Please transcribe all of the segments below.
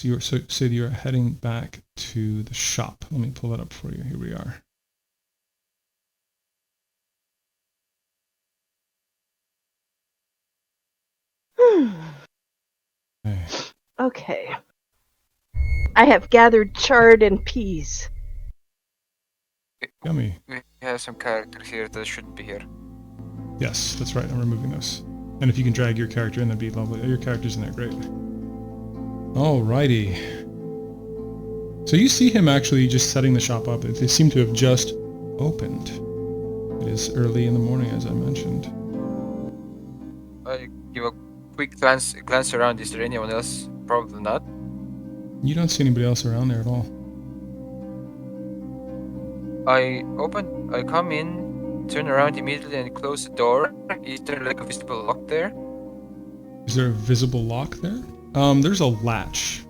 Yes, so you're heading back to the shop. Let me pull that up for you. Here we are. Okay. Okay. I have gathered chard and peas. Yummy. We have some characters here that shouldn't be here. Yes, that's right. I'm removing those. And if you can drag your character in, that'd be lovely. Oh, your character's in there. Great. Alrighty. So you see him actually just setting the shop up. They seem to have just opened. It is early in the morning, as I mentioned. I give a quick glance around. Is there anyone else? Probably not. You don't see anybody else around there at all. I come in, turn around immediately and close the door. Is there like a visible lock there? Is there a visible lock there? There's a latch.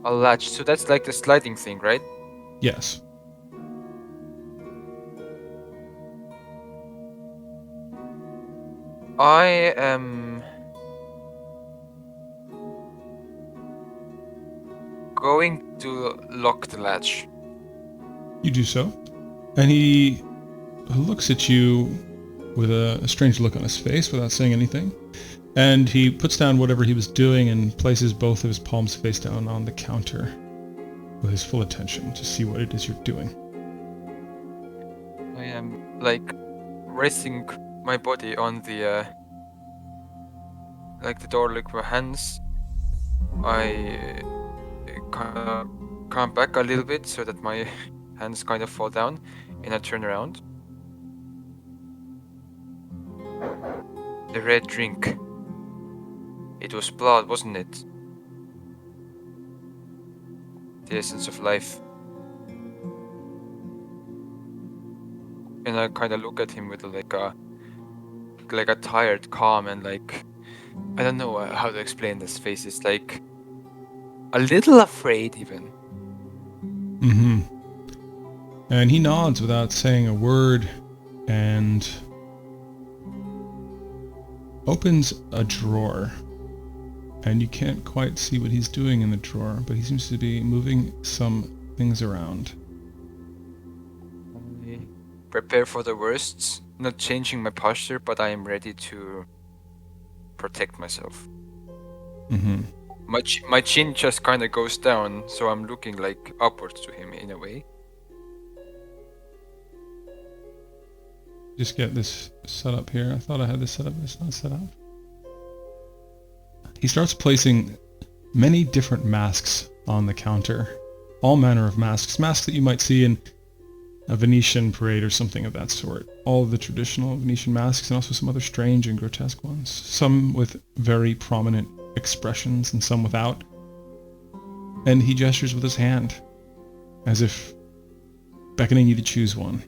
A latch. So that's like the sliding thing, right? Yes. I am going to lock the latch. You do so. And he looks at you with a strange look on his face without saying anything. And he puts down whatever he was doing and places both of his palms face down on the counter with his full attention to see what it is you're doing. I am like resting my body on the like the door, like my hands. I kind of come back a little bit so that my hands kind of fall down, and I turn around. The red drink. It was blood, wasn't it? The essence of life. And I kind of look at him with like a tired calm, and like I don't know how to explain this face. It's like a little afraid even. Mm-hmm. And he nods without saying a word and opens a drawer. And you can't quite see what he's doing in the drawer, but he seems to be moving some things around. I prepare for the worst, not changing my posture, but I am ready to protect myself. Mm-hmm. My chin just kind of goes down, so I'm looking like upwards to him in a way. Just get this set up here. I thought I had this set up, but it's not set up. He starts placing many different masks on the counter. All manner of masks. Masks that you might see in a Venetian parade or something of that sort. All of the traditional Venetian masks and also some other strange and grotesque ones. Some with very prominent expressions and some without. And he gestures with his hand as if beckoning you to choose one.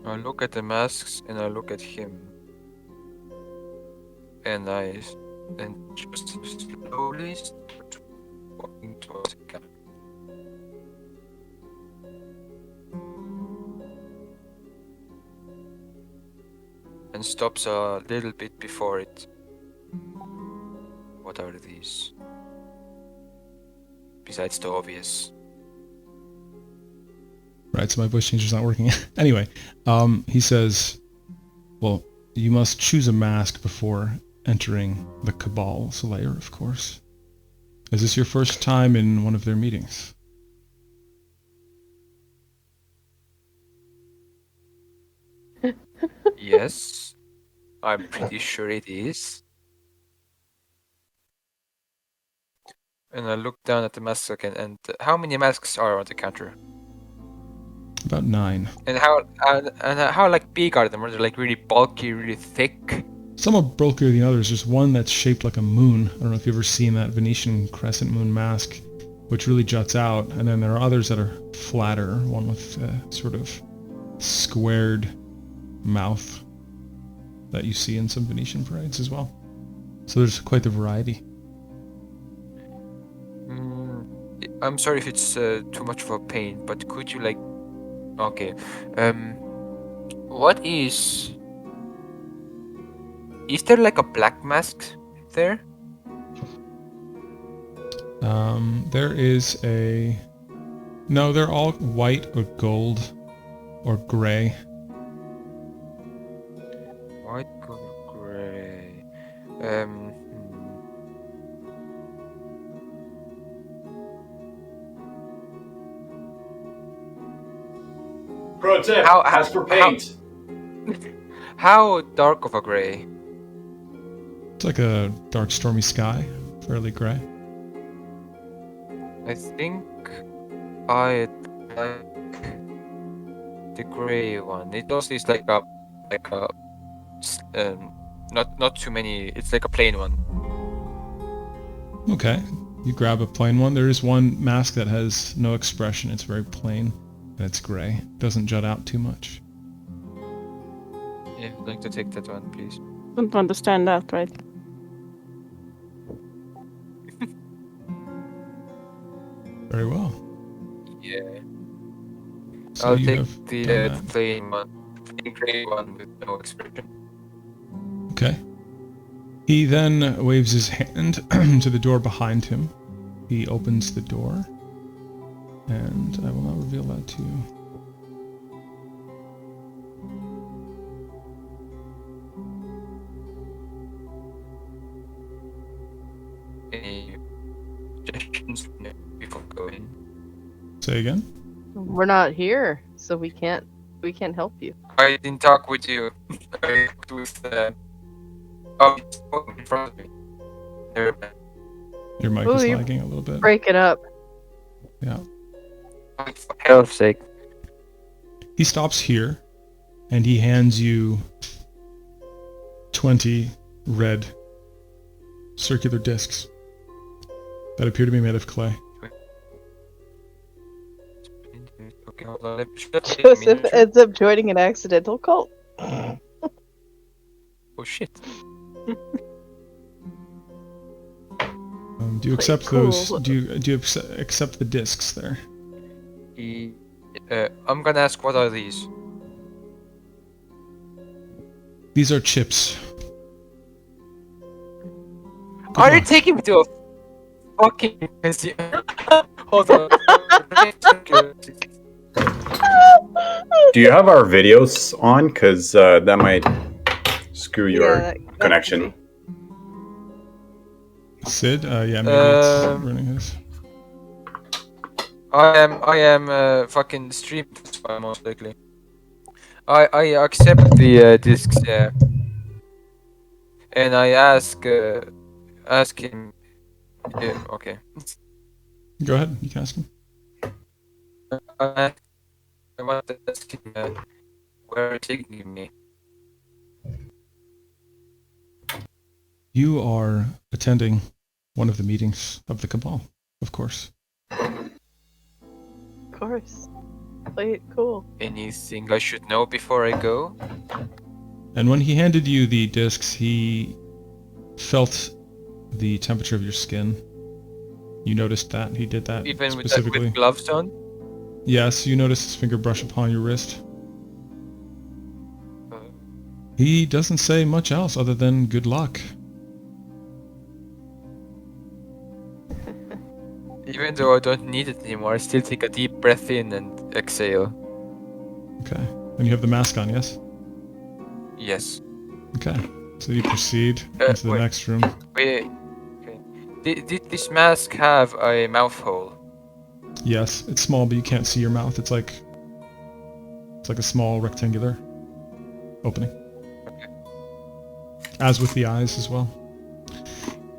I look at the masks and I look at him. And just slowly start walking towards the camp. And stops a little bit before it. What are these? Besides the obvious. Right, so my voice changer's not working. Anyway, he says, well, you must choose a mask before entering the Cabal's lair, of course. Is this your first time in one of their meetings? Yes, I'm pretty sure it is. And I look down at the masks again, and how many masks are on the counter? About 9. And how like big are them? Are they like really bulky, really thick? Some are bulkier than others. There's one that's shaped like a moon. I don't know if you've ever seen that Venetian crescent moon mask, which really juts out. And then there are others that are flatter, one with a sort of squared mouth that you see in some Venetian parades as well. So there's quite the variety. I'm sorry if it's too much of a pain, but could you like... Okay. What is... Is there like a black mask there? There is a... No, they're all white or gold or gray. White, gold, gray. Pro tip, How- as for paint. How dark of a gray? It's like a dark stormy sky, fairly gray. I think I like the gray one. It also is like a not too many. It's like a plain one. Okay, you grab a plain one. There is one mask that has no expression. It's very plain, and it's gray. Doesn't jut out too much. Yeah, I'd like to take that one, please. Don't understand that, right? Very well. Yeah. So I'll you take have the done that. plain one, the gray one with no expression. Okay. He then waves his hand to the door behind him. He opens the door, and I will not reveal that to you. Any suggestions before going? Say again? We're not here, so we can't help you. I didn't talk with you. I talked with oh, you spoke in front of me. Never mind. Your mic Ooh, is you're lagging a little bit. Break it up. Yeah. Oh, for hell's sake. He stops here, and he hands you 20 red circular discs that appear to be made of clay. Okay, hold on. Should I take a Joseph miniature? ends up joining an accidental cult. Oh shit. Do you accept cool. those? Do you accept the discs there? I'm gonna ask, what are these? These are chips. Are you luck. taking me to a fucking museum? Hold on. Do you have our videos on? Because that might screw your that connection. could be. Sid? Yeah, maybe it's running his. I am fucking streamed most likely. I accept the discs, yeah. And I ask him. Yeah, okay. Go ahead, you can ask him. I want to ask him where are you taking me? You are attending one of the meetings of the Cabal, of course. Of course. Play it cool. Anything I should know before I go? And when he handed you the discs, he felt the temperature of your skin. You noticed that he did that Even with specifically. with gloves on? Yes, you noticed his finger brush upon your wrist. Uh, He doesn't say much else other than good luck. Even though I don't need it anymore, I still take a deep breath in and exhale. Okay. And you have the mask on, yes? Yes. Okay. So you proceed Uh, into the wait. next room. Wait. Okay. Did this mask have a mouth hole? Yes, it's small, but you can't see your mouth. It's like a small rectangular opening. Okay. As with the eyes as well.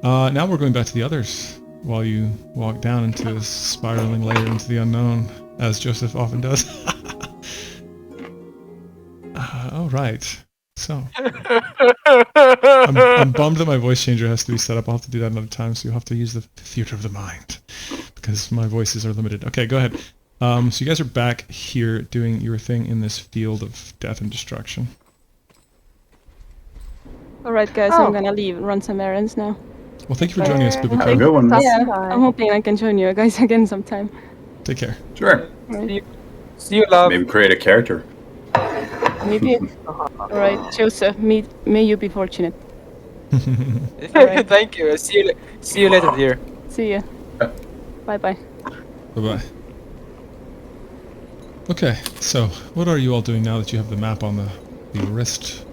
Now we're going back to the others while you walk down into this spiraling layer into the unknown, as Joseph often does. All right. So I'm bummed that my voice changer has to be set up. I'll have to do that another time, so you'll have to use the theater of the mind because my voices are limited. Okay, go ahead. So you guys are back here doing your thing in this field of death and destruction. Alright guys, Oh. I'm gonna leave and run some errands now. Well, thank you for joining us, Have a Bibiko. good one. Yeah, Bye. I'm hoping I can join you guys again sometime. Take care. Sure. Alright, See you, love. Maybe create a character. maybe. Alright, Joseph, may you be fortunate. Thank you. See you later, dear. See ya. Bye bye. Bye-bye. Okay, so what are you all doing now that you have the map on the wrist,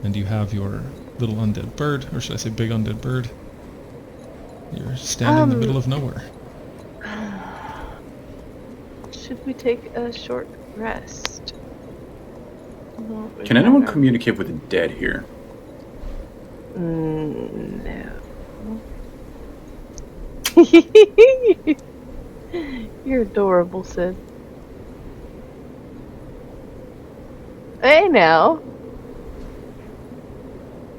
and you have your little undead bird, or should I say big undead bird? You're standing in the middle of nowhere. Should we take a short rest? No, we Can anyone have our- communicate with the dead here? No. You're adorable, Sid. Hey now.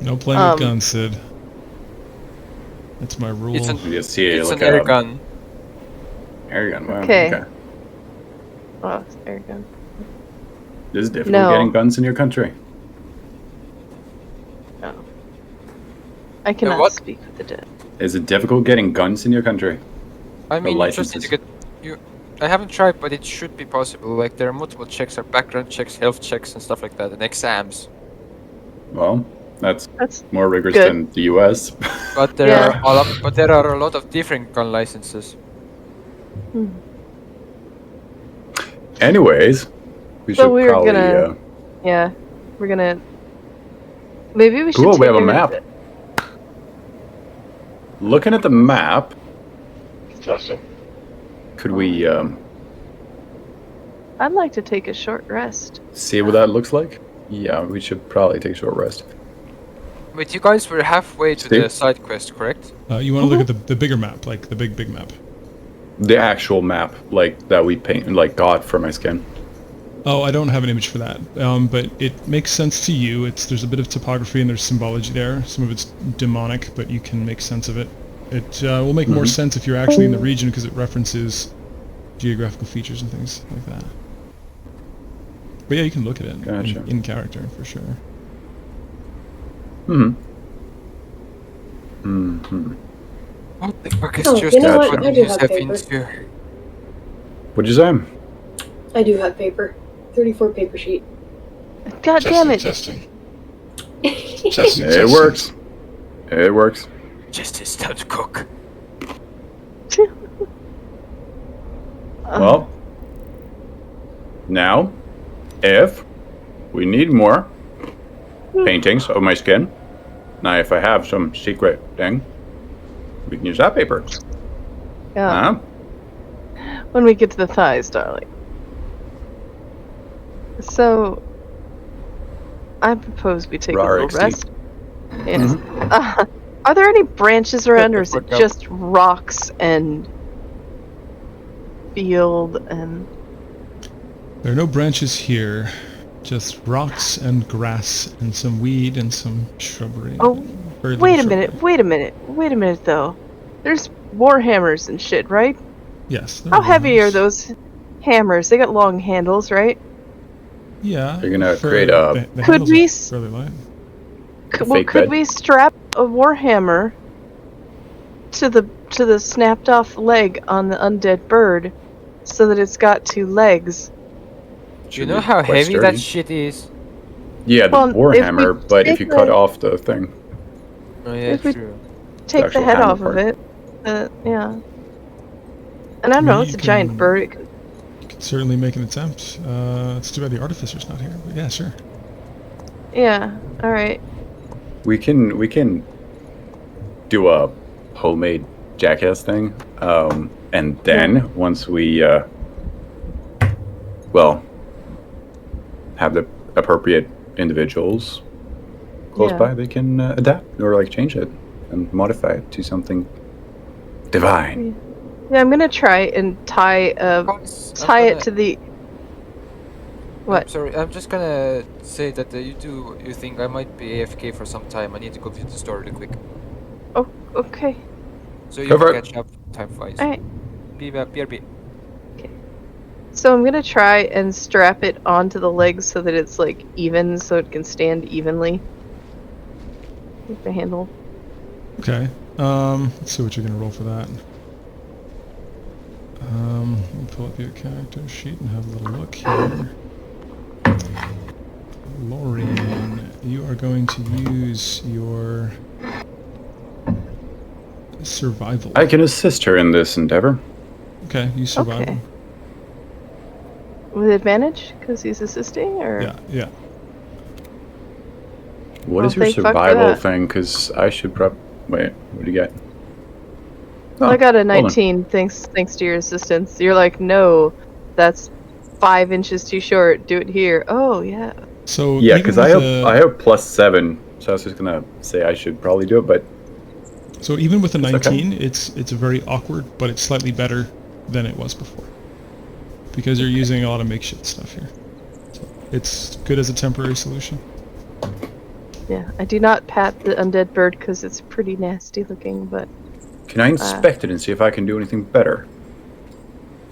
No playing with guns, Sid. That's my rule. It's an, Yes, yeah, it's look an air up. gun. Air gun, wow. Okay. Oh, there you go. This is difficult No. getting guns in your country. No. I cannot what? speak with the dead. Is it difficult getting guns in your country? I mean, you just need licenses. to get you. I haven't tried, but it should be possible. Like there are multiple checks, there are background checks, health checks, and stuff like that, and exams. Well, that's That's more rigorous good. than the US. But there Yeah. are a lot of different gun licenses. Anyways, we So should we were probably... gonna- yeah. We're gonna. Maybe we should. Cool, we have a take map. Looking at the map, could we I'd like to take a short rest. see what that looks like? Yeah, we should probably take a short rest. Wait, you guys were halfway to Steve? the side quest, correct? You want to look at the bigger map, like the big map. The actual map, like, that we paint, like, got for my skin. Oh, I don't have an image for that, but it makes sense to you. There's a bit of topography and there's symbology there. Some of it's demonic, but you can make sense of it. It will make more sense if you're actually in the region because it references geographical features and things like that. But yeah, you can look at it Gotcha. in character for sure. What the fuck is Oh, just you know what? what I do you have have paper. into? What'd you say? I do have paper. 34 paper sheet. God damn it! Testing. It works. It works. Just is time to cook. Well, now, if we need more paintings of my skin, now if I have some secret thing, we can use that paper. Yeah. Huh? When we get to the thighs, darling. So, I propose we take a Rar little XD. rest. Yes. Are there any branches around, or is it fuck up. just rocks and field and? There are no branches here, just rocks and grass and some weed and some shrubbery. Oh, Very little wait a shrubbery. minute! Wait a minute, though. There's war hammers and shit, right? Yes. there How heavy are is. those hammers? They got long handles, right? Yeah. You're gonna for- create a- the Could handles we are s- fairly light. Well, fake could bed? we strap a warhammer to the snapped off leg on the undead bird, so that it's got two legs? Do you Should know be how quite heavy that sturdy. shit is? Yeah, the Well, if we warhammer, but if take you cut the- off the thing. Oh yeah, If we- true. Take the actual head handle off part. of it. Yeah. And I don't know, Well, it's you a giant can- bird. It could- You could certainly make an attempt. It's too bad the artificer's not here, but yeah, sure. Yeah. All right. We can do a homemade jackass thing, and then once we have the appropriate individuals close Yeah. by, they can adapt or like change it and modify it to something divine. Yeah, I'm gonna try and tie it to the. I'm What? sorry, I'm just gonna say that you think I might be AFK for some time. I need to go to the store really quick. Oh, okay. So you Go can for it. catch up time-wise. All right. BRB. So I'm gonna try and strap it onto the legs so that it's like even, so it can stand evenly. With the handle. Okay. Let's see what you're gonna roll for that. Let me pull up your character sheet and have a little look here. Lorian, you are going to use your survival. I can assist her in this endeavor. Okay, you survive. Okay. With advantage? Because he's assisting? Or? Yeah. What Well, is your thank fuck for survival that. thing? Because I should wait, what do you get? Well, I got a hold on. 19 thanks to your assistance. You're like, no, that's 5 inches too short. Do it here. Oh, yeah. So Yeah, even because with I have +7, so I was just gonna say I should probably do it, but So even with a It's okay. 19, it's very awkward, but it's slightly better than it was before. Because you're using a lot of makeshift stuff here. So it's good as a temporary solution. Yeah, I do not pat the undead bird because it's pretty nasty looking, but can I inspect it and see if I can do anything better?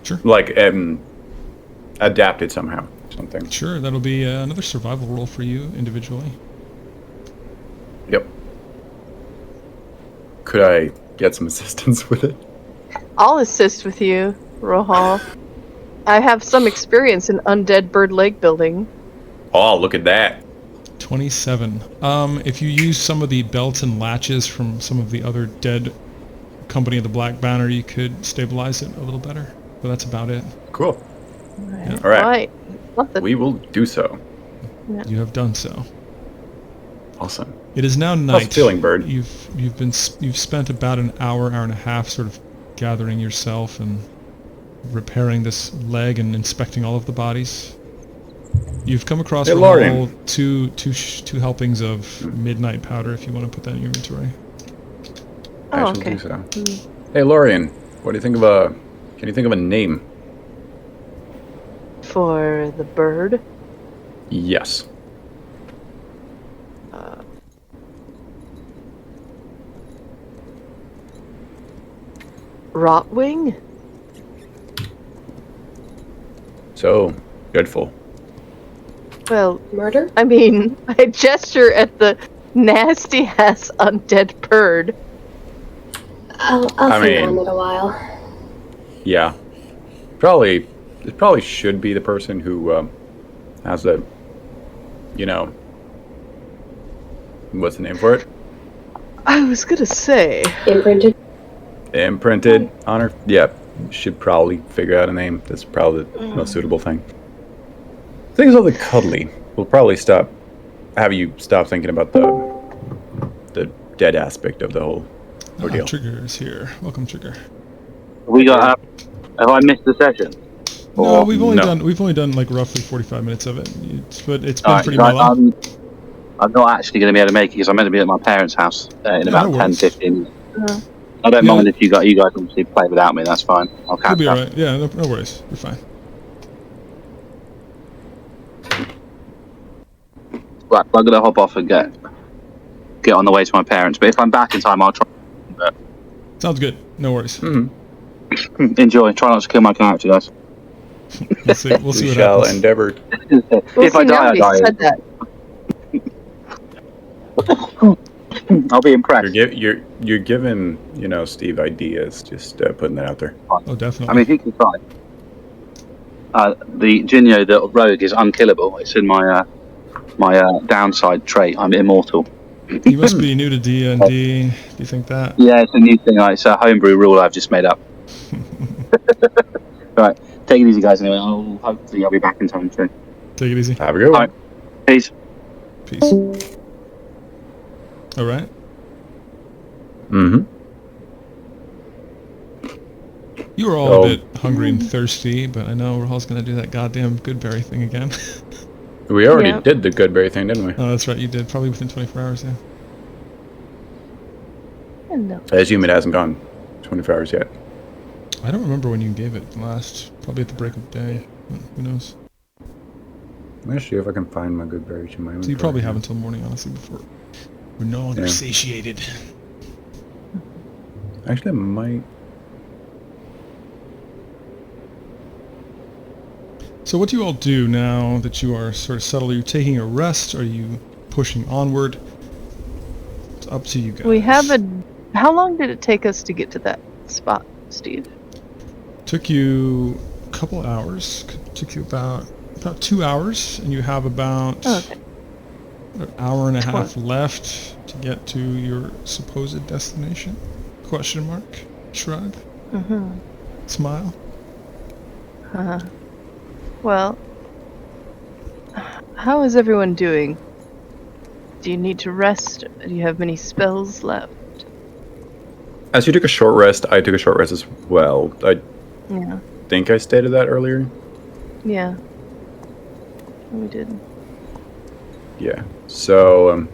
Sure. Like, adapt it somehow, something. Sure, that'll be another survival roll for you individually. Yep. Could I get some assistance with it? I'll assist with you, Rohal. I have some experience in undead bird leg building. Oh, look at that. 27. If you use some of the belts and latches from some of the other dead Company of the Black Banner, you could stabilize it a little better. But that's about it. Cool. Yeah. All right. Nothing. We will do so. You have done so. Awesome. It is now How's night. it feeling, Bird? You've spent about an hour and a half sort of gathering yourself and repairing this leg and inspecting all of the bodies. You've come across Hey, Lauren. all two helpings of midnight powder if you want to put that in your inventory. Oh, I shall okay. do so. Hey, Lorian, what do you think of can you think of a name? For the bird, Yes. Rotwing? So, dreadful. Well, Murder? I mean, I gesture at the nasty ass undead bird. I'll I think mean- on it a while. Yeah. It probably should be the person who has the, what's the name for it? I was gonna say. Imprinted. Imprinted on her. Yeah, should probably figure out a name. That's probably the most suitable thing. Things all the cuddly will probably have you stop thinking about the dead aspect of the whole ordeal. Trigger is here. Welcome, Trigger. We got. Have I missed the session? No, Or- we've only no. done like roughly 45 minutes of it. But it's been Alright, pretty so mellow. I'm not actually going to be able to make it because I'm meant to be at my parents' house in about no 10, worries. 15. Uh, I don't Yeah. mind if you guys obviously play without me. That's fine. I'll You'll catch be up. alright. Yeah, no worries. You're fine. Right, I'm going to hop off and get on the way to my parents. But if I'm back in time, I'll try. Sounds good. No worries. Enjoy. Try not to kill my character, guys. We'll see. We'll see We what shall happens. endeavor. well, if I see, die, I nobody die. said that. I'll be impressed. You're giving Steve ideas. Just putting that out there. Oh, definitely. I mean, if you can try. The Jinyo, the rogue, is unkillable. It's in my downside trait. I'm immortal. You must be new to D&D. Do you think that? Yeah, it's a new thing. It's a homebrew rule I've just made up. Right, take it easy, guys. Anyway, hopefully I'll be back in time soon. Take it easy. Have a good one. Alright. Peace. Peace. All right. Mm-hmm. You were all Oh. a bit hungry and thirsty, but I know Rahal's gonna do that goddamn Goodberry thing again. We already Yep. did the Goodberry thing, didn't we? Oh, that's right. You did. Probably within 24 hours. Yeah. No. I assume it hasn't gone 24 hours yet. I don't remember when you gave it last. Probably at the break of day. Who knows? I'm gonna see if I can find my Goodberries in my So you probably have until morning, honestly, before we're no longer Yeah. satiated. Actually, I might. So what do you all do now that you are sort of settled? Are you taking a rest? Are you pushing onward? It's up to you guys. We have a. How long did it take us to get to that spot, Steve? Took you a couple hours. Took you about 2 hours, and you have about Oh, okay. an hour and a half left to get to your supposed destination. Question mark. Shrug. Mm-hmm. Smile. Well, how is everyone doing? Do you need to rest? Do you have many spells left? As you took a short rest, I took a short rest as well. I Yeah. think I stated that earlier. Yeah. We did. Yeah. So, I'm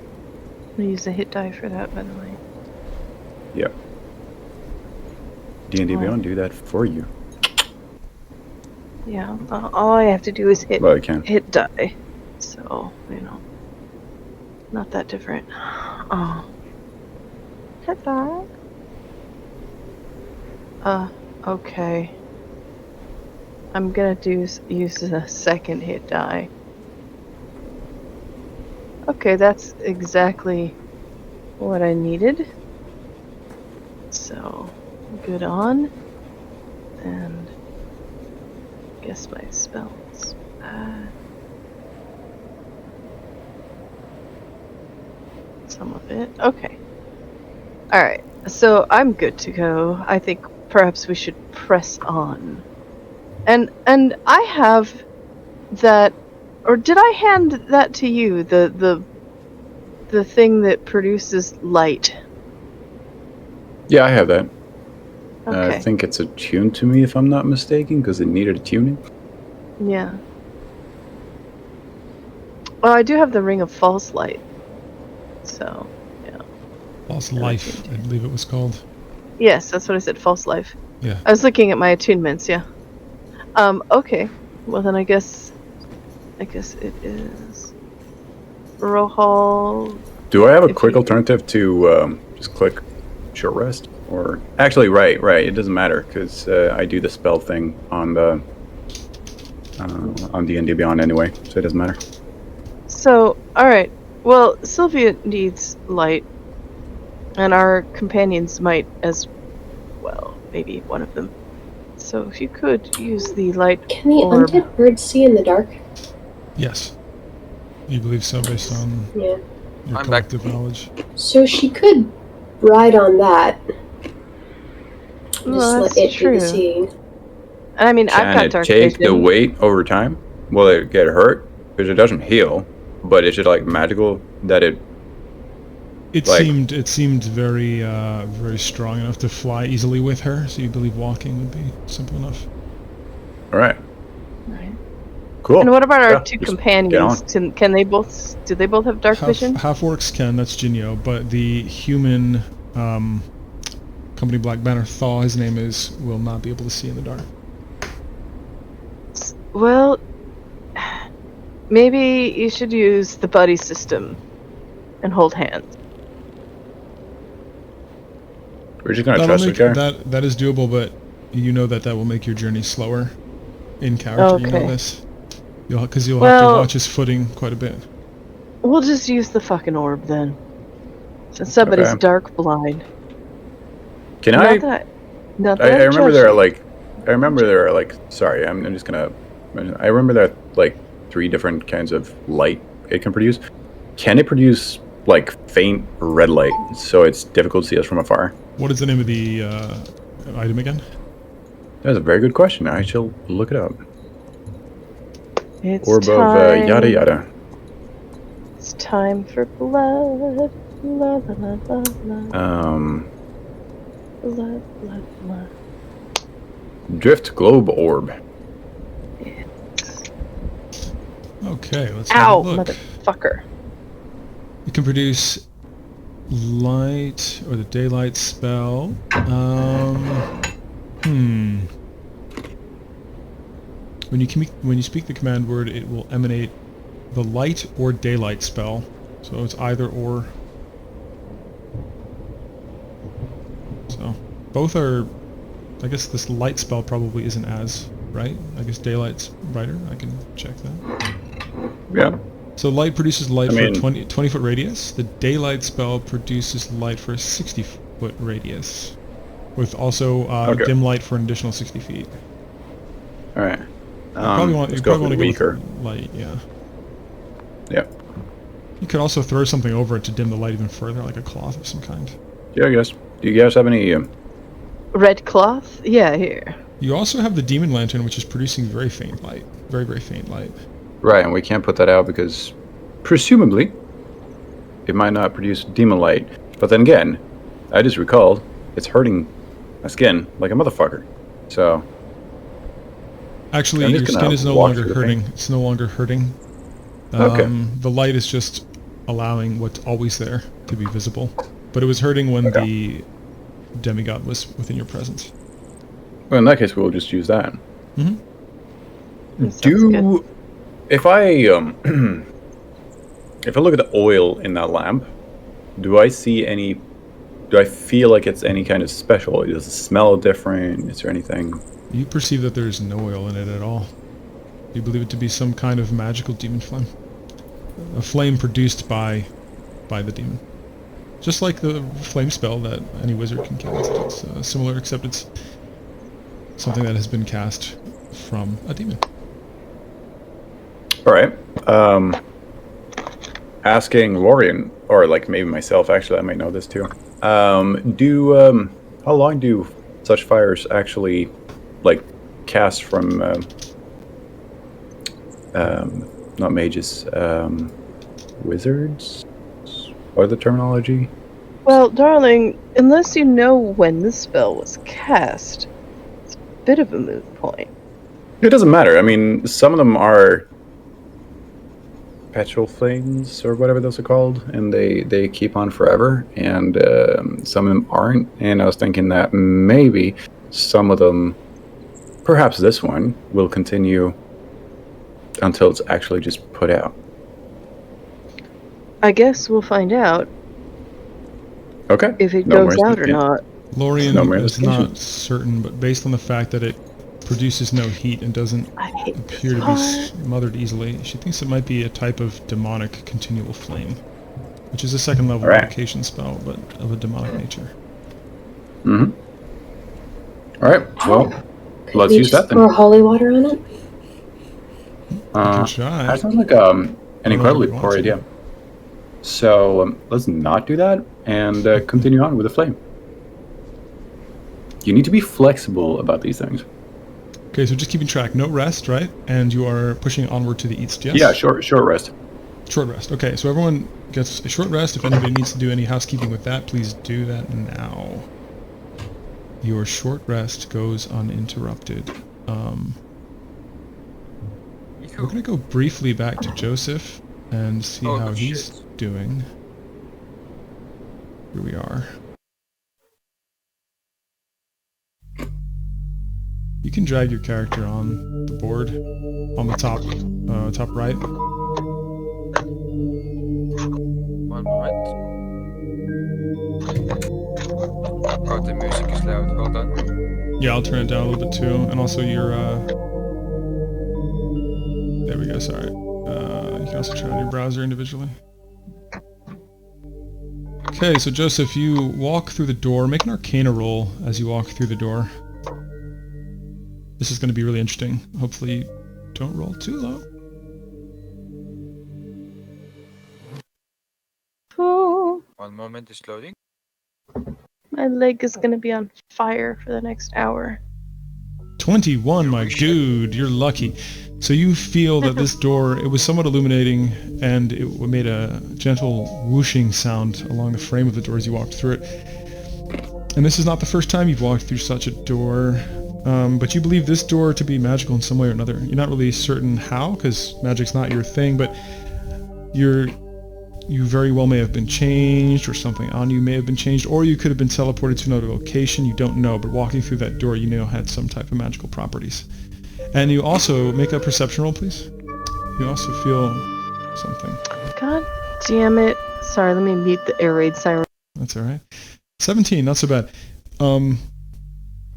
gonna use a hit die for that, by the way. yeah. D&D Oh. Beyond do that for you. Yeah. All I have to do is hit Well, I can. hit die. So, not that different. Oh. Hit die. Okay. I'm gonna use a second hit die. Okay, that's exactly what I needed. So, good on. And guess my spells. Some of it. Okay. Alright, so I'm good to go. I think perhaps we should press on. And I have that, or did I hand that to you? The thing that produces light. Yeah, I have that. Okay. I think it's attuned to me, if I'm not mistaken, because it needed a tuning. Yeah. Well, I do have the Ring of False Light. So, yeah. False Life, I believe it was called. Yes, that's what I said, False Life. Yeah. I was looking at my attunements, yeah. Okay. Well then I guess it is Rohal. Do I have a If quick you- alternative to just click short rest? Or actually, right. It doesn't matter because I do the spell thing on the on D&D Beyond anyway, so it doesn't matter. So, alright. Well, Sylvia needs light, and our companions might as well. Maybe one of them. So if you could use the light Can the orb. undead birds see in the dark? Yes. You believe so based on Yeah. your I'm back. collective knowledge? So she could ride on that. And Well, just that's let it do true. the seeing. I mean, I've Can got it dark take vision. the weight over time? Will it get hurt? Because it doesn't heal, but is it like magical that it? It Like- seemed very very strong enough to fly easily with her, so you believe walking would be simple enough. All right, Right. cool. And what about our Yeah, two just companions? get Can they both? Do they both have dark vision? Half orcs can, that's Jinyo, but the human company Black Banner Thaw, his name is, will not be able to see in the dark. Well, maybe you should use the buddy system and hold hands. We're just gonna That'll trust make the guy. that is doable, but you know that will make your journey slower in character. You know Okay. this, because you'll have Well- to watch his footing quite a bit. We'll just use the fucking orb then. Since somebody's Okay. dark blind. Can Not I? that. Not I that I'm remember there are judging. like, I remember there are like. Sorry, I'm just gonna. I remember there are like 3 different kinds of light it can produce. Can it produce like faint red light, so it's difficult to see us from afar? What is the name of the item again? That's a very good question. I shall look it up. It's Orb time. of yada yada. It's time for blood. La la la la la. Blood, blood, blood. Drift globe orb. Okay, let's Ow, have a look. motherfucker. You can produce light or the daylight spell. When you speak the command word, it will emanate the light or daylight spell. So it's either or. So both are. I guess this light spell probably isn't as right. I guess daylight's brighter. I can check that. Yeah. So light produces light I for a mean- 20 foot radius. The daylight spell produces light for a 60 foot radius, with also Okay. dim light for an additional 60 feet. All right. You probably want let's to go go with weaker. with light, yeah. Yeah. You could also throw something over it to dim the light even further, like a cloth of some kind. Yeah, I guess. Do you guys have any? Red cloth? Yeah, here. You also have the demon lantern, which is producing very faint light. Very, very faint light. Right, and we can't put that out because, presumably, it might not produce demon light. But then again, I just recalled it's hurting my skin like a motherfucker. So. Actually, I'm your just skin gonna is no walk longer through the hurting. paint. It's no longer hurting. Okay. The light is just allowing what's always there to be visible. But it was hurting when the demigod was within your presence. Well, in that case, we'll just use that. Mm-hmm. That sounds good. If I if I look at the oil in that lamp, do I see any? Do I feel like it's any kind of special? Does it smell different? Is there anything? You perceive that there is no oil in it at all. You believe it to be some kind of magical demon flame. A flame produced by the demon. Just like the flame spell that any wizard can cast. It's similar, except it's something that has been cast from a demon. All right. Asking Lorian, or like maybe myself, actually, I might know this too. How long do such fires actually, like, cast from, not mages, wizards? Or the terminology? Well, darling, unless you know when the spell was cast, it's a bit of a moot point. It doesn't matter. I mean, some of them are perpetual flames or whatever those are called, and they keep on forever, and some of them aren't. And I was thinking that maybe some of them, perhaps this one, will continue until it's actually just put out. I guess we'll find out Okay. if it No goes more out or not. Lorian No more is investigation. not certain, but based on the fact that it produces no heat and doesn't I hate appear this to be part. smothered easily, she thinks it might be a type of demonic continual flame, which is a second level Alright. evocation spell, but of a demonic nature. Mm-hmm. All right. Well, let's Maybe use just that pour then. holy water on it. You can try. That sounds like an know incredibly if you want poor to. idea. So let's not do that and continue on with the flame. You need to be flexible about these things. Okay, so just keeping track. No rest, right? And you are pushing onward to the east, yes? Yeah, short rest. Short rest. Okay, so everyone gets a short rest. If anybody needs to do any housekeeping with that, please do that now. Your short rest goes uninterrupted. We're going to go briefly back to Joseph and see Oh, how he's shit. doing. Here we are. You can drag your character on the board, on the top right. One moment. Oh, the music is loud. Hold on. Yeah, I'll turn it down a little bit too, and also your, there we go, sorry. You can also turn on your browser individually. Okay, so Joseph, you walk through the door. Make an Arcana roll as you walk through the door. This is going to be really interesting. Hopefully you don't roll too low. Oh, One moment, it's loading. my leg is gonna be on fire for the next hour. 21, my dude, you're lucky. So you feel that this door, it was somewhat illuminating, and it made a gentle whooshing sound along the frame of the door as you walked through it. And this is not the first time you've walked through such a door, but you believe this door to be magical in some way or another. You're not really certain how, because magic's not your thing, but you very well may have been changed, or something on you may have been changed, or you could have been teleported to another location, you don't know, but walking through that door you know had some type of magical properties. And you also, make a perception roll, please. You also feel something. God damn it. Sorry, let me mute the air raid siren. That's alright. 17, not so bad.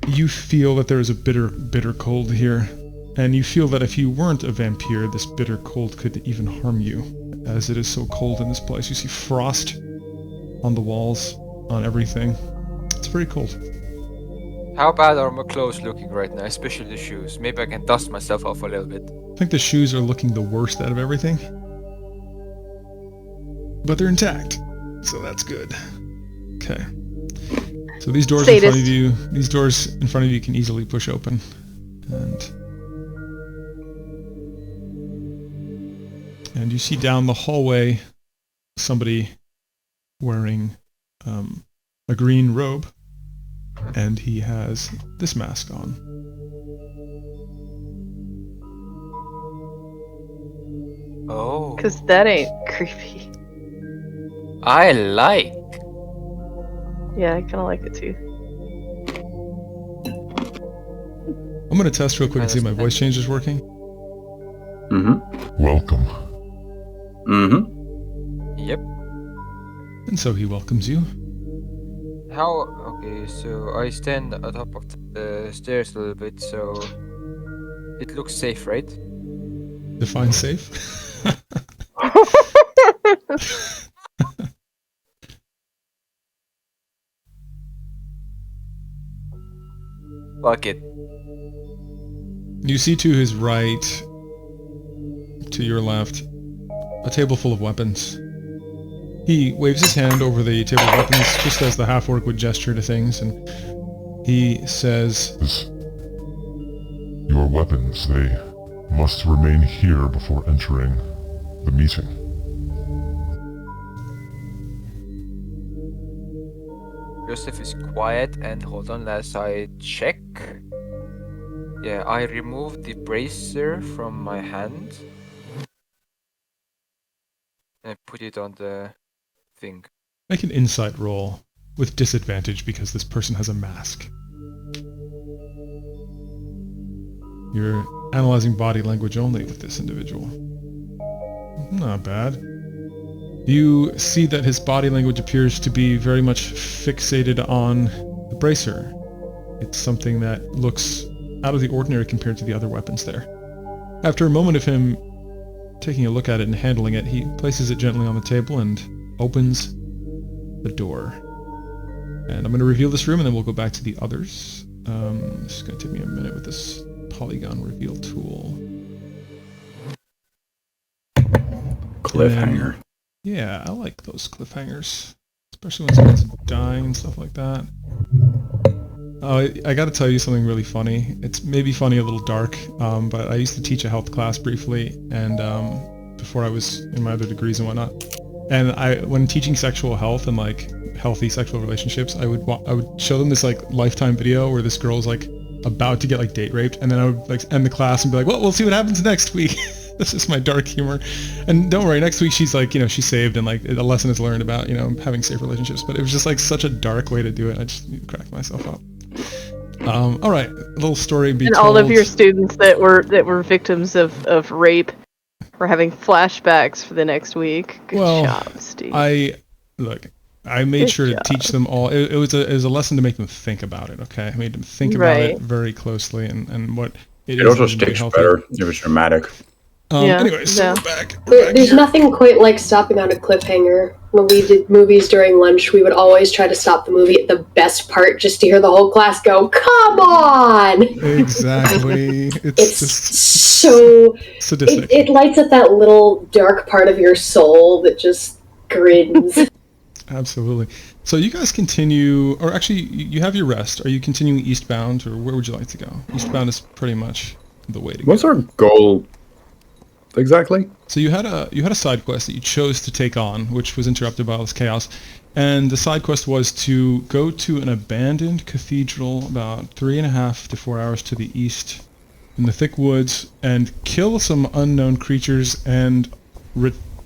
You feel that there is a bitter cold here, and you feel that if you weren't a vampire, this bitter cold could even harm you, as it is so cold in this place. You see frost on the walls, on everything. It's very cold. How bad are my clothes looking right now, especially the shoes? Maybe I can dust myself off a little bit. I think the shoes are looking the worst out of everything. But they're intact, so that's good. Okay. So these doors in front of you, can easily push open, and you see down the hallway somebody wearing a green robe, and he has this mask on. Oh. Because that ain't creepy. I like. Yeah, I kind of like it too. I'm going to test real quick and see if my voice change is working. Mm-hmm. Welcome. Mm-hmm. Yep. And so he welcomes you. How? Okay, so I stand on top of the stairs a little bit, so it looks safe, right? Define safe. Fuck it. You see to his right, to your left, a table full of weapons. He waves his hand over the table of weapons just as the half-orc would gesture to things, and he says, Your weapons, they must remain here before entering the meeting. Joseph is quiet and hold on as I check. Yeah, I remove the bracer from my hand and put it on the thing. make an insight roll with disadvantage because this person has a mask. You're analyzing body language only with this individual. Not bad. You see that his body language appears to be very much fixated on the bracer. It's something that looks out of the ordinary compared to the other weapons there. After a moment of him taking a look at it and handling it, he places it gently on the table and opens the door. And I'm going to reveal this room and then we'll go back to the others. This is going to take me a minute with this polygon reveal tool. Cliffhanger. Yeah, I like those cliffhangers, especially when someone's dying and stuff like that. Oh, I got to tell you something really funny. It's maybe funny, a little dark, but I used to teach a health class briefly, and before I was in my other degrees and whatnot. And when teaching sexual health and like healthy sexual relationships, I would show them this like Lifetime video where this girl's like about to get like date raped, and then I would like end the class and be like, well, we'll see what happens next week. This is my dark humor. And don't worry, next week she's like, she's saved and like a lesson is learned about, having safe relationships. But it was just like such a dark way to do it. I just cracked myself up. All right, a little story be and told. all of your students that were victims of rape were having flashbacks for the next week. Good job, Steve. I made Good sure job. to teach them all. It was a lesson to make them think about it. Okay, I made them think about it very closely and what it also sticks better if it's dramatic. Anyway, so we're back. There's nothing quite like stopping on a cliffhanger. When we did movies during lunch, we would always try to stop the movie at the best part just to hear the whole class go, "Come on!" Exactly. It's just so sadistic. It lights up that little dark part of your soul that just grins. Absolutely. So you guys continue, or actually, you have your rest. Are you continuing eastbound, or where would you like to go? Eastbound is pretty much the way to go. What's our goal exactly? So you had a side quest that you chose to take on, which was interrupted by all this chaos, and the side quest was to go to an abandoned cathedral about 3.5 to 4 hours to the east in the thick woods and kill some unknown creatures and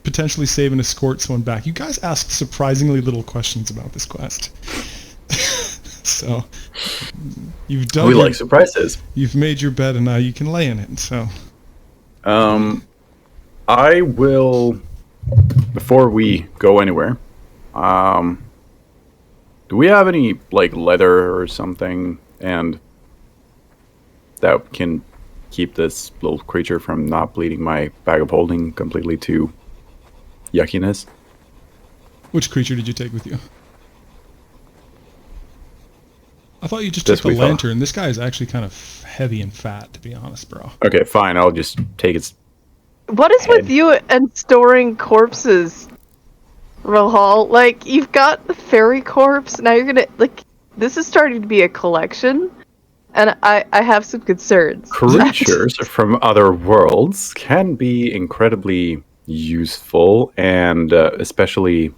potentially save and escort someone back. You guys asked surprisingly little questions about this quest. So you've done. We like surprises. You've made your bed and now you can lay in it. So I will, before we go anywhere, do we have any like leather or something and that can keep this little creature from not bleeding my bag of holding completely to yuckiness? Which creature did you take with you? I thought you just took the lantern. This guy is actually kind of heavy and fat, to be honest, bro. Okay, fine. I'll just take its What is with you and storing corpses, Rohal? Like, you've got the fairy corpse, now you're gonna, like, this is starting to be a collection, and I have some concerns. Creatures from other worlds can be incredibly useful, and especially...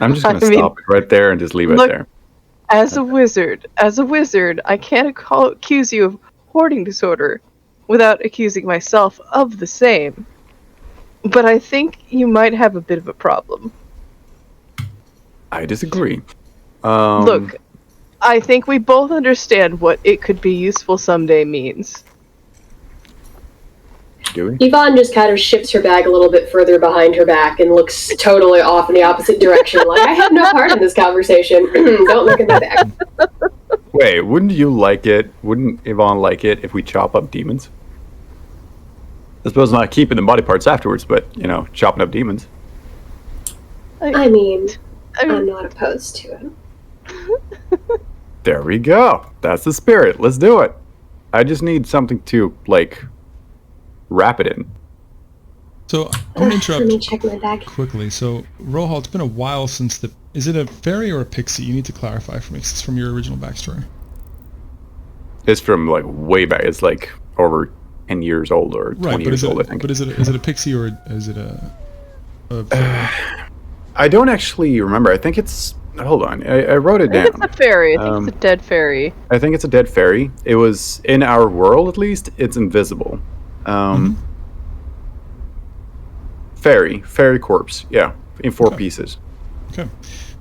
I'm just going to stop it right there and just leave it there. As a wizard, I can't accuse you of hoarding disorder without accusing myself of the same. But I think you might have a bit of a problem. I disagree. Look, I think we both understand what it could be useful someday means. Do we? Yvonne just kind of shifts her bag a little bit further behind her back and looks totally off in the opposite direction, like, I have no part in this conversation. Don't look at my bag. Wait, wouldn't Yvonne like it if we chop up demons? I suppose not keeping the body parts afterwards, but, chopping up demons. I mean, I'm not opposed to it. There we go. That's the spirit. Let's do it. I just need something to, wrap it in. So I'm going to Let me interrupt check my bag. quickly. So Rohal, it's been a while since is it a fairy or a pixie? You need to clarify for me. 'Cause it's from your original backstory. It's from, way back. It's, over 10 years old or 20 years old, I think. But is it a pixie or is it a I don't actually remember. I think it's... Hold on. I wrote it I down. think it's a fairy. I think it's a dead fairy. I think it's a dead fairy. It was, in our world at least, it's invisible. Fairy corpse. Yeah, in 4 pieces. Okay.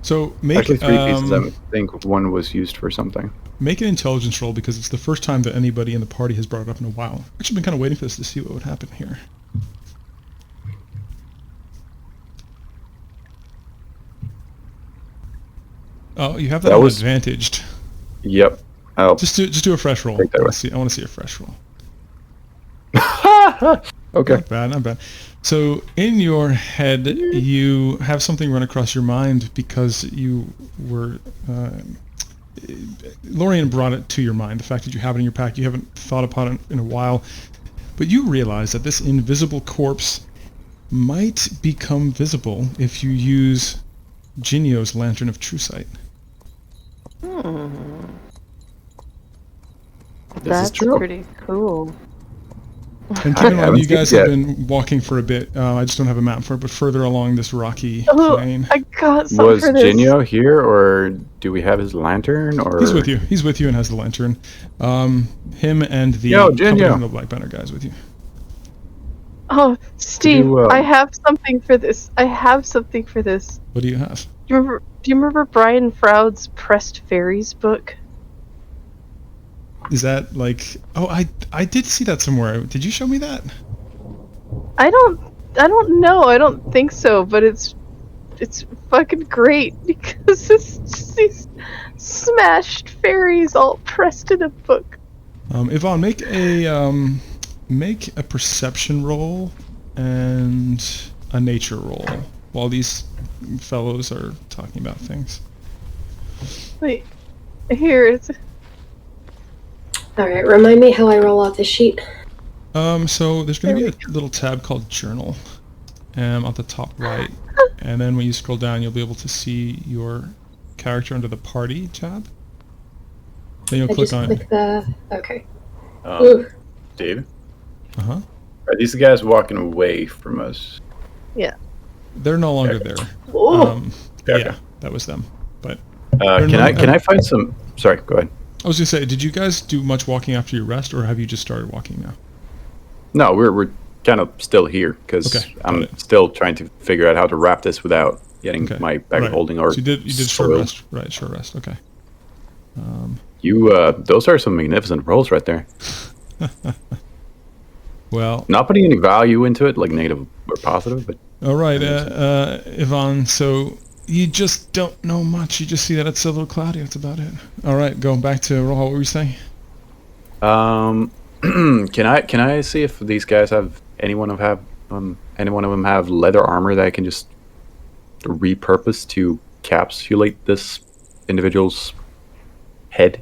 So make Actually 3 pieces. I think one was used for something. Make an intelligence roll because it's the first time that anybody in the party has brought it up in a while. I've actually been kind of waiting for this to see what would happen here. Oh, you have that was advantaged. Yep. Just do a fresh roll. I want to see a fresh roll. Okay. Not bad. So in your head, you have something run across your mind because you were... Lorian brought it to your mind, the fact that you have it in your pack. You haven't thought upon it in a while. But you realize that this invisible corpse might become visible if you use Jinyo's Lantern of True Sight. That's true. pretty cool. And keep in mind, you guys have been walking for a bit. I just don't have a map for it, but further along this rocky plain. I got something Was for this. Jinyo here, or do we have his lantern? Or He's with you. He's with you and has the lantern. Him and the Jinyo. the Black Banner guys with you. Oh, Steve, You, I have something for this. What do you have? Do you remember Brian Froud's Pressed Fairies book? Is that like... Oh, I did see that somewhere. Did you show me that? I don't know. I don't think so, but it's fucking great because it's just these smashed fairies all pressed in a book. Yvonne, make a perception roll and a nature roll while these fellows are talking about things. Wait, here it's... Alright, remind me how I roll off this sheet. So there's going to be a little tab called Journal at the top right. And then when you scroll down, you'll be able to see your character under the Party tab. Then you'll click on it. Okay. David? Uh-huh. Are these the guys walking away from us? Yeah. They're no longer there. Yeah, that was them. But can I find some... Sorry, go ahead. I was going to say, did you guys do much walking after your rest, or have you just started walking now? No, we're kind of still here, because I'm still trying to figure out how to wrap this without getting my bag of holding or so you did short rest. Right, short rest, okay. Those are some magnificent rolls right there. Well... Not putting any value into it, like negative or positive, but... Alright, Yvonne, so... You just don't know much. You just see that it's a little cloudy. That's about it. All right, going back to Rohal. What were you saying? Can I see if these guys have any one of them have leather armor that I can just repurpose to encapsulate this individual's head?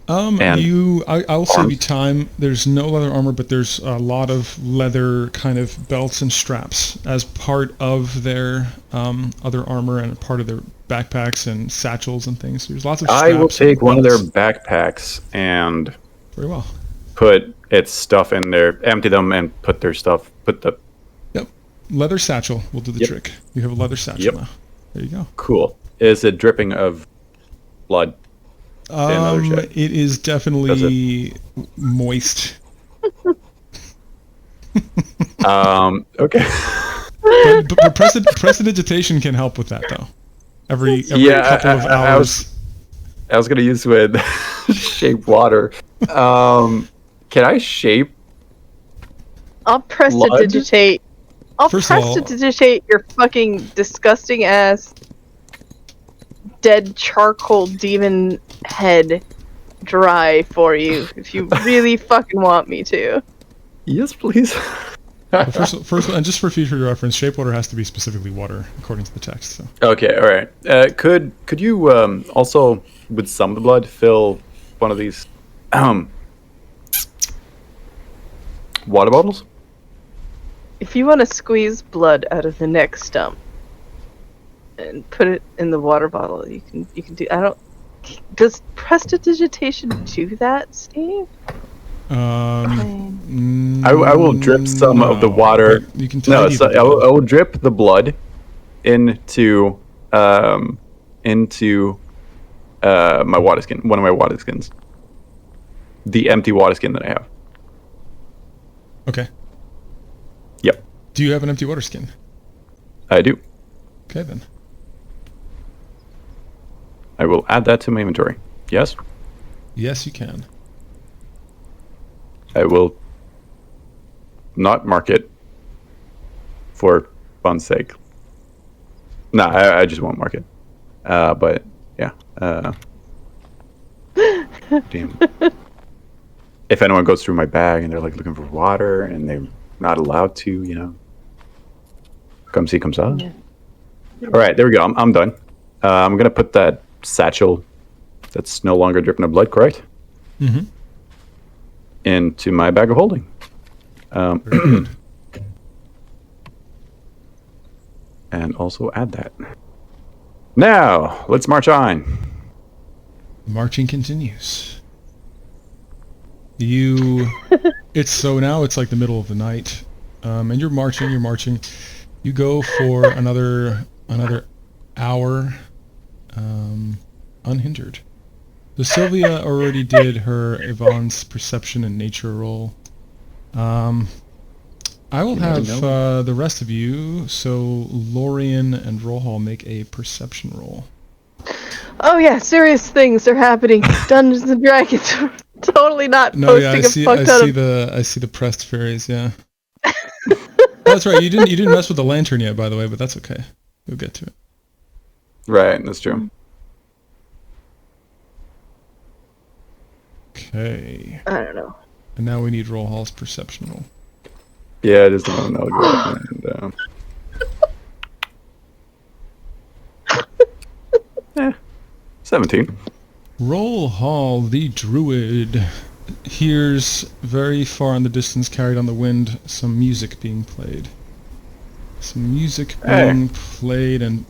And I will save you arms? time. There's no leather armor, but there's a lot of leather kind of belts and straps as part of their other armor and part of their backpacks and satchels and things. There's lots of straps. I will take and one of their belts. backpacks and Very well. put its stuff in there, empty them, and put their stuff. Put the Yep. Leather satchel will do the Yep. trick. You have a leather satchel Yep. now. There you go. cool. Is it dripping of blood? Another check. It is definitely moist. Okay. But prestidigitation can help with that, though. Every couple of hours. I was gonna use with shape water. Can I shape? I'll prestidigitate. I'll First of all- prestidigitate your fucking disgusting ass dead charcoal demon head dry for you if you really fucking want me to. Yes, please. But first, and just for future reference, shape water has to be specifically water according to the text. So. Okay, all right. Could you also, with some of the blood, fill one of these water bottles? If you want to squeeze blood out of the neck stump and put it in the water bottle, you can do. I don't. Does prestidigitation do that, Steve? I will drip some of the water. But you can No, tidy so the I blood. will drip the blood into my water skin, one of my water skins, the empty water skin that I have. Okay. Yep, Do you have an empty water skin? I do. Okay then. I will add that to my inventory. Yes, Yes, you can. I will not mark it for fun's sake. No, I just won't mark it. But yeah. Damn. If anyone goes through my bag and they're like looking for water and they're not allowed to, come see, come saw. Yeah. All right, there we go. I'm done. I'm gonna put that satchel that's no longer dripping of blood, correct? Mm-hmm. Into my bag of holding. Very good. And also add that. Now, let's march on. Marching continues. It's like the middle of the night, and you're marching. You go for another hour, unhindered. So Sylvia already did her Yvonne's perception and nature roll. I will have the rest of you, so Lorian and Rohal, make a perception roll. Oh yeah, serious things are happening. Dungeons and Dragons are totally not No, posting yeah, I see the pressed fairies. Yeah, that's right. You didn't mess with the lantern yet, by the way, but that's okay. We'll get to it. Right, that's true. Okay, I don't know. and now we need Rohal's perception roll. Yeah, it is the one I'll go and 17. Rohal, the druid, hears very far in the distance, carried on the wind, some music being played. And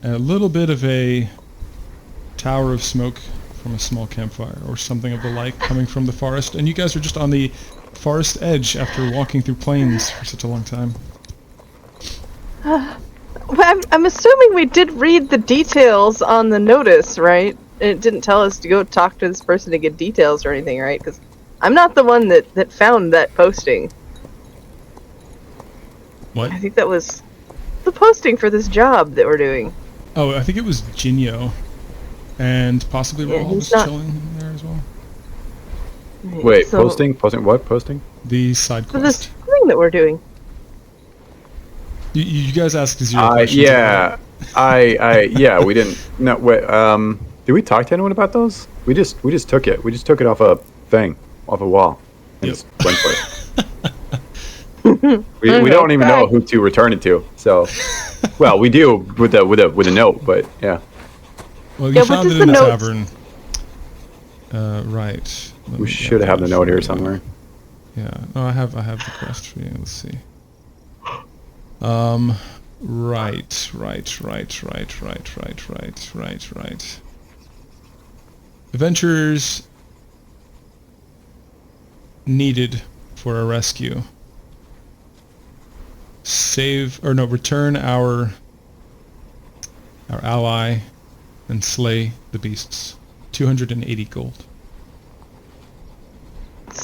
a little bit of a tower of smoke from a small campfire or something of the like coming from the forest. And you guys are just on the forest edge after walking through plains for such a long time. Well, I'm assuming we did read the details on the notice, right? It didn't tell us to go talk to this person to get details or anything, right? Because I'm not the one that found that posting. What? I think that was the posting for this job that we're doing. Oh, I think it was Jinyo. And possibly Yeah, Rohal he's was not- chilling there as well. Wait, So, posting what? Posting? The side for this quest. thing that we're doing. You guys asked 0 questions. Yeah, yeah. We didn't. No, wait. Did we talk to anyone about those? We just took it. We just took it off a thing, off a wall, and Yep. just went for it. we don't even know who to return it to. So, well, we do with a note, but yeah. Well, you Yeah, what found does it in the the note- tavern. Right. We should have the note here somewhere. Yeah. No, I have the quest for you. Let's see. Right. Adventurers needed for a rescue. Return our ally and slay the beasts. 280 gold.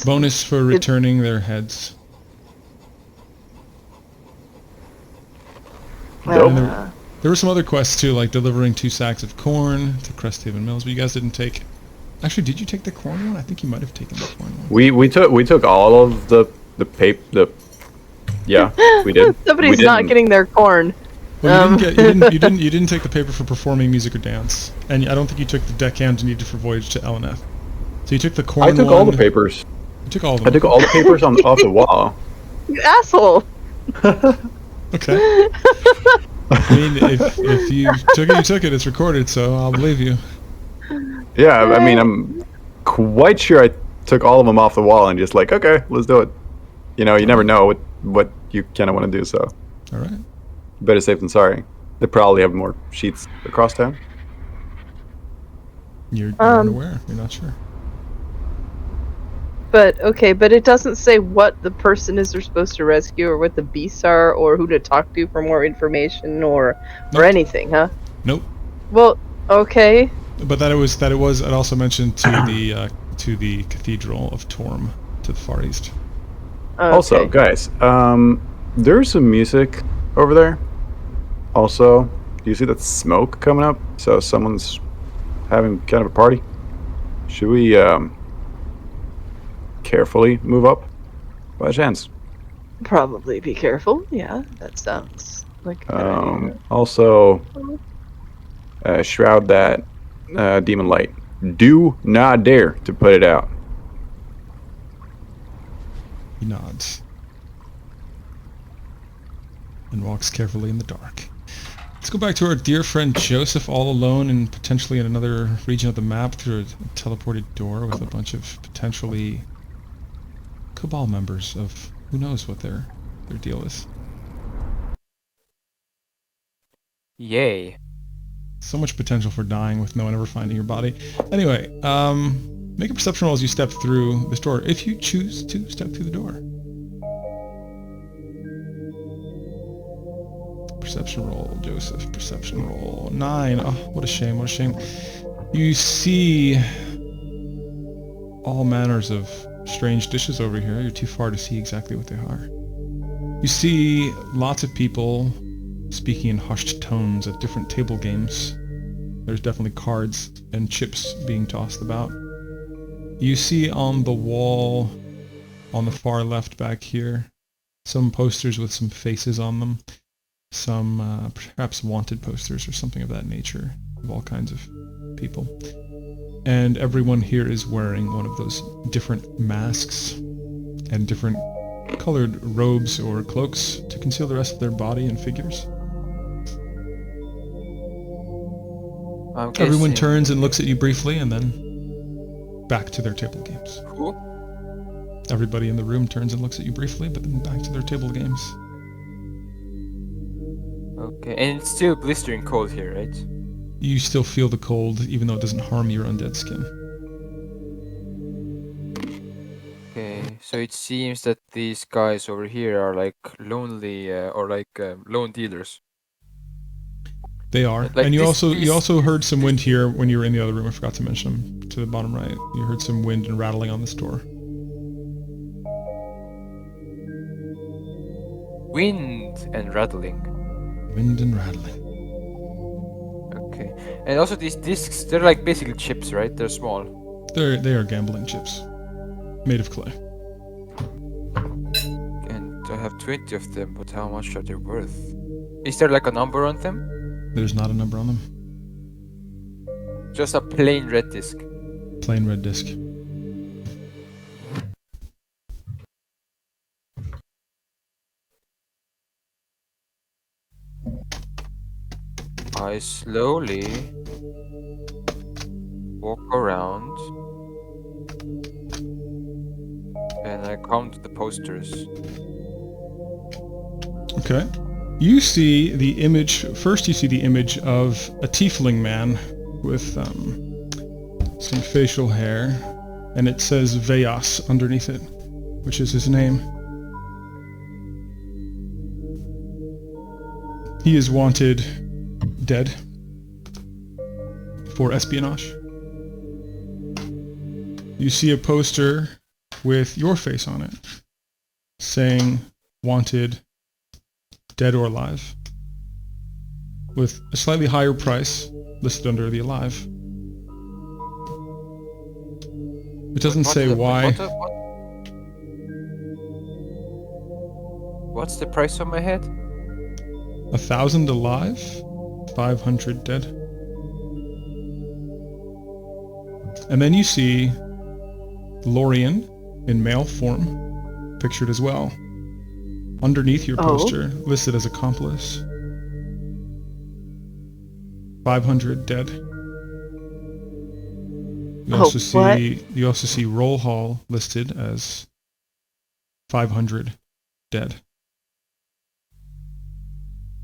Bonus for returning their heads. Nope. There were some other quests too, like delivering 2 sacks of corn to Cresthaven Mills, but you guys didn't take. Actually, did you take the corn one? I think you might have taken the corn one. We took all of the yeah, we did. Somebody's not getting their corn. Well, you didn't take the paper for performing music or dance, and I don't think you took the deckhand needed for voyage to LNF. So you took the corn. I took all the papers. You took all of them. I took all the papers off the wall. You asshole. Okay. I mean, if you took it, you took it. It's recorded, so I'll believe you. Yeah, I mean, I'm quite sure I took all of them off the wall and just like, okay, let's do it. You know, you never know what you kind of want to do, so. All right. Better safe than sorry. They probably have more sheets across town. You're unaware. You're not sure. But it doesn't say what the person is they're supposed to rescue, or what the beasts are, or who to talk to for more information, or anything, huh? Nope. Well, okay. But it also mentioned to the Cathedral of Torm to the far east. Okay. Also, guys, there's some music over there. Also, do you see that smoke coming up? So someone's having kind of a party. Should we carefully move up by chance? Probably be careful. Yeah, that sounds like a good idea. Also, shroud that demon light. Do not dare to put it out. He nods and walks carefully in the dark. Let's go back to our dear friend Joseph, all alone and potentially in another region of the map through a teleported door with a bunch of potentially Cabal members of who knows what their deal is. Yay. So much potential for dying with no one ever finding your body. Anyway, make a perception roll as you step through this door, if you choose to step through the door. Perception roll, Joseph. Perception roll. 9. Oh, what a shame, what a shame. You see all manners of strange dishes over here. You're too far to see exactly what they are. You see lots of people speaking in hushed tones at different table games. There's definitely cards and chips being tossed about. You see on the wall, on the far left back here, some posters with some faces on them. Some perhaps wanted posters or something of that nature, of all kinds of people. And everyone here is wearing one of those different masks and different colored robes or cloaks to conceal the rest of their body and figures. Everyone turns and looks at you briefly and then back to their table games. Cool. Everybody in the room turns and looks at you briefly, but then back to their table games. Okay, and it's still blistering cold here, right? You still feel the cold, even though it doesn't harm your undead skin. Okay, so it seems that these guys over here are like lonely or like lone dealers. They are, Like and you this- also heard some wind here when you were in the other room. I forgot to mention them to the bottom right. You heard some wind and rattling on this door. Wind and rattling. Wind and rattling. Okay, and also these discs, they're like basically chips, right? They're small. They are gambling chips, made of clay. And I have 20 of them, but how much are they worth? Is there like a number on them? There's not a number on them. Just a plain red disc. Plain red disc. I slowly walk around And I count the posters. Okay. You see the image, first you see the image of a tiefling man with some facial hair, and it says Veas underneath it, which is his name. He is wanted dead for espionage. You see a poster with your face on it, saying wanted dead or alive, with a slightly higher price listed under the alive. It doesn't say why. What's the price on my head? 1,000 alive, 500 dead. And then you see Lorien in male form, pictured as well. Underneath your poster, listed as accomplice. 500 dead. You also see Roll Hall listed as 500 dead.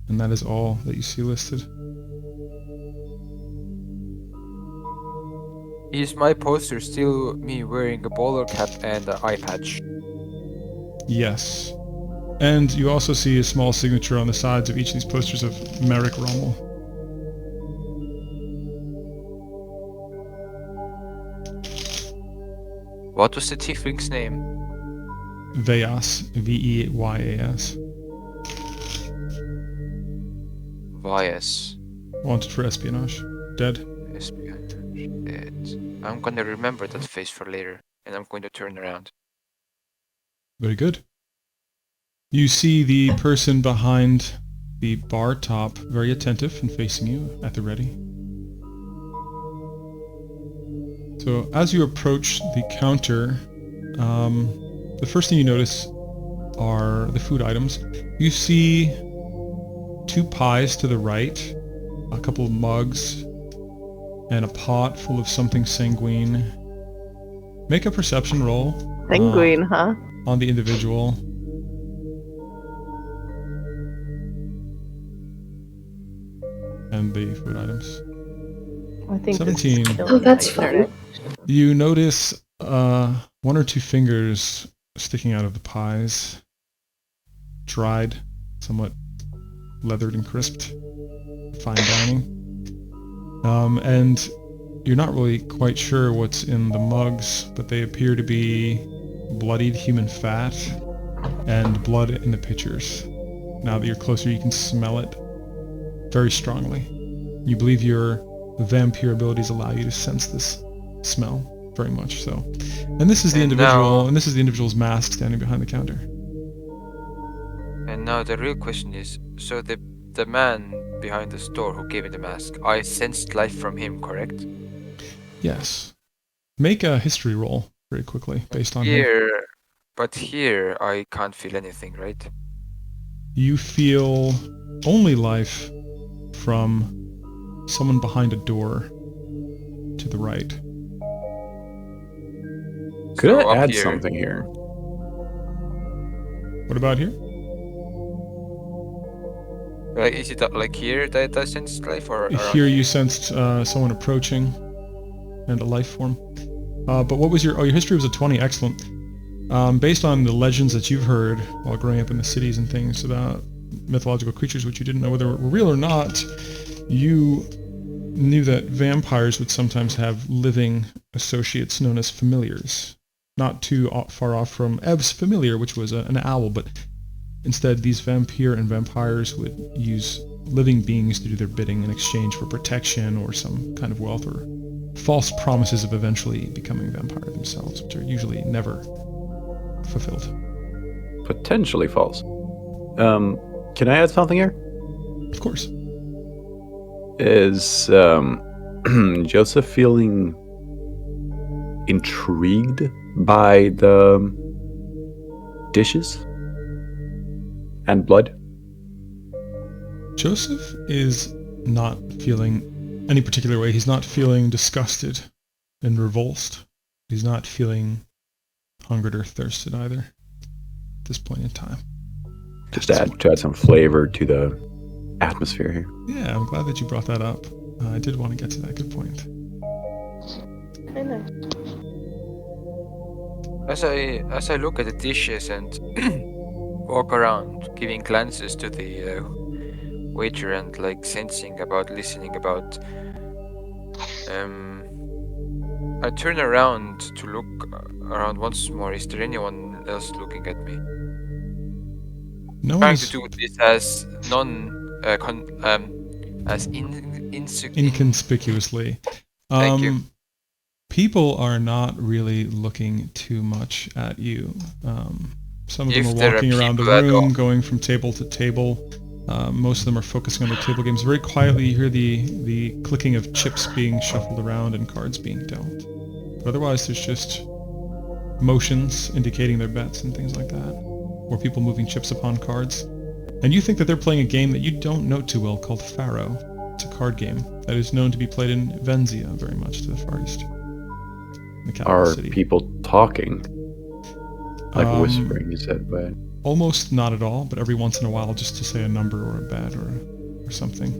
And that is all that you see listed. Is my poster still me wearing a bowler cap and an eye patch? Yes. And you also see a small signature on the sides of each of these posters of Merrick Rommel. What was the tiefling's name? Veas, V-E-Y-A-S. Vias. Wanted for espionage. Dead. Espionage. Dead. I'm gonna remember that face for later, and I'm going to turn around. Very good. You see the person behind the bar top, very attentive and facing you at the ready. So as you approach the counter, the first thing you notice are the food items. You see 2 pies to the right, a couple of mugs, and a pot full of something sanguine. Make a perception roll. Sanguine, huh? On the individual. And the food items. I think 17. This is Oh, that's killing fun. You notice 1 or 2 fingers sticking out of the pies. Dried, somewhat leathered and crisped. Fine dining. And you're not really quite sure what's in the mugs, but they appear to be bloodied human fat and blood in the pitchers. Now that you're closer, you can smell it very strongly. You believe your vampire abilities allow you to sense this smell very much so. And this is the individual, and this is the individual's mask standing behind the counter. And now the real question is, so the man behind the store who gave me the mask, I sensed life from him, correct? Yes. Make a history roll very quickly based on him. But here I can't feel anything, right? You feel only life from someone behind a door to the right. Could So I up add here. something here? What about here? Like, is it like here that I sensed life, or around Here you sensed someone approaching and a life form. But what was your history was a 20, excellent. Based on the legends that you've heard while growing up in the cities and things about mythological creatures which you didn't know whether were real or not, you knew that vampires would sometimes have living associates known as familiars. Not too far off from Ev's familiar, which was an owl, but instead these vampire and vampires would use living beings to do their bidding in exchange for protection or some kind of wealth or false promises of eventually becoming vampire themselves, which are usually never fulfilled. Potentially false. Can I add something here? Of course. Is Joseph feeling intrigued by the dishes and blood? Joseph is not feeling any particular way. He's not feeling disgusted and revulsed. He's not feeling hungered or thirsted either at this point in time. Just to add some flavor to the atmosphere here. Yeah, I'm glad that you brought that up. I did want to get to that. Good point. I know. As I look at the dishes and walk around, giving glances to the waiter and like listening about, I turn around to look around once more. Is there anyone else looking at me? No one Trying is to do this as inconspicuously. Thank you. People are not really looking too much at you. Some of them If are there are walking around the people at room, all. going from table to table. Most of them are focusing on their table games. Very quietly, you hear the clicking of chips being shuffled around and cards being dealt. But otherwise, there's just motions indicating their bets and things like that, or people moving chips upon cards. And you think that they're playing a game that you don't know too well called Pharaoh. It's a card game that is known to be played in Venzia very much to the far east. The capital Are city. people talking? Like whispering, you said, but Almost not at all, but every once in a while just to say a number or a bet or something.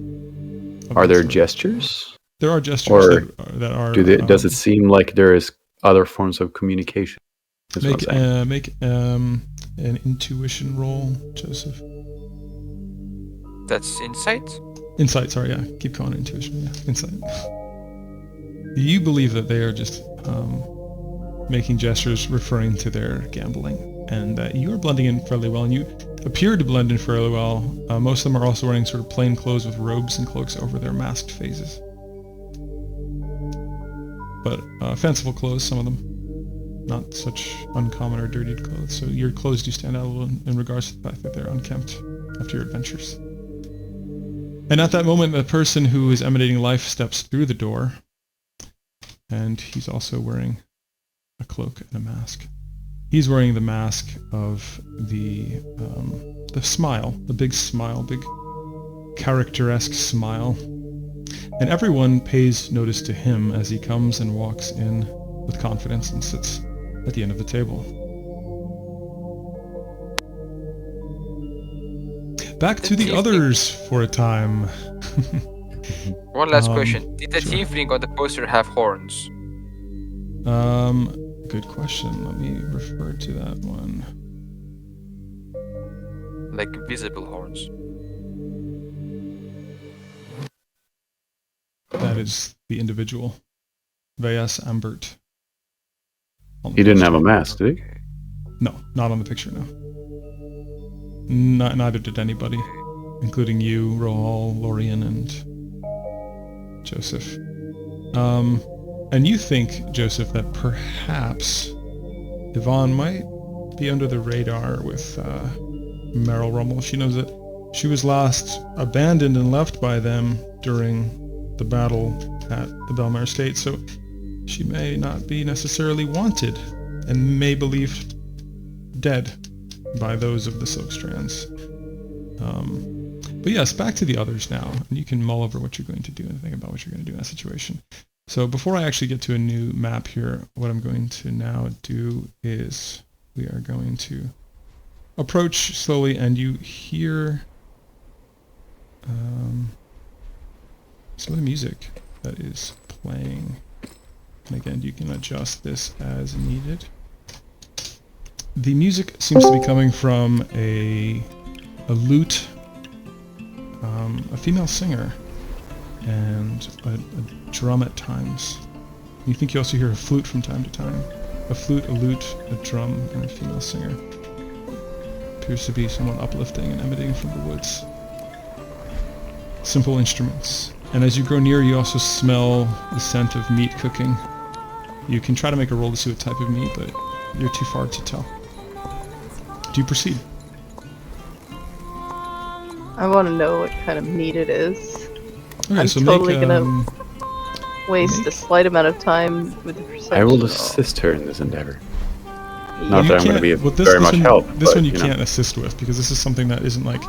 are there gestures? There are gestures Or that are... does it seem like there is other forms of communication? Is what I'm saying. Make an intuition roll, Joseph. That's insight. Insight, sorry, yeah. Keep calling it intuition, yeah. Insight. You believe that they are just making gestures referring to their gambling, and that you are blending in fairly well, and you appear to blend in fairly well. Most of them are also wearing sort of plain clothes with robes and cloaks over their masked faces. But fanciful clothes, some of them. Not such uncommon or dirtied clothes, so your clothes do stand out a little in regards to the fact that they're unkempt after your adventures. And at that moment, the person who is emanating life steps through the door, and he's also wearing a cloak and a mask. He's wearing the mask of the smile, the big smile, big character-esque smile. And everyone pays notice to him as he comes and walks in with confidence and sits at the end of the table. Back to the others for a time. One last question. Did the sure. tiefling on the poster have horns? Good question. Let me refer to that one. Like visible horns? That is the individual. V.S. Ambert. He didn't have a mask, did he? No, not on the picture, no. Neither did anybody, including you, Rohal, Lorien, and Joseph. And you think, Joseph, that perhaps Yvonne might be under the radar with Meryl Rummel. She knows that she was last abandoned and left by them during the battle at the Belmare Estate, so she may not be necessarily wanted and may believed dead by those of the Silk Strands. But yes, back to the others now, and you can mull over what you're going to do and think about what you're going to do in that situation. So before I actually get to a new map here, what I'm going to now do is we are going to approach slowly, and you hear some of the music that is playing. And again, you can adjust this as needed. The music seems to be coming from a lute, a female singer, and a drum at times. You think you also hear a flute from time to time. A flute, a lute, a drum, and a female singer. Appears to be someone uplifting and emanating from the woods. Simple instruments. And as you grow near, you also smell the scent of meat cooking. You can try to make a roll to see what type of meat, but you're too far to tell. Do you proceed? I want to know what kind of meat it is. Okay, I'm so totally make, gonna waste a slight amount of time with the perception. I will roll. assist her in this endeavor. Yeah. Not that I'm going to be very much help. This but, one you know. can't assist with, because this is something that isn't like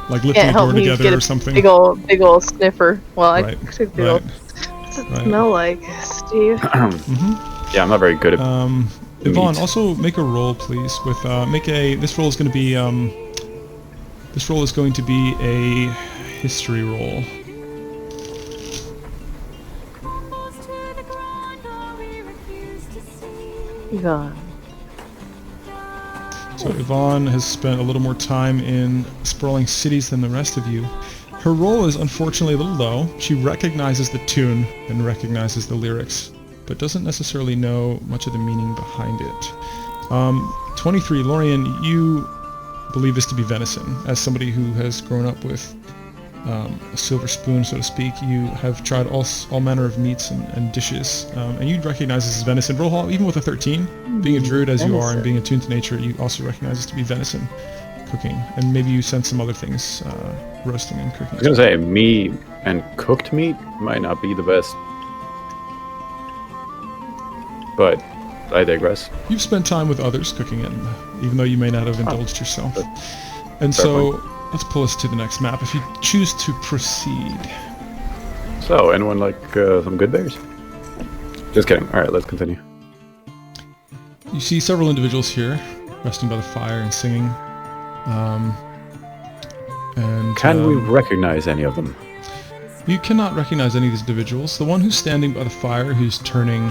lifting Can't a help door me together get or a something. big old sniffer. Well, Right, I took the right. old. What's it smell like, Steve? Mm-hmm. Yeah, I'm not very good at Yvonne, meat. also make a roll, please. With this roll is going to be a history roll. Yvonne. So Yvonne has spent a little more time in sprawling cities than the rest of you. Her roll is unfortunately a little low. She recognizes the tune and recognizes the lyrics, but doesn't necessarily know much of the meaning behind it. 23, Lorian, you believe this to be venison. As somebody who has grown up with a silver spoon, so to speak, you have tried all manner of meats and dishes, and you recognize this as venison. Roll, even with a 13, being a druid as you are and being attuned to nature, you also recognize this to be venison cooking, and maybe you sense some other things roasting and cooking. I was gonna say, meat and cooked meat might not be the best, but I digress. You've spent time with others cooking it, even though you may not have indulged yourself. And Fair so, point. let's pull us to the next map if you choose to proceed. So, anyone like some good bears? Just kidding. All right, let's continue. You see several individuals here, resting by the fire and singing. Can we recognize any of them? You cannot recognize any of these individuals. The one who's standing by the fire, who's turning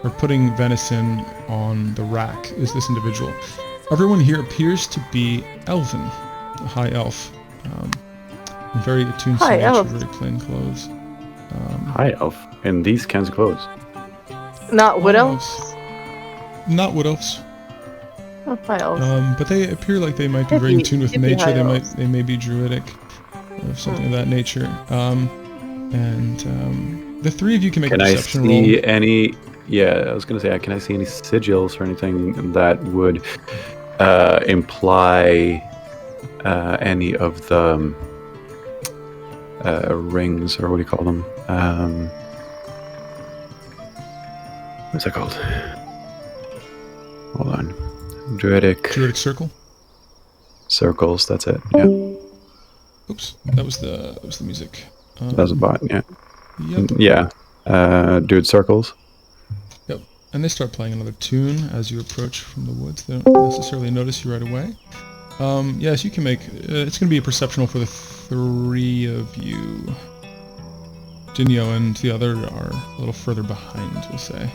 or putting venison on the rack, is this individual. Everyone here appears to be elven, a high elf, very attuned to High nature, elf. very plain clothes. High elf in these kinds of clothes. Not wood High elves? Not wood elves. Not high elves. But they appear like they might be very in tune with Hippie nature. high They elves. may be druidic, or something of that nature. The three of you can make Can a I perception see roll. any? Yeah, I was gonna say, can I see any sigils or anything that would imply any of the rings, or what do you call them? What's that called? Hold on. Druidic Druidic circle. circles. That's it. Yeah, Oops, that was the music. that's a bot. Yeah, Yep. yeah. Druid circles. Yep. And they start playing another tune as you approach from the woods. They don't necessarily notice you right away. Yes, you can make. It's going to be a perception roll for the three of you. Dinyo and the other are a little further behind, we'll say.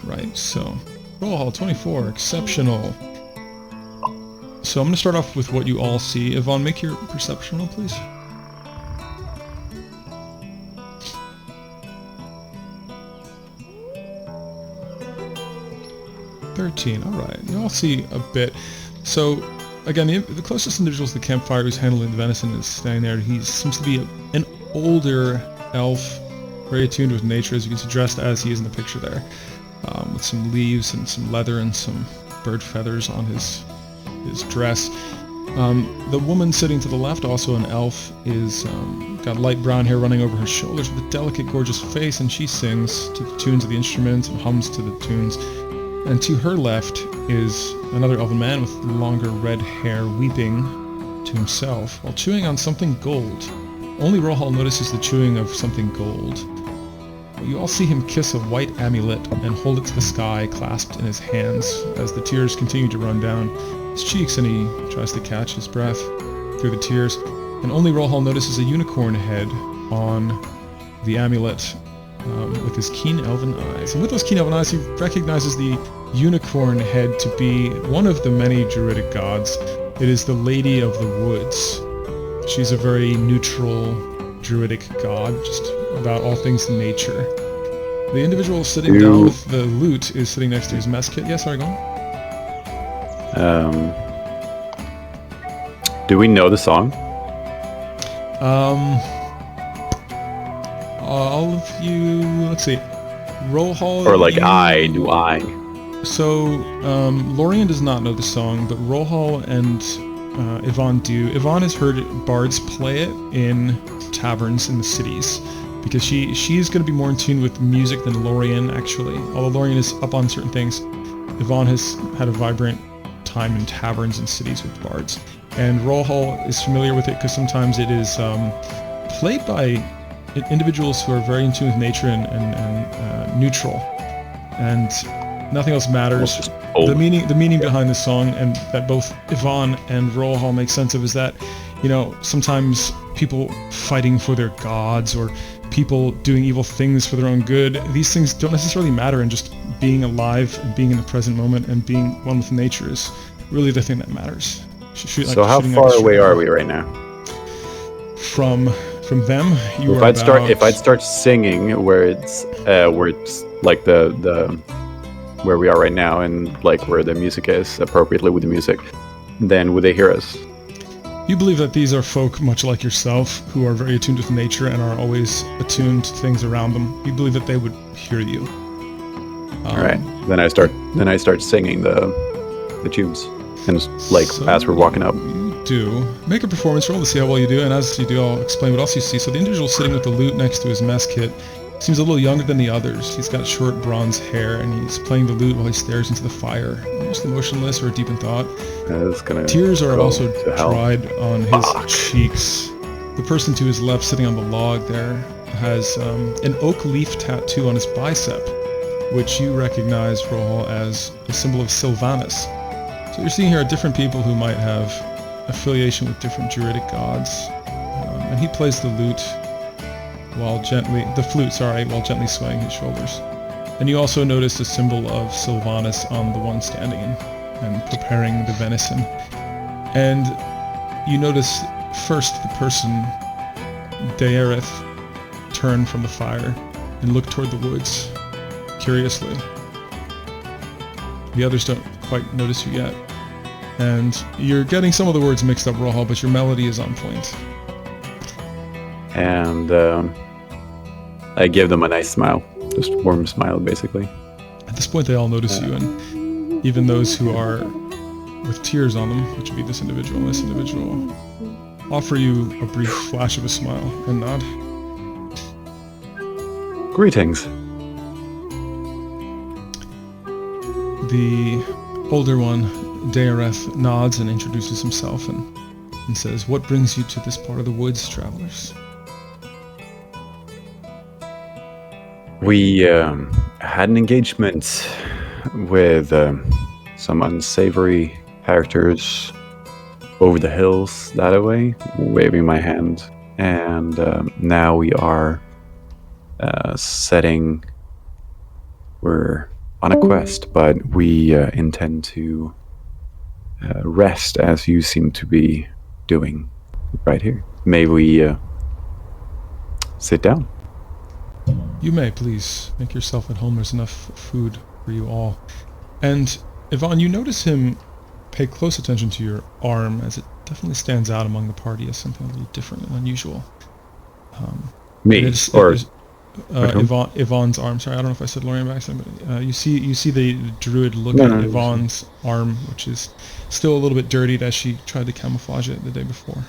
Right, so roll hall 24, exceptional. So I'm going to start off with what you all see. Yvonne, make your perception roll, please. $13. All right, you all see a bit. So again, the closest individual to the campfire who's handling the venison is standing there. He seems to be an older elf, very attuned with nature, as you can see, dressed as he is in the picture there, with some leaves and some leather and some bird feathers on his dress. The woman sitting to the left, also an elf, is got light brown hair running over her shoulders with a delicate, gorgeous face, and she sings to the tunes of the instruments and hums to the tunes. And to her left is another elven man with longer red hair, weeping to himself while chewing on something gold. Only Rohal notices the chewing of something gold. You all see him kiss a white amulet and hold it to the sky, clasped in his hands, as the tears continue to run down his cheeks, and he tries to catch his breath through the tears. And only Rohal notices a unicorn head on the amulet, with his keen elven eyes. And with those keen elven eyes, he recognizes the unicorn head to be one of the many druidic gods. It is the Lady of the Woods. She's a very neutral druidic god, just about all things nature. The individual sitting down with the lute is sitting next to his mess kit. Yes, sorry, go on. Do we know the song? All of you, let's see, Rohal. Or like do I? So, Lorian does not know the song, but Rohal and Yvonne do. Yvonne has heard bards play it in taverns in the cities, because she's going to be more in tune with music than Lorian, actually. Although Lorian is up on certain things, Yvonne has had a vibrant time in taverns and cities with bards. And Rohal is familiar with it because sometimes it is played by individuals who are very in tune with nature and neutral. And Nothing else matters. Just old. The meaning behind this song, and that both Yvonne and Rollhall make sense of, is that, you know, sometimes people fighting for their gods or people doing evil things for their own good, these things don't necessarily matter, and just being alive and being in the present moment and being one with nature is really the thing that matters. So how far away are we right now? From them? If I'd start singing where it's like the where we are right now, and like where the music is appropriately with the music, then would they hear us? You believe that these are folk much like yourself, who are very attuned with nature and are always attuned to things around them. You believe that they would hear you. All right. Then I start singing the tunes, and like So as we're walking up. You do. Make a performance roll to see how well you do, and as you do, I'll explain what else you see. So the individual sitting with the lute next to his mess kit seems a little younger than the others. He's got short bronze hair, and he's playing the lute while he stares into the fire, almost emotionless or deep in thought. Tears are also dried on his cheeks. The person to his left, sitting on the log there, has an oak leaf tattoo on his bicep, which you recognize, Rohal, as a symbol of Sylvanus. So you're seeing here are different people who might have affiliation with different Druidic gods. And he plays the flute while gently swaying his shoulders. And you also notice a symbol of Sylvanus on the one standing and preparing the venison. And you notice first the person, Daereth, turn from the fire and look toward the woods, curiously. The others don't quite notice you yet. And you're getting some of the words mixed up, Rohal, but your melody is on point. And I give them a nice smile, just a warm smile, basically. At this point, they all notice you, and even those who are with tears on them, which would be this individual and this individual, offer you a brief flash of a smile and nod. Greetings. The older one, Daereth, nods and introduces himself and says, "What brings you to this part of the woods, travelers?" We had an engagement with some unsavory characters over the hills that way, waving my hand. And now we are we're on a quest, but we intend to rest as you seem to be doing right here. May we sit down? You may, please. Make yourself at home. There's enough food for you all. And, Yvonne, you notice him pay close attention to your arm, as it definitely stands out among the party as something a little different and unusual. Yvonne's arm. Sorry, I don't know if I said Lorian by accident, but you see the druid look at Yvonne's arm, which is still a little bit dirtied as she tried to camouflage it the day before.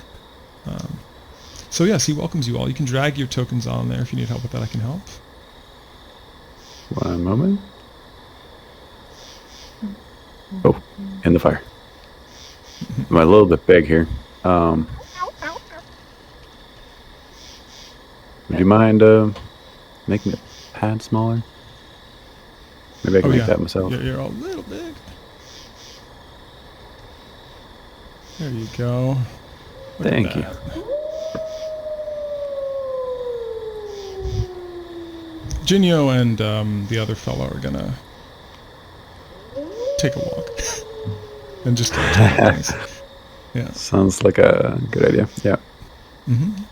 So yes, he welcomes you all. You can drag your tokens on there. If you need help with that, I can help. One moment. Oh, in the fire. I'm a little bit big here. Would you mind making the pad smaller? Maybe I can make that myself. You're a little big. There you go. Thank you. Jinyo and the other fellow are gonna take a walk and just talk about things. Yeah. Sounds like a good idea. Yeah. Mm-hmm.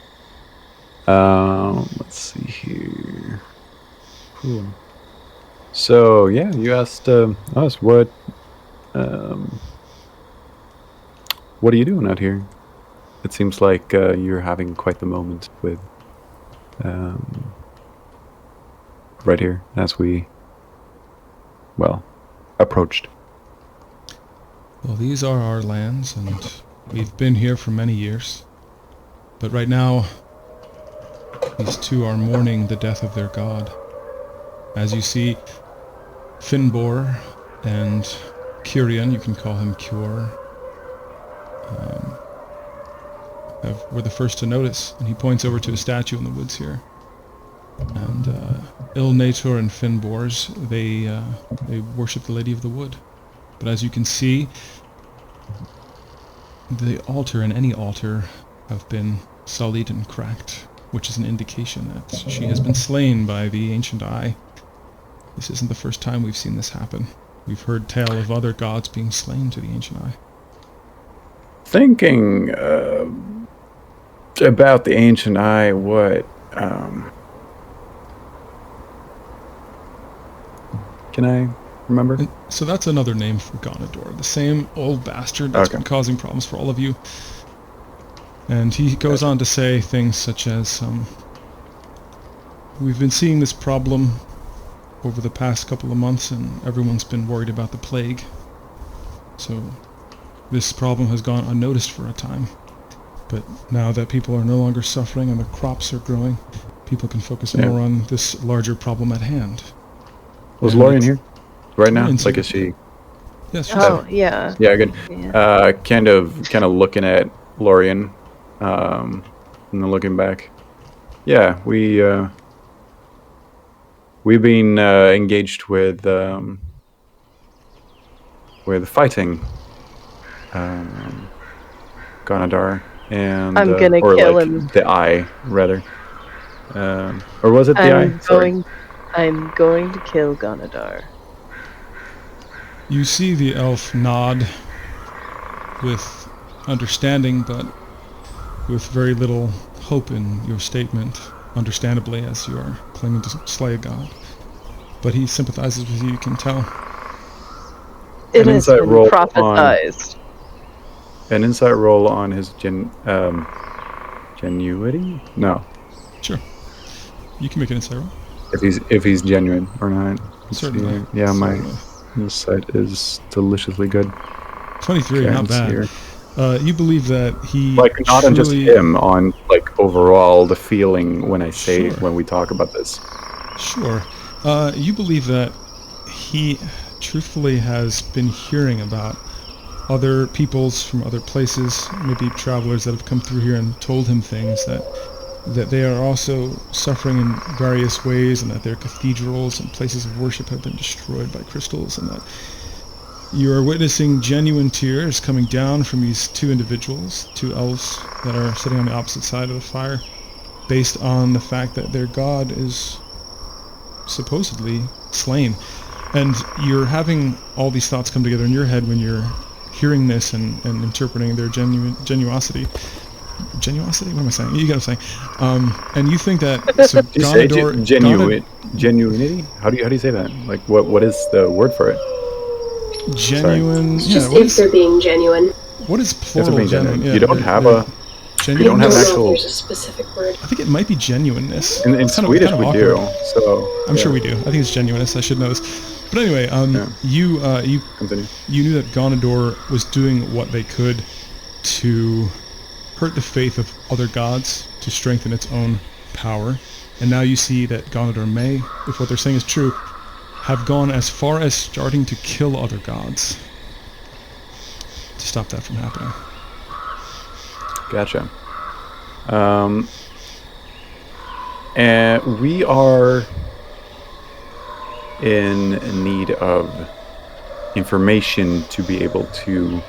Let's see here. Cool. So yeah, you asked us what are you doing out here? It seems like you're having quite the moment with right here as we approached. Well, these are our lands, and we've been here for many years. But right now, these two are mourning the death of their god. As you see, Finnbor and Kyrian, you can call him Cure, were the first to notice, and he points over to a statue in the woods here. And Ilnator and Finbors, they worship the Lady of the Wood. But as you can see, the altar and any altar have been sullied and cracked, which is an indication that she has been slain by the Ancient Eye. This isn't the first time we've seen this happen. We've heard tale of other gods being slain to the Ancient Eye. Thinking about the Ancient Eye, what... can I remember? And so that's another name for Gonador, the same old bastard that's been causing problems for all of you. And he goes on to say things such as, we've been seeing this problem over the past couple of months, and everyone's been worried about the plague. So this problem has gone unnoticed for a time. But now that people are no longer suffering and the crops are growing, people can focus more on this larger problem at hand. Was Lorian here right now? Lorian's Like, here. is she? Yes. Oh, yeah. Yeah, good. Yeah. Kind of looking at Lorian, and then looking back. Yeah, we've been engaged with fighting Gonadar, and I'm gonna or kill like him. the Eye, rather. Or was it the Eye? Sorry. I'm going to kill Gonadar. You see the elf nod with understanding, but with very little hope in your statement, understandably, as you are claiming to slay a god. But he sympathizes with you can tell. It An has insight been roll prophesized. An insight roll on his genuity? No. Sure. You can make an insight roll. If he's genuine or not. Let's Certainly. see. Yeah, my Certainly. insight is deliciously good. 23, Okay, not let's see bad. here. You believe that he Like, not on just truly- him, on like overall the feeling when I say Sure. when we talk about this. Sure. You believe that he truthfully has been hearing about other peoples from other places, maybe travelers that have come through here and told him things that they are also suffering in various ways, and that their cathedrals and places of worship have been destroyed by crystals, and that you are witnessing genuine tears coming down from these two individuals, two elves that are sitting on the opposite side of the fire, based on the fact that their god is supposedly slain. And you're having all these thoughts come together in your head when you're hearing this and interpreting their genuosity. Genuosity? What am I saying? You get what I'm saying. And you think that so Do you say Gonador, genuinity? How do you say that? Like, what is the word for it? genuine. It's Yeah. just What if is, they're being genuine. what is If they're plural? being genuine. Yeah, You don't have they're a. genuine. You don't have I an don't know actual. if there's a specific word. I think it might be genuineness. In It's kind of- Swedish kind of we do. awkward. So I'm sure we do. I think it's genuineness. I should know this. But anyway, you continue. you knew that Gonador was doing what they could to hurt the faith of other gods to strengthen its own power, and now you see that Gonador may, if what they're saying is true, have gone as far as starting to kill other gods to stop that from happening. Gotcha. And we are in need of information to be able to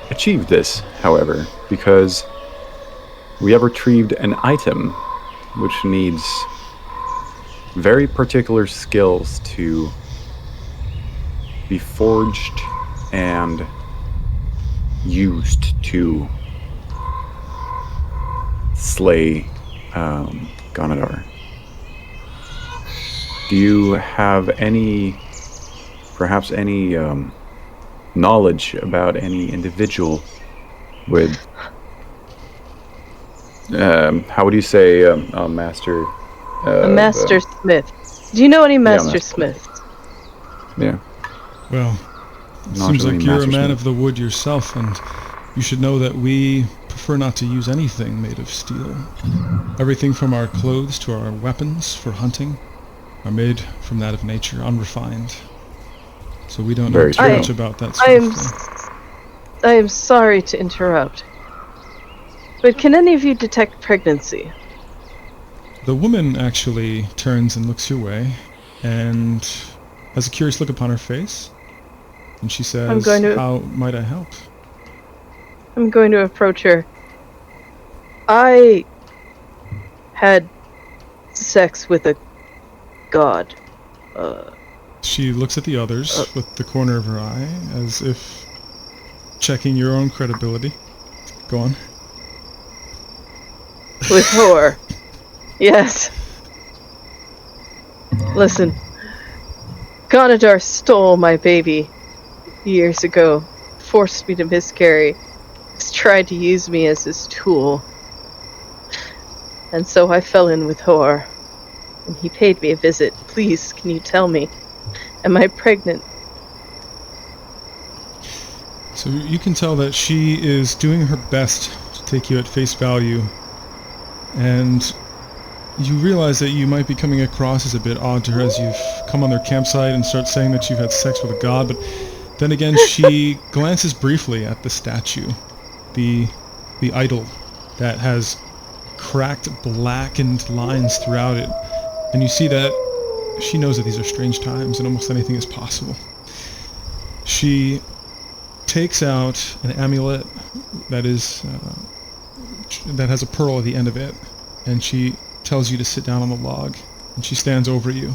achieve this, however, because we have retrieved an item which needs very particular skills to be forged and used to slay Gonadar. Do you have perhaps any knowledge about any individual with, how would you say, a master? A master smith. Do you know any master master smiths? Yeah. Well, it Not seems really like you're a master man smith. of the wood yourself, and you should know that we prefer not to use anything made of steel. Everything from our clothes to our weapons for hunting are made from that of nature, unrefined. So we don't know Very too true. much about that I sort am of thing. I am sorry to interrupt, but can any of you detect pregnancy? The woman actually turns and looks your way, and has a curious look upon her face. And she says, I'm going to- "How might I help?" I'm going to approach her. I had sex with a god. She looks at the others with the corner of her eye, as if checking your own credibility. Go on. With Hor. Yes. Listen. Ganadar stole my baby years ago, forced me to miscarry. He's tried to use me as his tool. And so I fell in with Hor. And he paid me a visit. Please, can you tell me? Am I pregnant? So you can tell that she is doing her best to take you at face value, and you realize that you might be coming across as a bit odd to her as you've come on their campsite and start saying that you've had sex with a god, but then again she glances briefly at the statue, the idol that has cracked, blackened lines throughout it, and you see that she knows that these are strange times and almost anything is possible. She takes out an amulet that is that has a pearl at the end of it, and she tells you to sit down on the log, and she stands over you,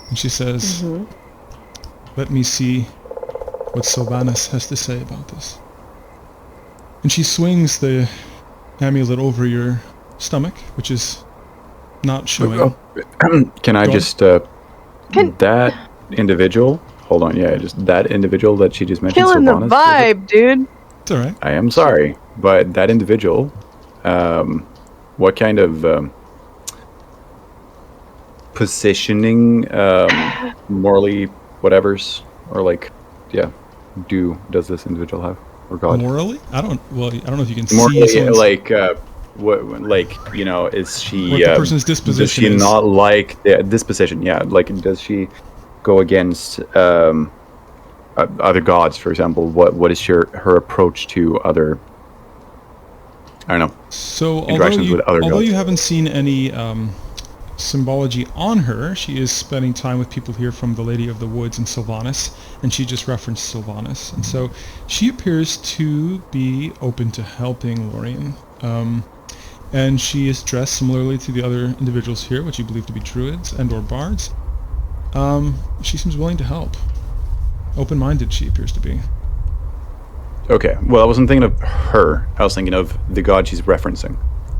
and she says, "Let me see what Sylvanus has to say about this." And she swings the amulet over your stomach, which is not showing. Can I Go on. just that individual? Hold on, yeah, just that individual that she just mentioned. Killing the Sylvanas, is it? vibe, dude. It's alright. I am sorry, but that individual, what kind of positioning, morally whatever's, or like, yeah, does this individual have, or God? Morally? I don't know if you can Morally, see someone's, what, like, you know, is she? what the person's disposition does she is. not like the disposition? Yeah, like, does she go against other gods, for example? What is her approach to other? I don't know. So interactions with other although gods. you haven't seen any symbology on her, she is spending time with people here from the Lady of the Woods and Sylvanus, and she just referenced Sylvanus, and so she appears to be open to helping Lorien. And she is dressed similarly to the other individuals here, which you believe to be druids and or bards. She seems willing to help. Open-minded she appears to be. Okay. Well, I wasn't thinking of her. I was thinking of the god she's referencing,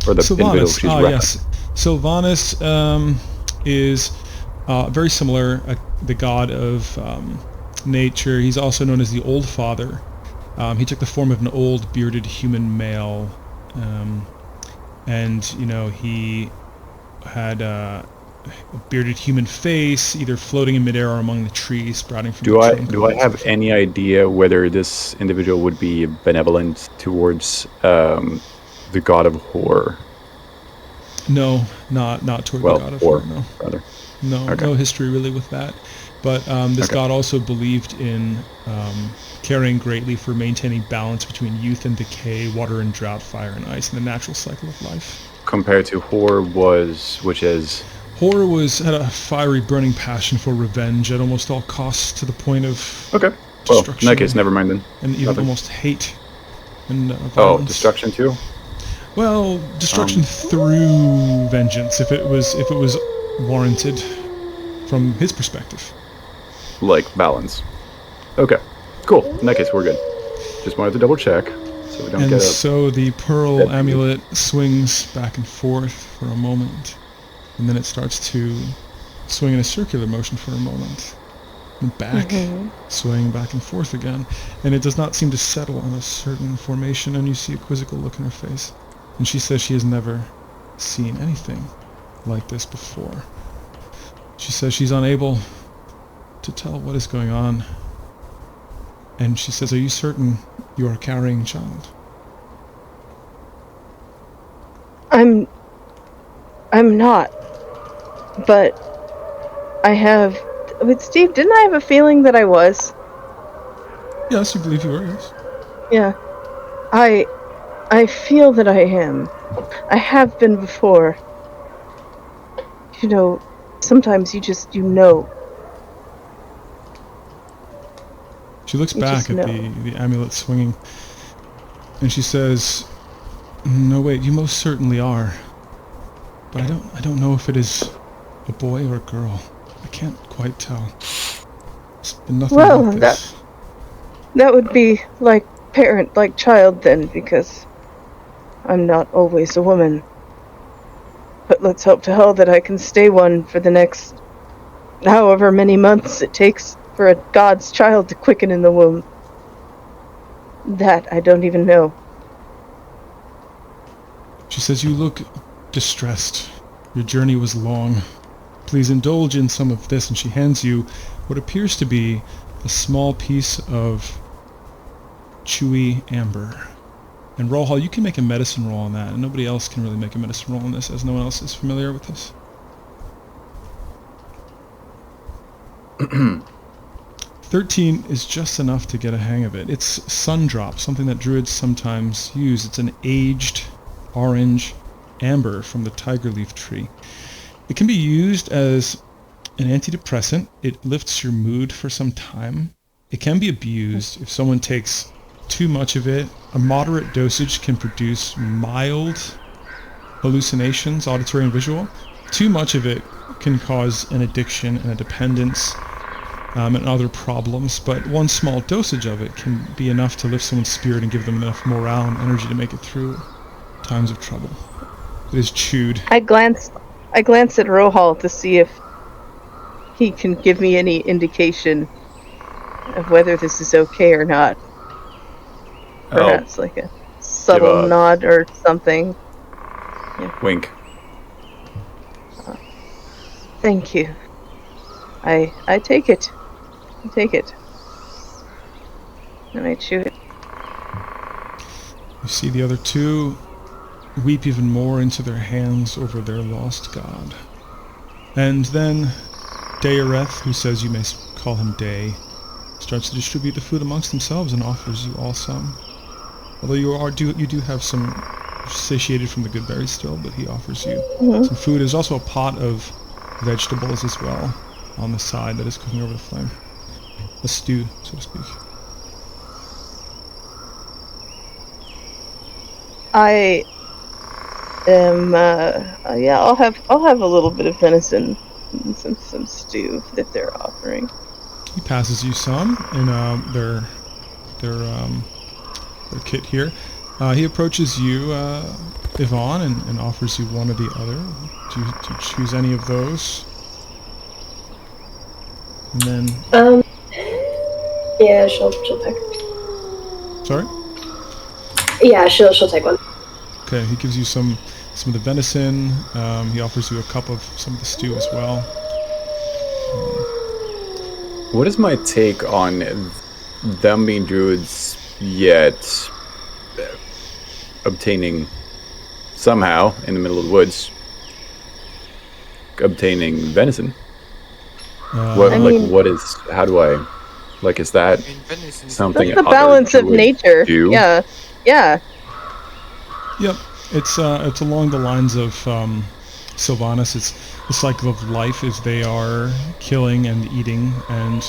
or the individual Sylvanus, she's referencing. yes. Sylvanus is very similar, the god of nature. He's also known as the Old Father. He took the form of an old bearded human male, and you know, he had a bearded human face, either floating in midair or among the trees, sprouting from the trunk. Do I have any idea whether this individual would be benevolent towards the god of horror? No, not toward Well, the god of or horror, no. rather. No, Okay. no history really with that. But this Okay. god also believed in caring greatly for maintaining balance between youth and decay, water and drought, fire and ice, and the natural cycle of life. Compared to horror which is Horror had a fiery, burning passion for revenge at almost all costs, to the point of okay. Well, in destruction, that case, never mind then. and even Nothing. almost hate and Oh, violence. destruction too. Well, destruction through vengeance, if it was warranted from his perspective. Like balance. Okay. Cool. In that case, we're good. Just wanted to double check so we don't And get up. so the pearl That- amulet swings back and forth for a moment, and then it starts to swing in a circular motion for a moment, and back, swaying back and forth again, and it does not seem to settle on a certain formation, and you see a quizzical look in her face, and she says she has never seen anything like this before. She says she's unable to tell what is going on, and she says, "Are you certain you are carrying a child?" I'm not. But I have. With Steve, didn't I have a feeling that I was? Yes, you believe you are, yes. Yeah. I feel that I am. I have been before. You know, sometimes you know. She looks You back just at know. the amulet swinging, and she says, "No, wait, you most certainly are. But I don't know if it is a boy or a girl. I can't quite tell. It's been nothing Well, like this." That would be like parent, like child then, because I'm not always a woman. But let's hope to hell that I can stay one for the next however many months it takes for a god's child to quicken in the womb. That I don't even know. She says, "You look distressed. Your journey was long. Please indulge in some of this," and she hands you what appears to be a small piece of chewy amber. And Rohal, you can make a medicine roll on that, and nobody else can really make a medicine roll on this, as no one else is familiar with this. 13 is just enough to get a hang of it. It's Sundrop, something that druids sometimes use. It's an aged orange amber from the tiger leaf tree. It can be used as an antidepressant. It lifts your mood for some time. It can be abused if someone takes too much of it. A moderate dosage can produce mild hallucinations, auditory and visual. Too much of it can cause an addiction and a dependence and other problems, but one small dosage of it can be enough to lift someone's spirit and give them enough morale and energy to make it through times of trouble. It is chewed. I glance at Rohal to see if he can give me any indication of whether this is okay or not. Perhaps like a subtle nod or something. Yeah. Wink. Thank you. I take it. I take it. And I chew it. You see the other two weep even more into their hands over their lost god. And then Dayoreth, who says you may call him Day, starts to distribute the food amongst themselves and offers you all some. Although you do have some satiated from the good berries still, but he offers you some food. There's also a pot of vegetables as well on the side that is cooking over the flame. A stew, so to speak. I am yeah, I'll have a little bit of venison and some stew that they're offering. He passes you some in their kit here. He approaches you, Yvonne, and offers you one or the other. Do you choose any of those? And then... Yeah, she'll pick. Sorry? Yeah, she'll take one. Okay, he gives you some of the venison. He offers you a cup of some of the stew as well. What is my take on them being druids yet obtaining somehow in the middle of the woods obtaining venison? What is, how do I, like, is that something that's the balance of nature do? Yeah Yep, it's along the lines of Sylvanas. It's the cycle of life is they are killing and eating, and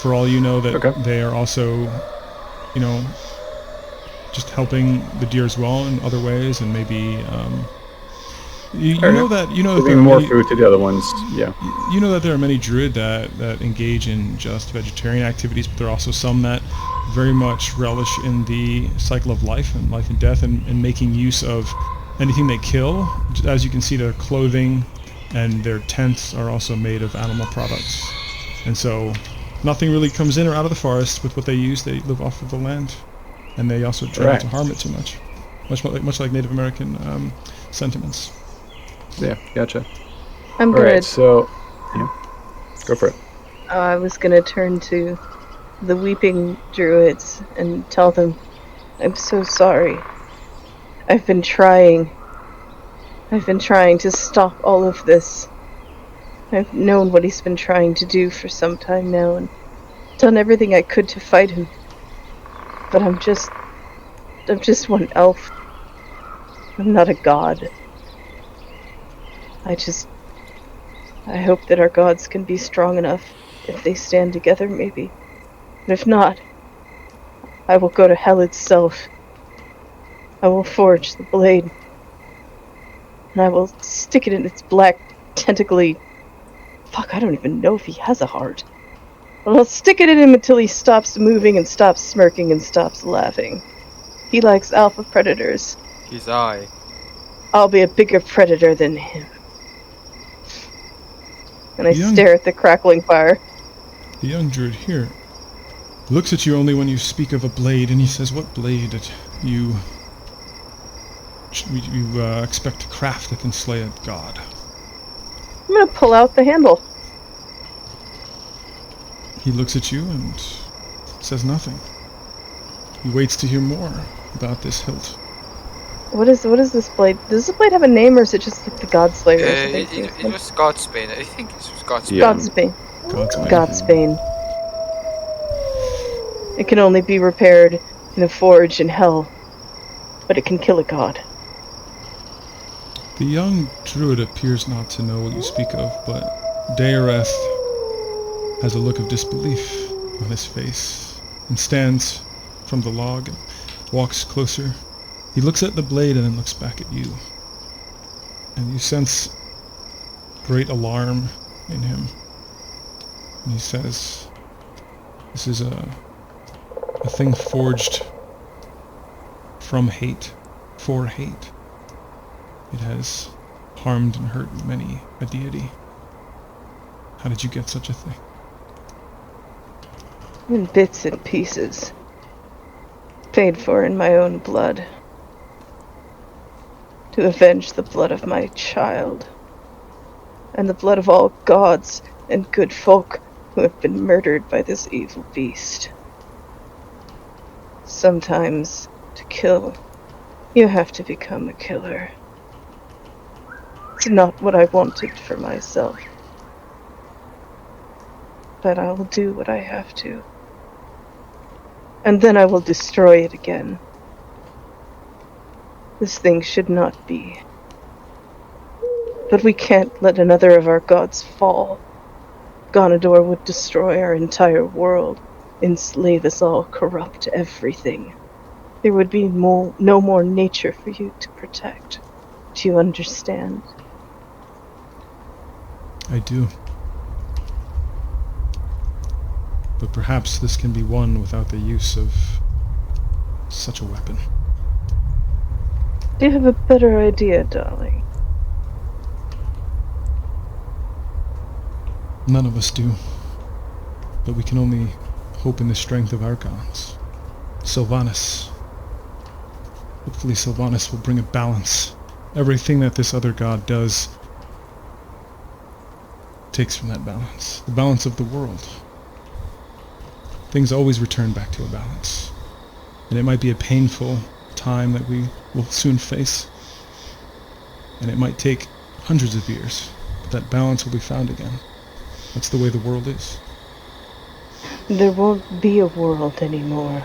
for all you know that they are also, just helping the deer as well in other ways, and maybe you know that giving more food to the other ones. Yeah. You know that there are many druid that engage in just vegetarian activities, but there are also some that very much relish in the cycle of life and death, and making use of anything they kill. As you can see, their clothing and their tents are also made of animal products, and so nothing really comes in or out of the forest with what they use. They live off of the land, and they also try not to harm it too much. Much like Native American sentiments. Yeah, gotcha. I'm All good. right, so yeah, go for it. I was gonna turn to the weeping druids and tell them, I'm so sorry. I've been trying to stop all of this. I've known what he's been trying to do for some time now and done everything I could to fight him. But I'm just one elf. I'm not a god. I hope that our gods can be strong enough if they stand together, maybe. But if not, I will go to hell itself. I will forge the blade, and I will stick it in its black, tentacly... Fuck, I don't even know if he has a heart. But I'll stick it in him until he stops moving and stops smirking and stops laughing. He likes alpha predators. His eye. I'll be a bigger predator than him. And I Young- stare at the crackling fire. The young druid here looks at you only when you speak of a blade, and he says, "What blade did you expect to craft that can slay a god?" I'm gonna pull out the handle. He looks at you and says nothing. He waits to hear more about this hilt. What is this blade? Does this blade have a name, or is it just like the Godslayer or It something? was Godsbane. I think it was Godsbane. Yeah. Godsbane. Godsbane. Godsbane. It can only be repaired in a forge in hell, but it can kill a god. The young druid appears not to know what you speak of, but Daereth has a look of disbelief on his face and stands from the log and walks closer. He looks at the blade and then looks back at you. And you sense great alarm in him. And he says, "This is a thing forged from hate, for hate. It has harmed and hurt many a deity. How did you get such a thing?" In bits and pieces. Paid for in my own blood. To avenge the blood of my child. And the blood of all gods and good folk who have been murdered by this evil beast. Sometimes, to kill, you have to become a killer. It's not what I wanted for myself. But I will do what I have to. And then I will destroy it again. This thing should not be. But we can't let another of our gods fall. Ganador would destroy our entire world, enslave us all, corrupt everything. There would be no more nature for you to protect. Do you understand? I do. But perhaps this can be won without the use of such a weapon. Do you have a better idea, darling? None of us do. But we can only hope in the strength of our gods. Sylvanas. Hopefully Sylvanas will bring a balance. Everything that this other god does takes from that balance. The balance of the world. Things always return back to a balance. And it might be a painful time that we will soon face. And it might take hundreds of years. But that balance will be found again. That's the way the world is. There won't be a world anymore.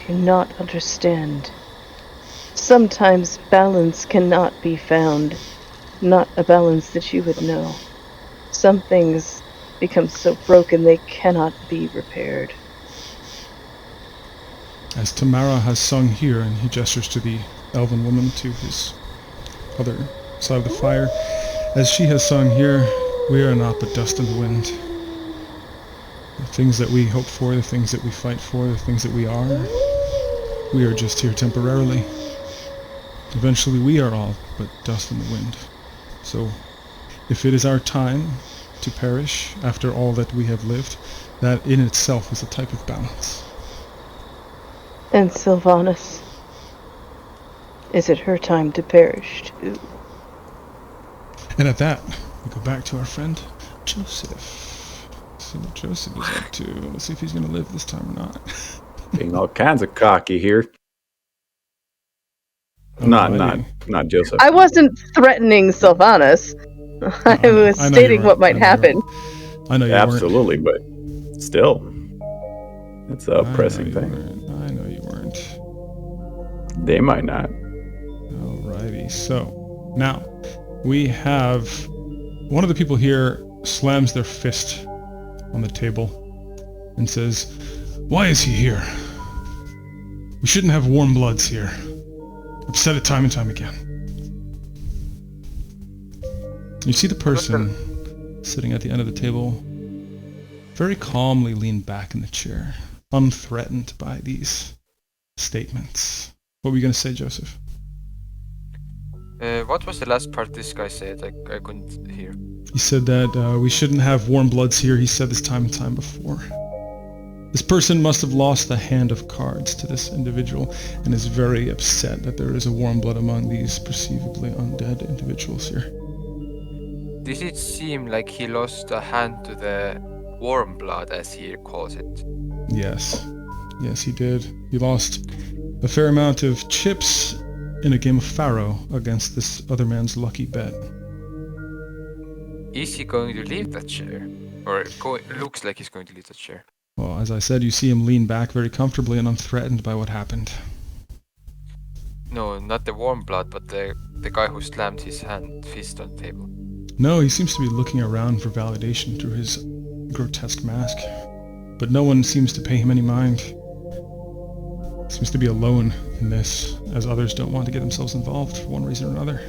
Do you not understand? Sometimes balance cannot be found. Not a balance that you would know. Some things become so broken they cannot be repaired. As Tamara has sung here, and he gestures to the elven woman to his other side of the fire, as she has sung here, we are not but dust in the wind. The things that we hope for, the things that we fight for, the things that we are just here temporarily. Eventually we are all but dust in the wind. So, if it is our time to perish after all that we have lived, that in itself is a type of balance. And Sylvanas? Is it her time to perish too? And at that, we go back to our friend Joseph. See what Joseph is up to. Let's see if he's going to live this time or not. Being all kinds of cocky here. Not Joseph. I wasn't threatening Sylvanas. I was I know you stating weren't. what might happen. I know you Absolutely, but still, it's a weren't. pressing thing. I know you weren't. They might not. Alrighty, so now we have One of the people here slams their fist on the table and says, "Why is he here? We shouldn't have warm bloods here. I've said it time and time again." You see the person sitting at the end of the table very calmly lean back in the chair, unthreatened by these statements. What were you going to say, Joseph? What was the last part this guy said? I couldn't hear. He said that we shouldn't have warm bloods here. He said this time and time before. This person must have lost the hand of cards to this individual and is very upset that there is a warm blood among these perceivably undead individuals here. Did it seem like he lost a hand to the warm blood, as he calls it? Yes. Yes, he did. He lost a fair amount of chips in a game of Pharaoh against this other man's lucky bet. Is he going to leave that chair? Or looks like he's going to leave that chair? Well, as I said, you see him lean back very comfortably and unthreatened by what happened. No, not the warm blood, but the guy who slammed his fist on the table. No, he seems to be looking around for validation through his grotesque mask. But no one seems to pay him any mind. He seems to be alone in this, as others don't want to get themselves involved for one reason or another.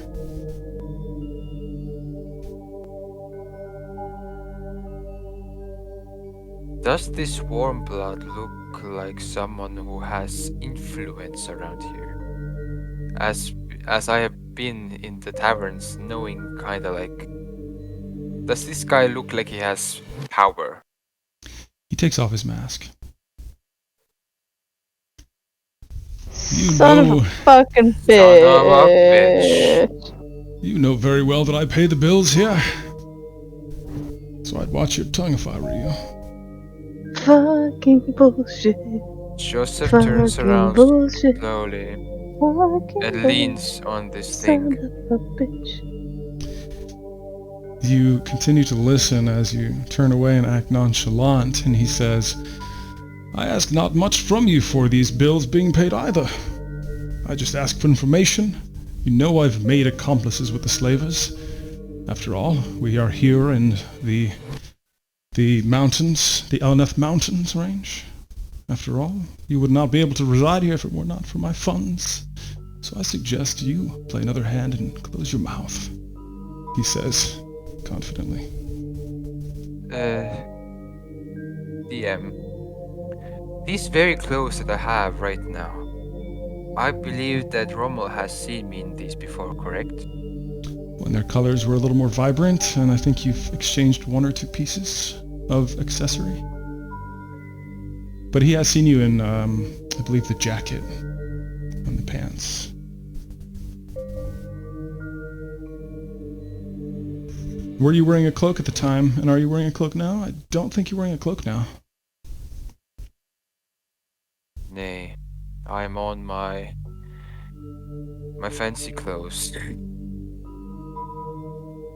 Does this warm blood look like someone who has influence around here? As I have been in the taverns, knowing kinda like... Does this guy look like he has power? He takes off his mask. Son of a fucking bitch. Son of a bitch. You know very well that I pay the bills here. So I'd watch your tongue if I were you. Fucking bullshit. Joseph Fucking turns around bullshit. slowly Fucking and leans on this son thing. of a bitch. You continue to listen as you turn away and act nonchalant, and he says, "I ask not much from you for these bills being paid either. I just ask for information. You know I've made accomplices with the slavers. After all, we are here in the mountains, the Elneth Mountains range. After all, you would not be able to reside here if it were not for my funds. So I suggest you play another hand and close your mouth," he says confidently. DM. These very clothes that I have right now, I believe that Rommel has seen me in these before, correct? When their colors were a little more vibrant, and I think you've exchanged one or two pieces of accessory. But he has seen you in, I believe, the jacket and the pants. Were you wearing a cloak at the time, and are you wearing a cloak now? I don't think you're wearing a cloak now. Nay, I'm on my fancy clothes.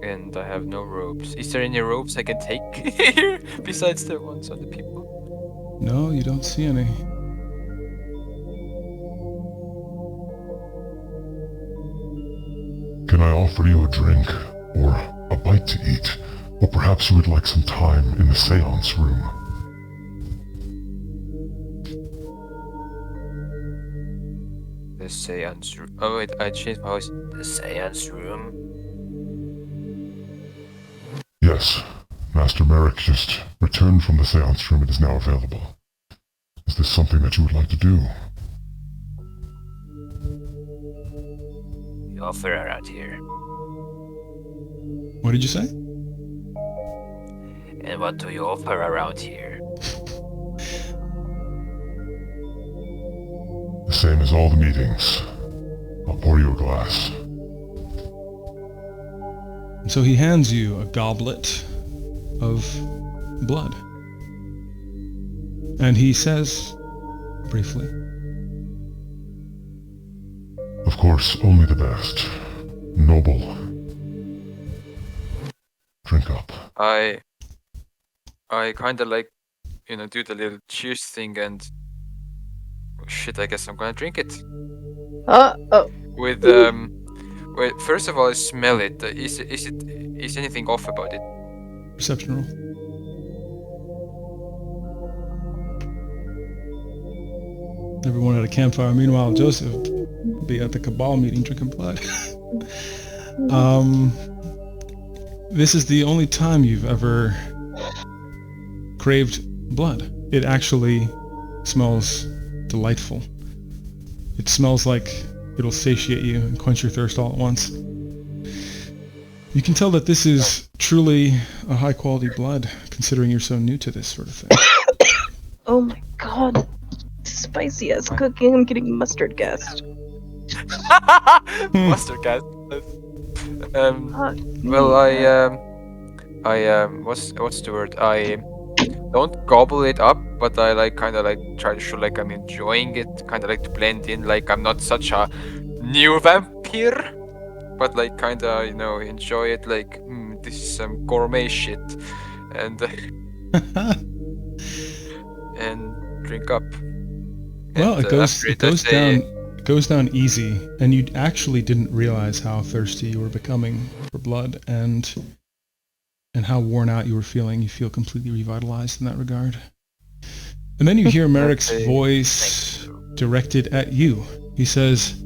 And I have no robes. Is there any robes I can take here besides the ones on the people? No, you don't see any. Can I offer you a drink, or a bite to eat, or perhaps you would like some time in the seance room? The seance room. Oh wait, I changed my voice. The seance room? Yes, Master Merrick just returned from the seance room and is now available. Is this something that you would like to do? You offer around here. What did you say? And what do you offer around here? The same as all the meetings. I'll pour you a glass. So he hands you a goblet of blood. And he says, briefly, Of course, only the best. Noble. Drink up. I kinda like, do the little cheers thing and... Oh, shit, I guess I'm gonna drink it. Oh. With Wait, first of all, I smell it. Is anything off about it? Perception roll. Everyone at a campfire. Meanwhile, Joseph would be at the Cabal meeting drinking blood. This is the only time you've ever craved blood. It actually smells delightful. It smells like it'll satiate you and quench your thirst all at once. You can tell that this is truly a high quality blood, considering you're so new to this sort of thing. Oh my god. Spicy ass cooking. I'm getting mustard gassed. Mustard gas. Well, what's the word? I don't gobble it up, but I like kind of like try to show like I'm enjoying it, kind of like to blend in, like I'm not such a new vampire, but like kind of enjoy it, like this is some gourmet shit, and and drink up. Well, And, it goes after I say- goes down easy, and you actually didn't realize how thirsty you were becoming for blood, and how worn out you were feeling. You feel completely revitalized in that regard. And then you hear Merrick's Okay, voice directed at you. He says,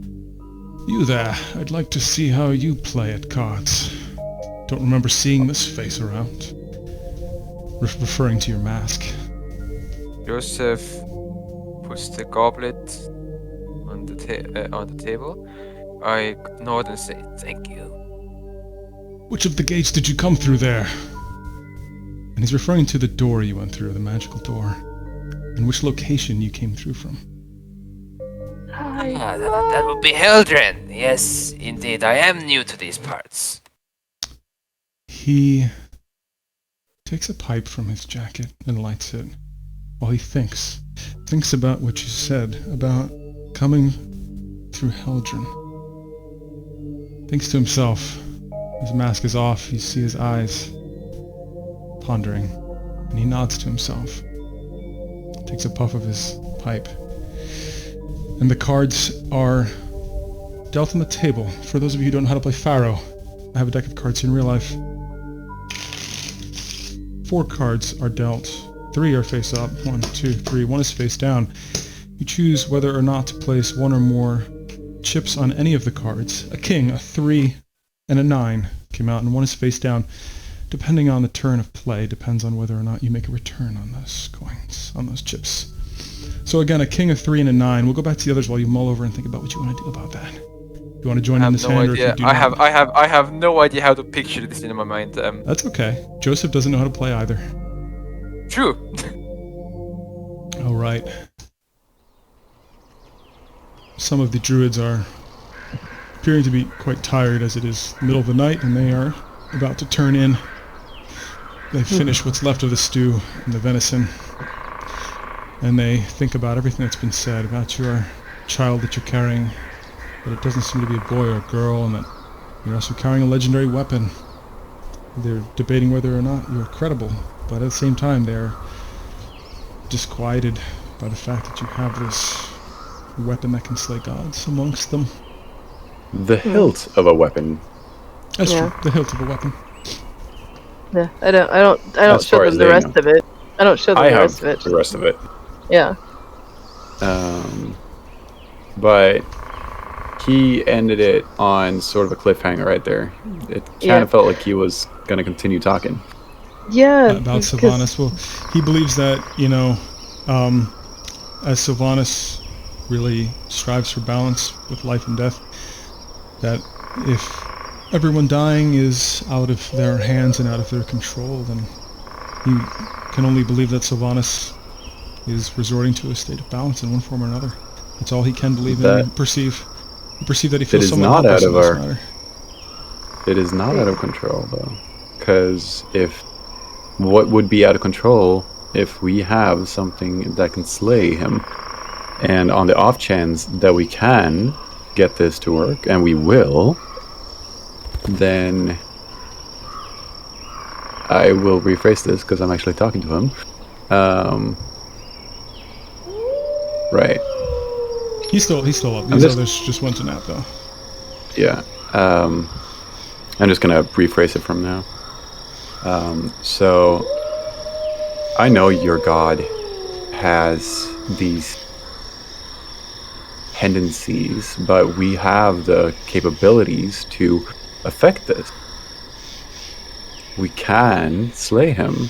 "You there, I'd like to see how you play at cards. Don't remember seeing this face around." Referring to your mask. Joseph puts the goblet on the table. I nod and say, "Thank you." "Which of the gates did you come through there?" And he's referring to the door you went through, the magical door, and which location you came through from. That would be Heldren. Yes, indeed, I am new to these parts. He takes a pipe from his jacket and lights it while he thinks about what you said about coming through Heldren. Thinks to himself. His mask is off. You see his eyes pondering, and he nods to himself. Takes a puff of his pipe, and the cards are dealt on the table. For those of you who don't know how to play Pharaoh, I have a deck of cards here in real life. 4 cards are dealt. 3 are face up. 1, 2, 3. 1 is face down. You choose whether or not to place 1 or more chips on any of the cards. A king, a 3, and a 9 came out, and 1 is face down. Depending on the turn of play, depends on whether or not you make a return on those coins, on those chips. So again, a king, a 3, and a 9. We'll go back to the others while you mull over and think about what you want to do about that. You want to join I in have this no hand, or if idea. you do I not, have no idea how to picture this in my mind. that's okay. Joseph doesn't know how to play either. True. All right. Some of the druids are appearing to be quite tired, as it is the middle of the night, and they are about to turn in. They finish what's left of the stew and the venison, and they think about everything that's been said about your child that you're carrying, that it doesn't seem to be a boy or a girl, and that you're also carrying a legendary weapon. They're debating whether or not you're credible, but at the same time they're disquieted by the fact that you have this weapon that can slay gods amongst them. The hilt of a weapon. That's Yeah. true. The hilt of a weapon. Yeah, I don't As show far them as the they rest know. of it. I don't show them I the have rest of it. the rest of it. Yeah. But he ended it on sort of a cliffhanger right there. It kind Yeah. of felt like he was going to continue talking. Yeah. About because- Sylvanas. Well, he believes that, as Sylvanas really strives for balance with life and death, that if everyone dying is out of their hands and out of their control, then he can only believe that Sylvanas is resorting to a state of balance in one form or another. That's all he can believe in and perceive. You perceive that he feels is somewhat not helpless out in of this our- matter. It is not out of control, though. Because what would be out of control if we have something that can slay him? And on the off chance that we can get this to work, and we will, then I will rephrase this because I'm actually talking to him. Right. He's still up. I'm These just- others just went to nap, though. Yeah. I'm just gonna rephrase it from now. So I know your god has these tendencies, but we have the capabilities to affect this. We can slay him.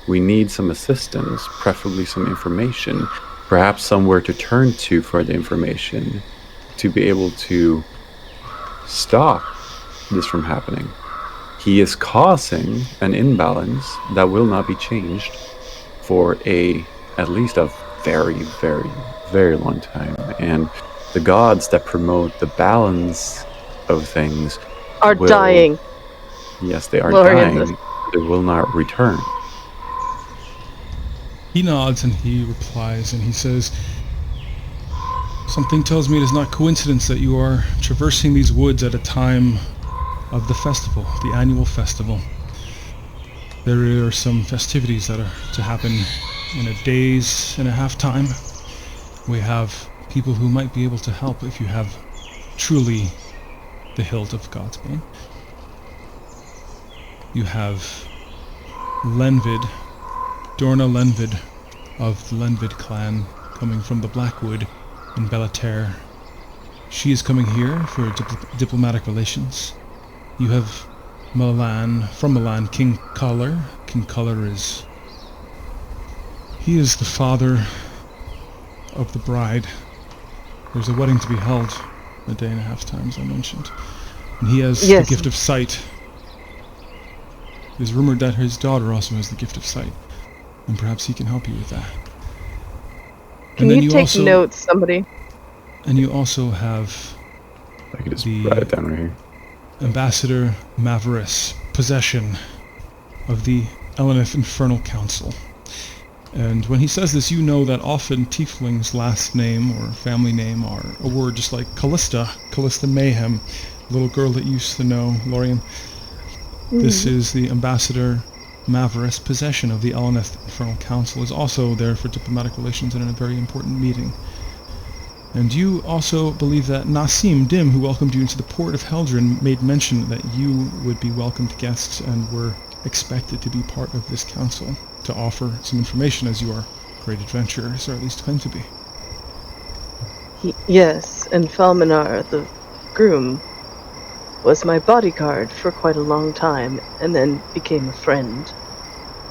We need some assistance, preferably some information, perhaps somewhere to turn to for the information to be able to stop this from happening. He is causing an imbalance that will not be changed for at least a very, very, very long time. And the gods that promote the balance of things Are dying. Yes, they are Lorien dying. They will not return. He nods and he replies and he says, "Something tells me it is not coincidence that you are traversing these woods at a time of the festival, the annual festival. There are some festivities that are to happen in a days and a half time. We have people who might be able to help if you have truly the hilt of Godsbane. You have Lenvid, Dorna Lenvid of the Lenvid clan, coming from the Blackwood in Bellater. She is coming here for diplomatic relations. You have from Milan, King Culler. King Culler he is the father of the bride. There's a wedding to be held a day and a half time, as I mentioned. And he has the gift of sight. It is rumored that his daughter also has the gift of sight, and perhaps he can help you with that. Can you take notes, somebody? And you also have I can just write it down right here. Ambassador Maverus' possession of the Elenith Infernal Council. And when he says this, you know that often Tiefling's last name or family name are a word just like Callista Mayhem, the little girl that you used to know, Lorien. This is the Ambassador Maverus' possession of the Elenith Infernal Council, is also there for diplomatic relations and in a very important meeting. And you also believe that Nassim Dim, who welcomed you into the port of Heldren, made mention that you would be welcomed guests and were expected to be part of this council to offer some information, as you are great adventurers, or at least claim to be. Yes, and Falmanar, the groom, was my bodyguard for quite a long time, and then became a friend,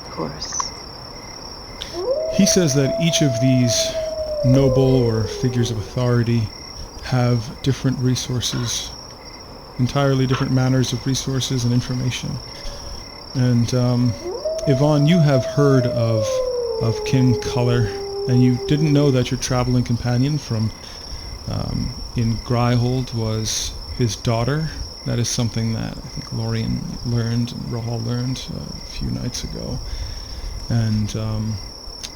of course. He says that each of these noble or figures of authority have different resources, entirely different manners of resources and information. And Yvonne, you have heard of King Culler, and you didn't know that your traveling companion from in Gryhold was his daughter. That is something that I think Lorien learned and Rahal learned a few nights ago. And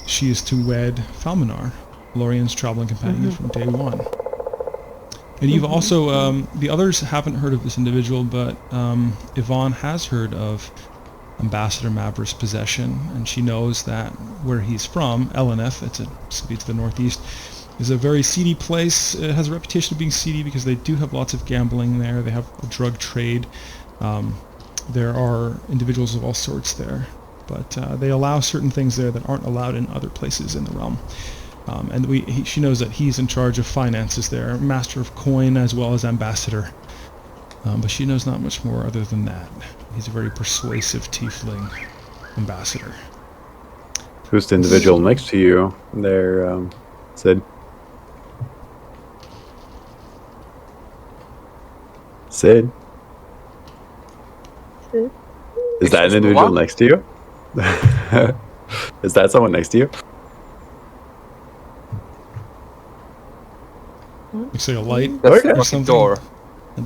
she is to wed Falmanar, Lorien's traveling companion from day one. And you've also, the others haven't heard of this individual, but Yvonne has heard of Ambassador Maverus' possession, and she knows that where he's from, Elenith, it's a city to the northeast, is a very seedy place. It has a reputation of being seedy because they do have lots of gambling there. They have a drug trade. There are individuals of all sorts there, but they allow certain things there that aren't allowed in other places in the realm. And she knows that he's in charge of finances there, master of coin as well as ambassador. But she knows not much more other than that. He's a very persuasive tiefling ambassador. Who's the individual next to you there, Sid? Sid? Sid? Is that an individual next to you? Is that someone next to you? You say a light? That's Okay. the fucking door.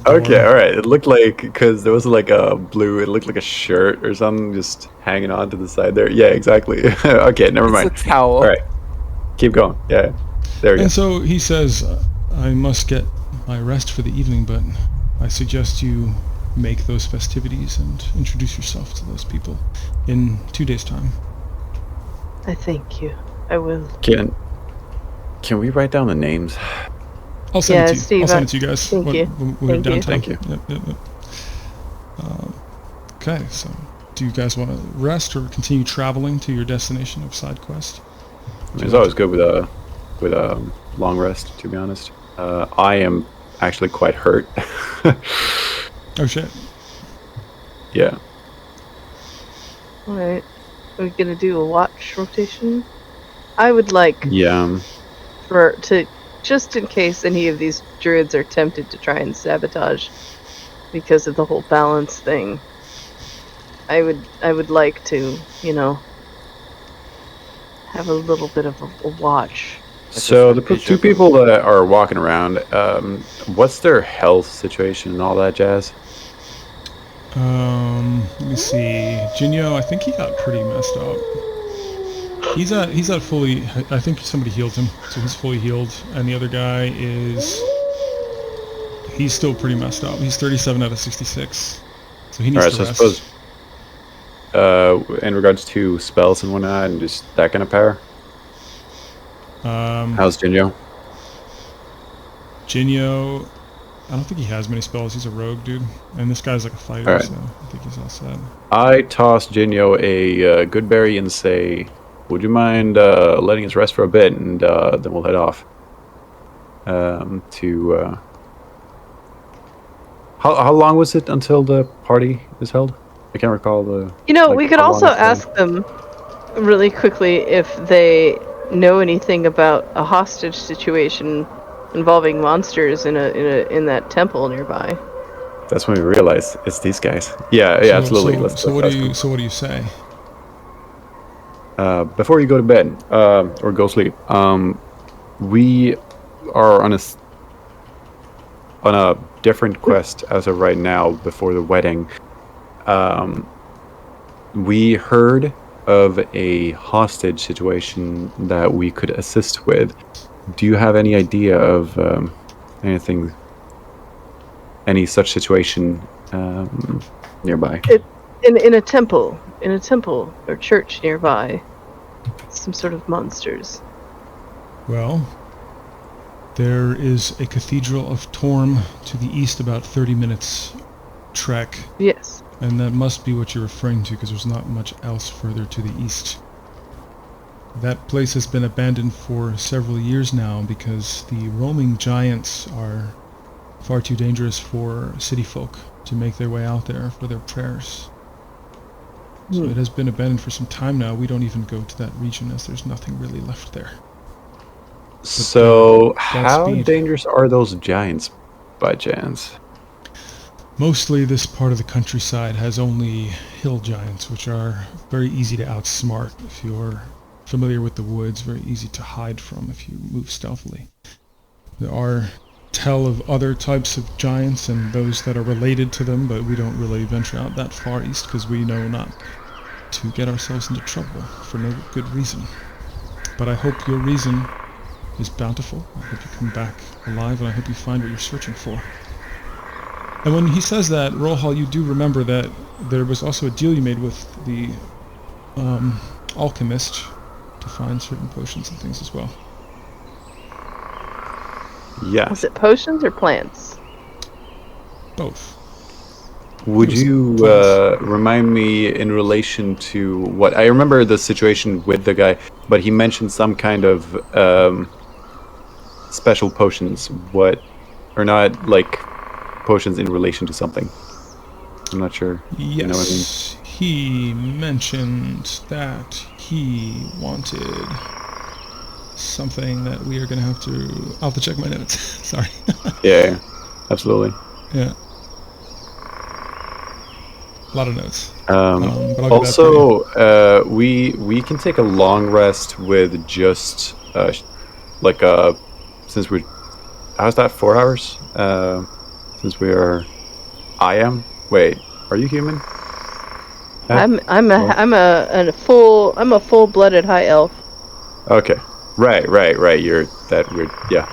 Okay, alright. It looked like, because there was like a blue, it looked like a shirt or something just hanging on to the side there. Yeah, exactly. Okay, never mind. It's a towel. Alright. Keep going. Yeah. There we go. And so he says, I must get my rest for the evening, but I suggest you make those festivities and introduce yourself to those people in 2 days' time. I thank you. I will. Can we write down the names? I'll send it to you. Steve, I'll send it to you guys. thank you. When we're Thank down you. time. Thank you. Yep. Okay, so do you guys want to rest or continue traveling to your destination of side quest? I mean, it's always good with a long rest, to be honest. I am actually quite hurt. Oh shit. Yeah. Alright. Are we gonna do a watch rotation? I would like Yeah. just in case any of these druids are tempted to try and sabotage because of the whole balance thing. I would like to, have a little bit of a watch. So the two people that are walking around, what's their health situation and all that jazz? Let me see. Jinyo, I think he got pretty messed up. He's at fully. I think somebody healed him, so he's fully healed. And the other guy he's still pretty messed up. He's 37 out of 66, so he needs All right, to so rest. I suppose, in regards to spells and whatnot, and just that kind of power. How's Jinyo? Jinyo, I don't think he has many spells. He's a rogue, dude. And this guy's like a fighter, Alright. so I think he's all set. I toss Jinyo a good berry and say, would you mind letting us rest for a bit, and then we'll head off. How long was it until the party is held? I can't recall the... We could how also long it's ask them really quickly if they know anything about a hostage situation involving monsters in that temple nearby. That's when we realized it's these guys. Yeah, absolutely. So what do you say? Before you go to bed or go sleep, we are on a different quest as of right now. Before the wedding, we heard of a hostage situation that we could assist with. Do you have any idea of any such situation nearby? In a temple or church nearby, some sort of monsters. Well, there is a Cathedral of Torm to the east, about 30 minutes trek. Yes. And that must be what you're referring to, because there's not much else further to the east. That place has been abandoned for several years now because the roaming giants are far too dangerous for city folk to make their way out there for their prayers. So it has been abandoned for some time now. We don't even go to that region as there's nothing really left there. So, how dangerous are those giants, by chance? Mostly this part of the countryside has only hill giants, which are very easy to outsmart if you're familiar with the woods, very easy to hide from if you move stealthily. There are tell of other types of giants and those that are related to them, but we don't really venture out that far east because we know not to get ourselves into trouble for no good reason. But I hope your reason is bountiful. I hope you come back alive, and I hope you find what you're searching for. And when he says that, Rohal, you do remember that there was also a deal you made with the alchemist to find certain potions and things as well. Yeah. Was it potions or plants? Both. Would you remind me in relation to what... I remember the situation with the guy, but he mentioned some kind of special potions. What... Or not, like, potions in relation to something. I'm not sure. Yes, you know what I mean? He mentioned that he wanted something that we are going to have to... I'll have to check my notes. Sorry. Yeah, absolutely. Yeah. A lot of notes. But I'll also, we can take a long rest with just like since we're... How's that? 4 hours? Since we are... Wait, are you human? I'm a full-blooded high elf. Okay. Right. You're that weird. Yeah.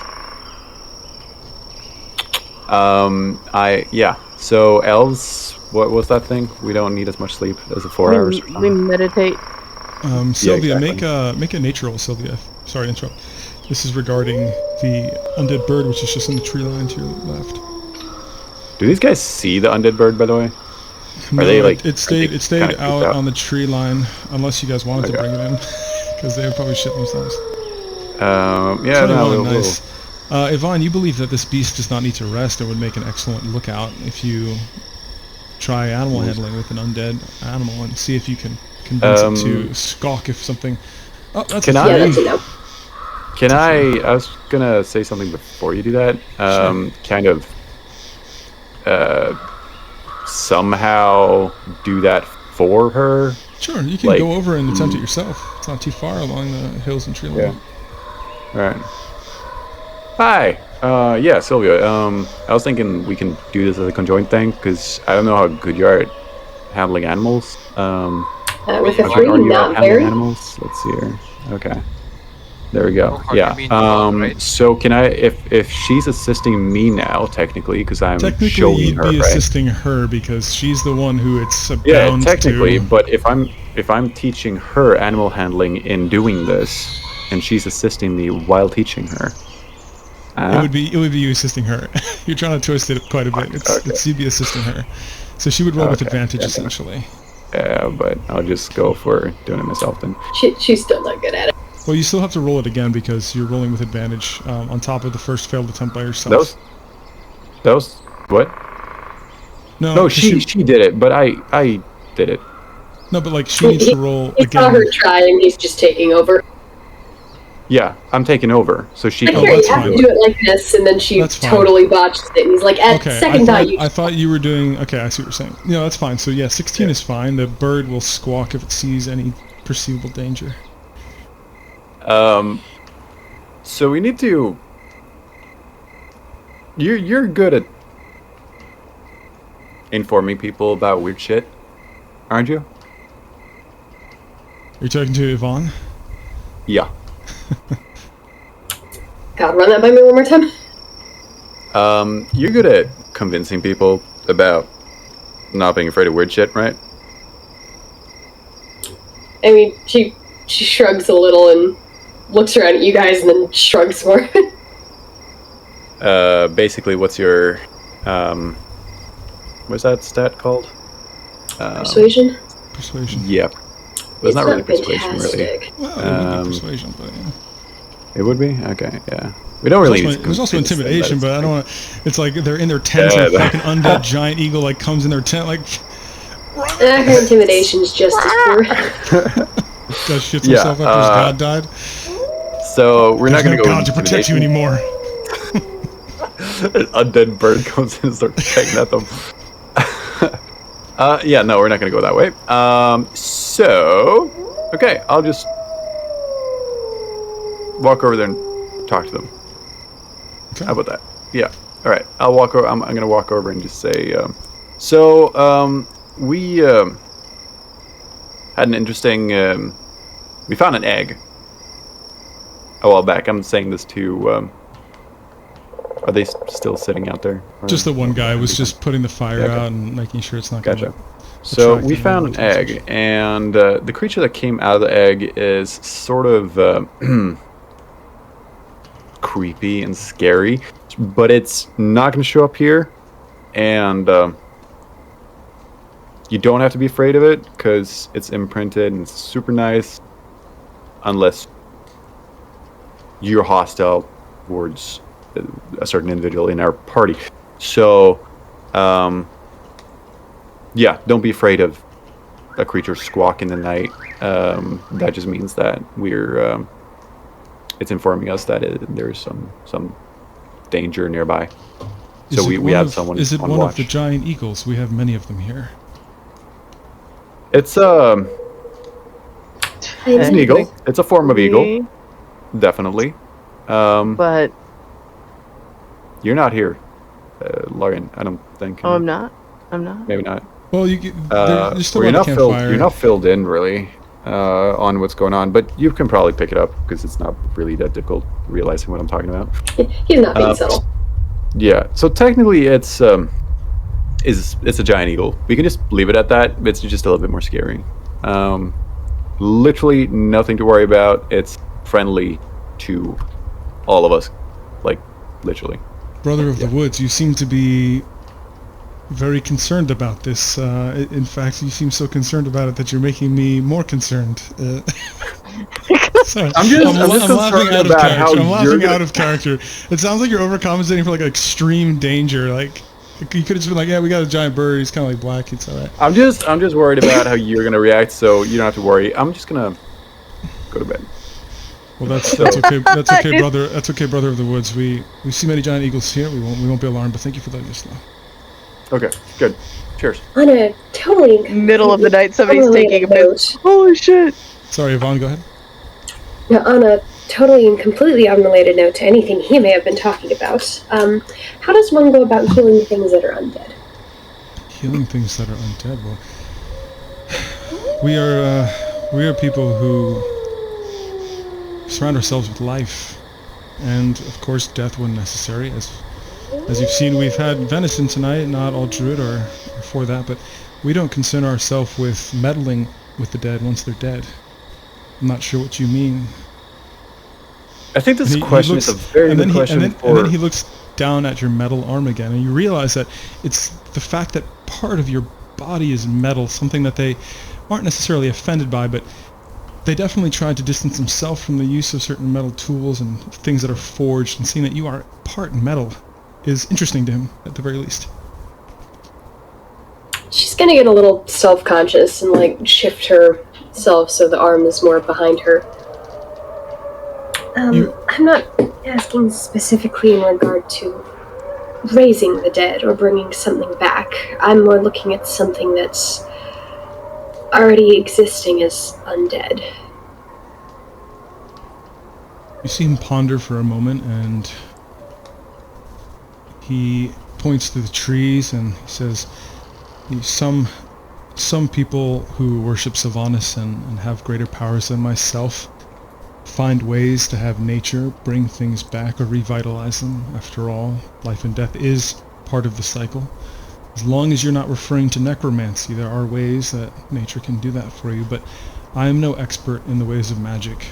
So elves, what was that thing? We don't need as much sleep as 4 hours. We meditate. Sylvia, exactly. make a nature roll, Sylvia. Sorry to interrupt. This is regarding the undead bird, which is just in the tree line to your left. Do these guys see the undead bird, by the way? No, they, like, it stayed kinda out creeped on the tree line, unless you guys wanted to bring it in, because they would probably shit themselves. Yeah, no, nice. Yvonne, you believe that this beast does not need to rest and would make an excellent lookout if you try animal handling with an undead animal and see if you can convince it to squawk if something... Oh, that's Can a I- three. Can I was gonna say something before you do that. Sure. Kind of somehow do that for her. Sure, you can like, go over and attempt it yourself. It's not too far along the hills and tree line. Yeah. Alright. Hi! Yeah, Sylvia. I was thinking we can do this as a conjoined thing, because I don't know how good you are at handling animals. With a How 3, good are you at not handling very. animals? Let's see here. Okay. There we go. Oh, you mean right? So can I, if she's assisting me now, technically, because I'm Technically, showing you'd her, be right? assisting her because she's the one who it's Yeah, bound technically, to. but if I'm teaching her animal handling in doing this, and she's assisting me while teaching her, It would be you assisting her. You're trying to twist it quite a bit. It's you'd be assisting her. So she would roll with advantage, essentially. yeah, but I'll just go for doing it myself then. She's still not good at it. Well, you still have to roll it again because you're rolling with advantage on top of the first failed attempt by yourself. That was what? No, 'cause she did it, but I did it. No, but like she needs to roll He saw again. her try, and he's just taking over. Yeah, I'm taking over, so she Like, Oh, here, that's you have to fine. do it like this, and then she That's fine. totally botches it. And he's like, at Okay, second thought, you I thought you were doing... Okay, I see what you're saying. No, that's fine. So yeah, 16 is fine. The bird will squawk if it sees any perceivable danger. So we need to. You're good at informing people about weird shit, aren't you? You're talking to Yvonne? Yeah. God, run that by me one more time. You're good at convincing people about not being afraid of weird shit, right? I mean, she shrugs a little and looks around at you guys, and then shrugs more. Basically, what's your what's that stat called? Persuasion? Persuasion. Yep. But it's not really persuasion, really. fantastic. Well, it would be persuasion, but yeah. It would be? Okay, yeah. We don't really. There's also convince them that intimidation, it's but I don't like- want. It's like they're in their tents Yeah, and fucking undead giant eagle like comes in their tent like. Her intimidation's just as poor. Does shits Yeah, himself after his god died. So we're There's not going no to go. god to protect you anymore. An undead bird comes in and starts checking at them. Yeah, no, we're not going to go that way. So, okay, I'll just walk over there and talk to them. Okay. How about that? Yeah. All right. I'll walk over. I'm going to walk over and just say, we had an interesting. We found an egg a while back. I'm saying this to. Are they still sitting out there? Or- Just the one guy was just putting the fire Yeah, okay. out and making sure it's not going Gotcha. to. So attract we any found an more egg, attention. and the creature that came out of the egg is sort of creepy and scary, but it's not going to show up here, and you don't have to be afraid of it because it's imprinted and it's super nice, unless you're hostile towards a certain individual in our party. So, yeah, don't be afraid of a creature squawk in the night. That just means that we're it's informing us that there's some danger nearby. Is So it we one have of- someone Is it on one watch. of the giant eagles? We have many of them here. It's an eagle. It's a form of eagle, definitely. But You're not here, Lauren. I don't think. oh, I'm not. I'm not. Maybe not. Well, you're still Well, on a campfire. you're not filled in really on what's going on, but you can probably pick it up because it's not really that difficult realizing what I'm talking about. He's not being subtle. Yeah. So technically, it's a giant eagle. We can just leave it at that. It's just a little bit more scary. Literally nothing to worry about. It's friendly to all of us. like literally. Brother of the Woods, you seem to be very concerned about this. In fact, you seem so concerned about it that you're making me more concerned. Sorry. I'm laughing out of about character. how I'm laughing you're gonna- out of character. It sounds like you're overcompensating for like extreme danger. Like you could have just been like, "Yeah, we got a giant bird. He's kind of like black. It's all right." I'm just worried about how you're gonna react, so you don't have to worry. I'm just gonna go to bed. Well, that's okay. That's okay, brother. That's okay, brother of the woods. We see many giant eagles here. We won't be alarmed. But thank you for letting us know. Okay, good. Cheers. On a totally Middle of the night, somebody's taking a unrelated piss. Holy shit! Sorry, Yvonne. Go ahead. Now, on a totally and completely unrelated note to anything he may have been talking about, how does one go about healing things that are undead? Healing things that are undead. Well, we are people who surround ourselves with life, and of course death when necessary. As you've seen, we've had venison tonight. Not all Druid are for that, but we don't concern ourselves with meddling with the dead once they're dead. I'm not sure what you mean. I think this question is a very good question. And then he looks down at your metal arm again, and you realize that it's the fact that part of your body is metal, something that they aren't necessarily offended by, but they definitely tried to distance themselves from the use of certain metal tools and things that are forged, and seeing that you are part metal is interesting to him, at the very least. She's gonna get a little self-conscious and, like, shift herself so the arm is more behind her. I'm not asking specifically in regard to raising the dead or bringing something back. I'm more looking at something that's already existing as undead. You see him ponder for a moment, and he points to the trees and he says, some people who worship Sylvanas and have greater powers than myself find ways to have nature bring things back or revitalize them. After all, life and death is part of the cycle. As long as you're not referring to necromancy, there are ways that nature can do that for you, but I am no expert in the ways of magic.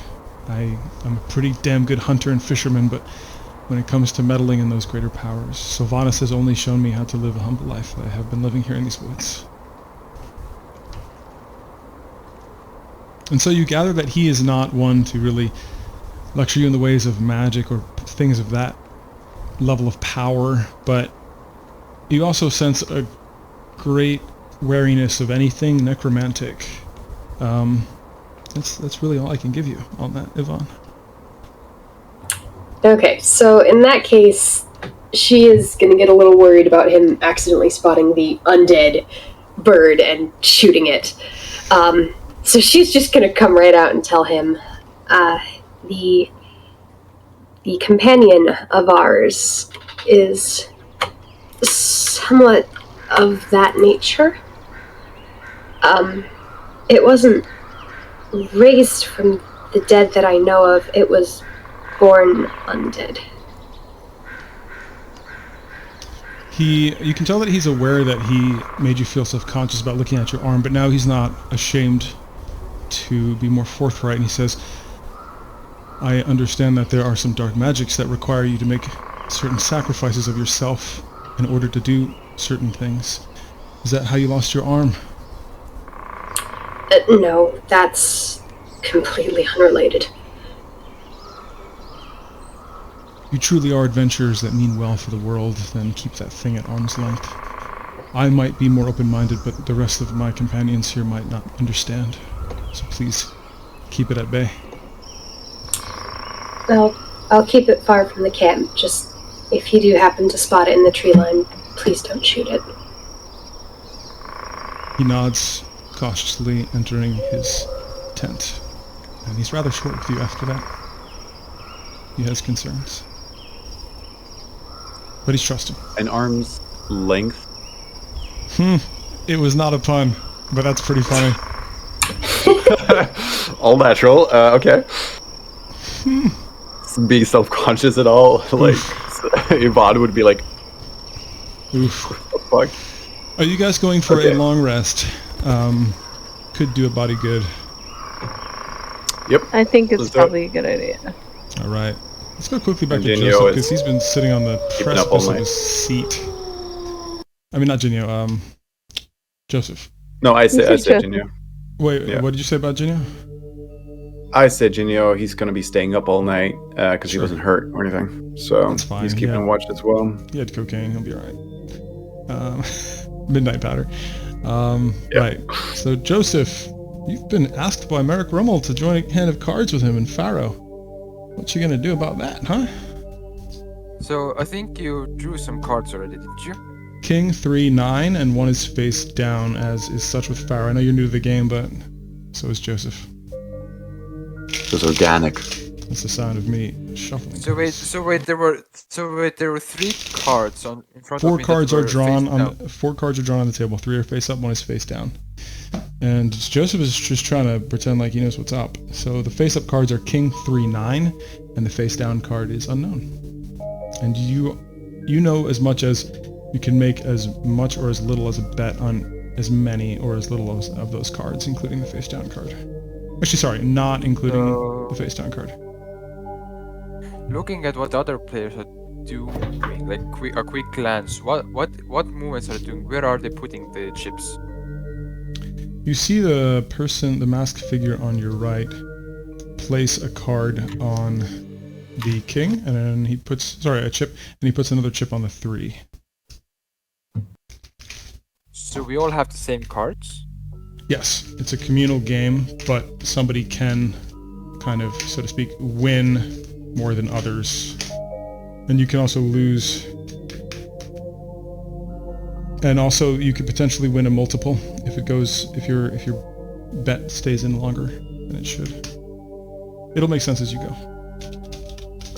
I'm a pretty damn good hunter and fisherman, but when it comes to meddling in those greater powers, Sylvanas has only shown me how to live a humble life. I have been living here in these woods. And so you gather that he is not one to really lecture you in the ways of magic or things of that level of power, but you also sense a great wariness of anything necromantic. That's really all I can give you on that, Yvonne. Okay, so in that case, she is going to get a little worried about him accidentally spotting the undead bird and shooting it. So she's just going to come right out and tell him, the companion of ours is somewhat of that nature. It wasn't raised from the dead that I know of. It was born undead. You can tell that he's aware that he made you feel self-conscious about looking at your arm, but now he's not ashamed to be more forthright, and he says, I understand that there are some dark magics that require you to make certain sacrifices of yourself in order to do certain things. Is that how you lost your arm? No, that's completely unrelated. You truly are adventurers that mean well for the world, then keep that thing at arm's length. I might be more open-minded, but the rest of my companions here might not understand. So please, keep it at bay. Well, I'll keep it far from the camp. Just, if you do happen to spot it in the tree line, please don't shoot it. He nods, cautiously entering his tent. And he's rather short with you after that. He has concerns. But he's trusting. An arm's length? It was not a pun, but that's pretty funny. All natural. Okay. Being self-conscious at all, like Yvonne would be like, Oof. What the fuck? Are you guys going for a long rest? Could do a body good. Yep. I think it's Let's do it. probably a good idea. All right. Let's go quickly back to And Jinyo Joseph is because he's been sitting on the keeping up all precipice of night. his seat. I mean, not Jinyo. Joseph. No, I You said said Jinyo. Wait, Yeah. what did you say about Jinyo? I said Jinyo, he's going to be staying up all night because he Sure. wasn't hurt or anything. So That's fine, he's keeping yeah. watch as well. He had cocaine. He'll be alright. Midnight powder. Yep. Right. So, Joseph, you've been asked by Merrick Rummel to join a hand of cards with him in Faro. What you gonna do about that, huh? So I think you drew some cards already, didn't you? King 3-9, and one is face down, as is such with Faro. I know you're new to the game, but so is Joseph. It was organic. That's the sound of me shuffling. So wait, there were 3 cards in front of Four me. cards that are were drawn face on down. the, 4 cards are drawn on the table. 3 are face up, 1 is face down. And Joseph is just trying to pretend like he knows what's up. So the face up cards are King 3-9, and the face down card is unknown. And you know as much as you can make as much or as little as a bet on as many or as little as of those cards, including the face down card. Actually, sorry, not including the face down card. Looking at what other players are doing, like a quick glance, what movements are they doing? Where are they putting the chips? You see the masked figure on your right, place a card on the king, and then he puts, a chip, and he puts another chip on the 3. So we all have the same cards? Yes, it's a communal game, but somebody can kind of, so to speak, win more than others. And you can also lose. And also you could potentially win a multiple if your bet stays in longer than it should. It'll make sense as you go.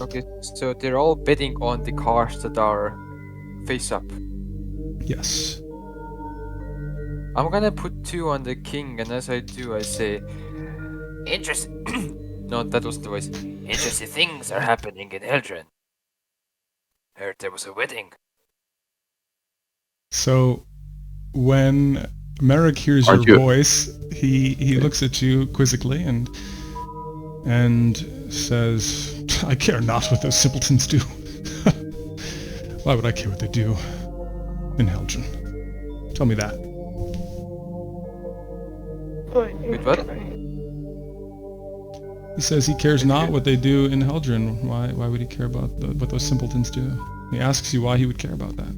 Okay, so they're all betting on the cards that are face up. Yes. I'm gonna put 2 on the king, and as I do, I say, Interesting. no, that wasn't the voice. Interesting things are happening in Eldrin. Heard there was a wedding. So when Merrick hears Aren't your you- voice, he looks at you quizzically and says, I care not what those simpletons do. Why would I care what they do in Helgen? Tell me that. Wait, what? He says he cares not what they do in Helgen. Why would he care about what those simpletons do? He asks you why he would care about that.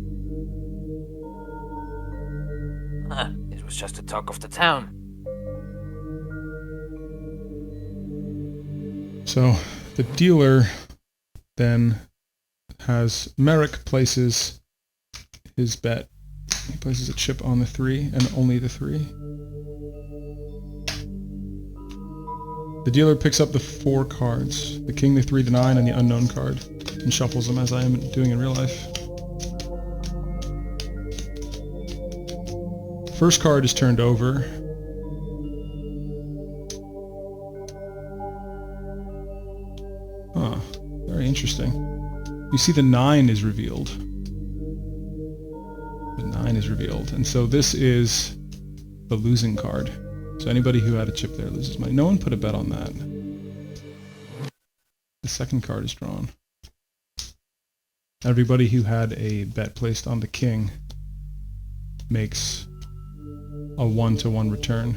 It was just the talk of the town. So the dealer then has Merrick places his bet. He places a chip on the 3 and only the 3. The dealer picks up the 4 cards, the king, the 3, the 9, and the unknown card, and shuffles them as I am doing in real life. First card is turned over. Huh, very interesting. You see the 9 is revealed. The 9 is revealed, and so this is the losing card. So anybody who had a chip there loses money. No one put a bet on that. The second card is drawn. Everybody who had a bet placed on the king makes a 1-to-1 return.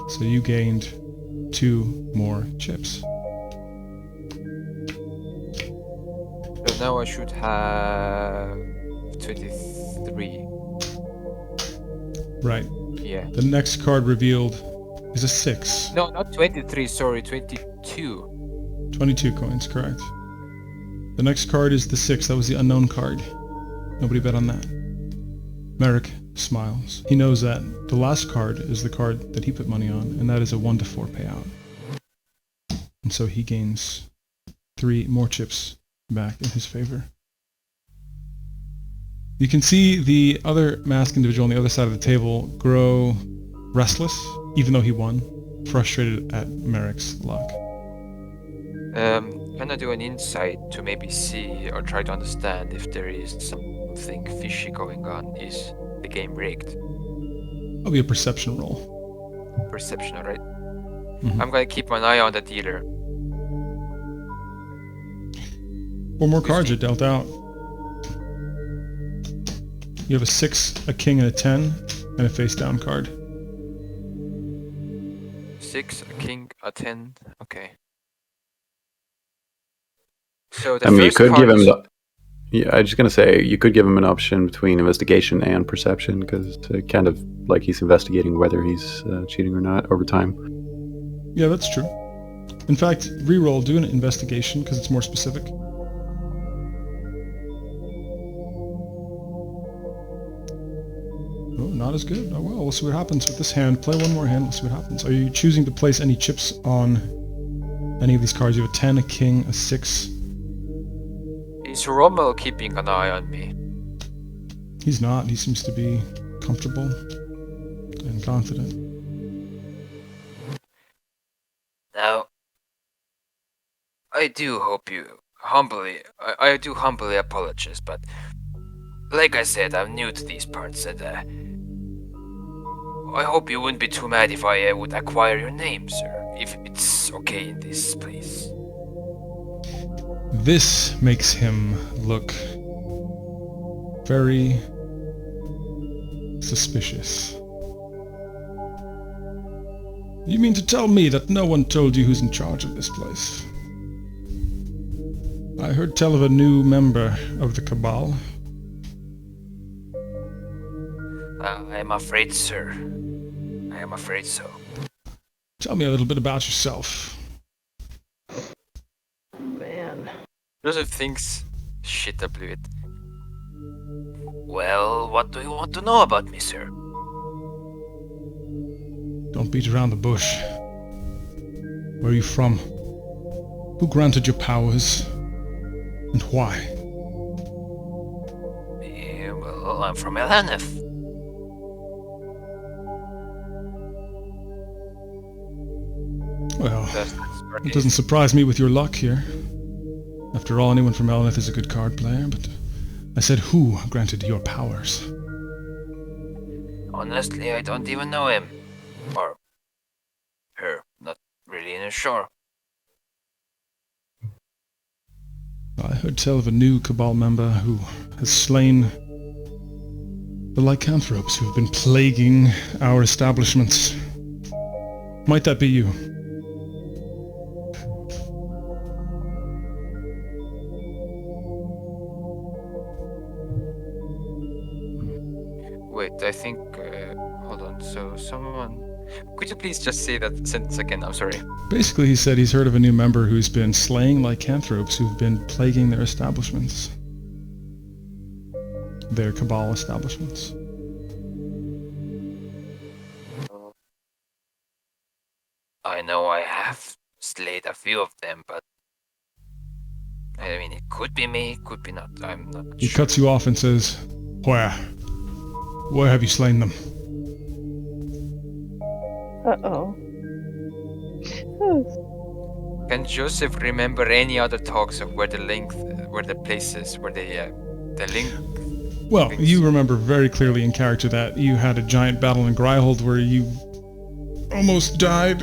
So you gained 2 more chips. So now I should have 23. Right. Yeah. The next card revealed is a 6. No, not 23, sorry, 22. 22 coins, correct. The next card is the 6. That was the unknown card. Nobody bet on that. Merrick smiles. He knows that the last card is the card that he put money on, and that is a 1-to-4 payout. And so he gains 3 more chips back in his favor. You can see the other masked individual on the other side of the table grow restless, even though he won, frustrated at Merrick's luck. Can I do an insight to maybe see or try to understand if there is something fishy going on? Is the game rigged? That'll be a perception roll. Perception, alright? Mhm. I'm gonna keep an eye on the dealer. 4 more cards are dealt out. You have a 6, a king, and a 10, and a face-down card. 6, a king, a 10. Okay. So the I mean, you first could give card him is- the. Yeah, I was just gonna say you could give him an option between investigation and perception, because kind of like he's investigating whether he's cheating or not over time. Yeah, that's true. In fact, reroll, do an investigation, because it's more specific. Oh, not as good. Oh well, we'll see what happens with this hand. Play one more hand, we'll see what happens. Are you choosing to place any chips on any of these cards? You have a 10, a king, a 6. Is Rommel keeping an eye on me? He's not. He seems to be comfortable and confident. Now, I do hope you humbly, I do humbly apologize, but like I said, I'm new to these parts, and I hope you wouldn't be too mad if I would acquire your name, sir, if it's okay in this place. This makes him look very suspicious. You mean to tell me that no one told you who's in charge of this place? I heard tell of a new member of the Cabal. I am afraid, sir. I am afraid so. Tell me a little bit about yourself. Man. Joseph thinks, shit, I blew it. Well, what do you want to know about me, sir? Don't beat around the bush. Where are you from? Who granted your powers? And why? Well, I'm from Elaneth. Well, it doesn't surprise me with your luck here. After all, anyone from Elaneth is a good card player, but I said who granted your powers? Honestly, I don't even know him. Or her. Not really sure. I heard tell of a new Cabal member who has slain the lycanthropes who have been plaguing our establishments. Might that be you? Wait, I think... hold on, so someone... Could you please just say that sentence again? I'm sorry. Basically, he said he's heard of a new member who's been slaying lycanthropes who've been plaguing their establishments. Their Cabal establishments. I know I have slayed a few of them, but I mean, it could be me, could be not. I'm not He sure. cuts you off and says, Where? Where have you slain them? Uh-oh. Can Joseph remember any other talks of where the places, where the link... Well, you remember very clearly in character that you had a giant battle in Gryhold where you almost died.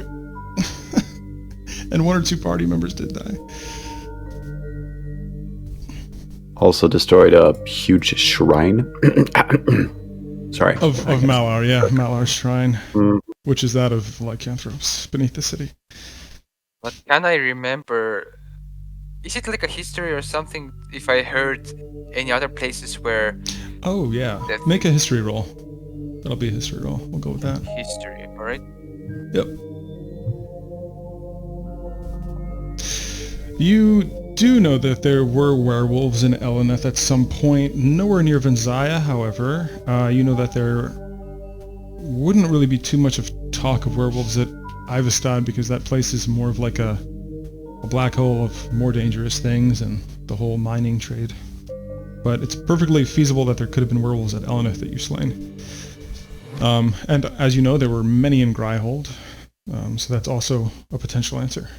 And 1 or 2 party members did die. Also destroyed a huge shrine. Sorry. Of Malar, yeah. Malar's shrine. Mm. Which is that of lycanthropes beneath the city. But can I remember... Is it like a history or something if I heard any other places where... Oh, yeah. That- Make a history roll. That'll be a history roll. We'll go with that. History, alright? Yep. You do know that there were werewolves in Elaneth at some point, nowhere near Vanzaya, however. You know that there wouldn't really be too much of talk of werewolves at Ivestad because that place is more of like a black hole of more dangerous things and the whole mining trade. But it's perfectly feasible that there could have been werewolves at Elaneth that you've slain. And as you know, there were many in Gryhold, so that's also a potential answer.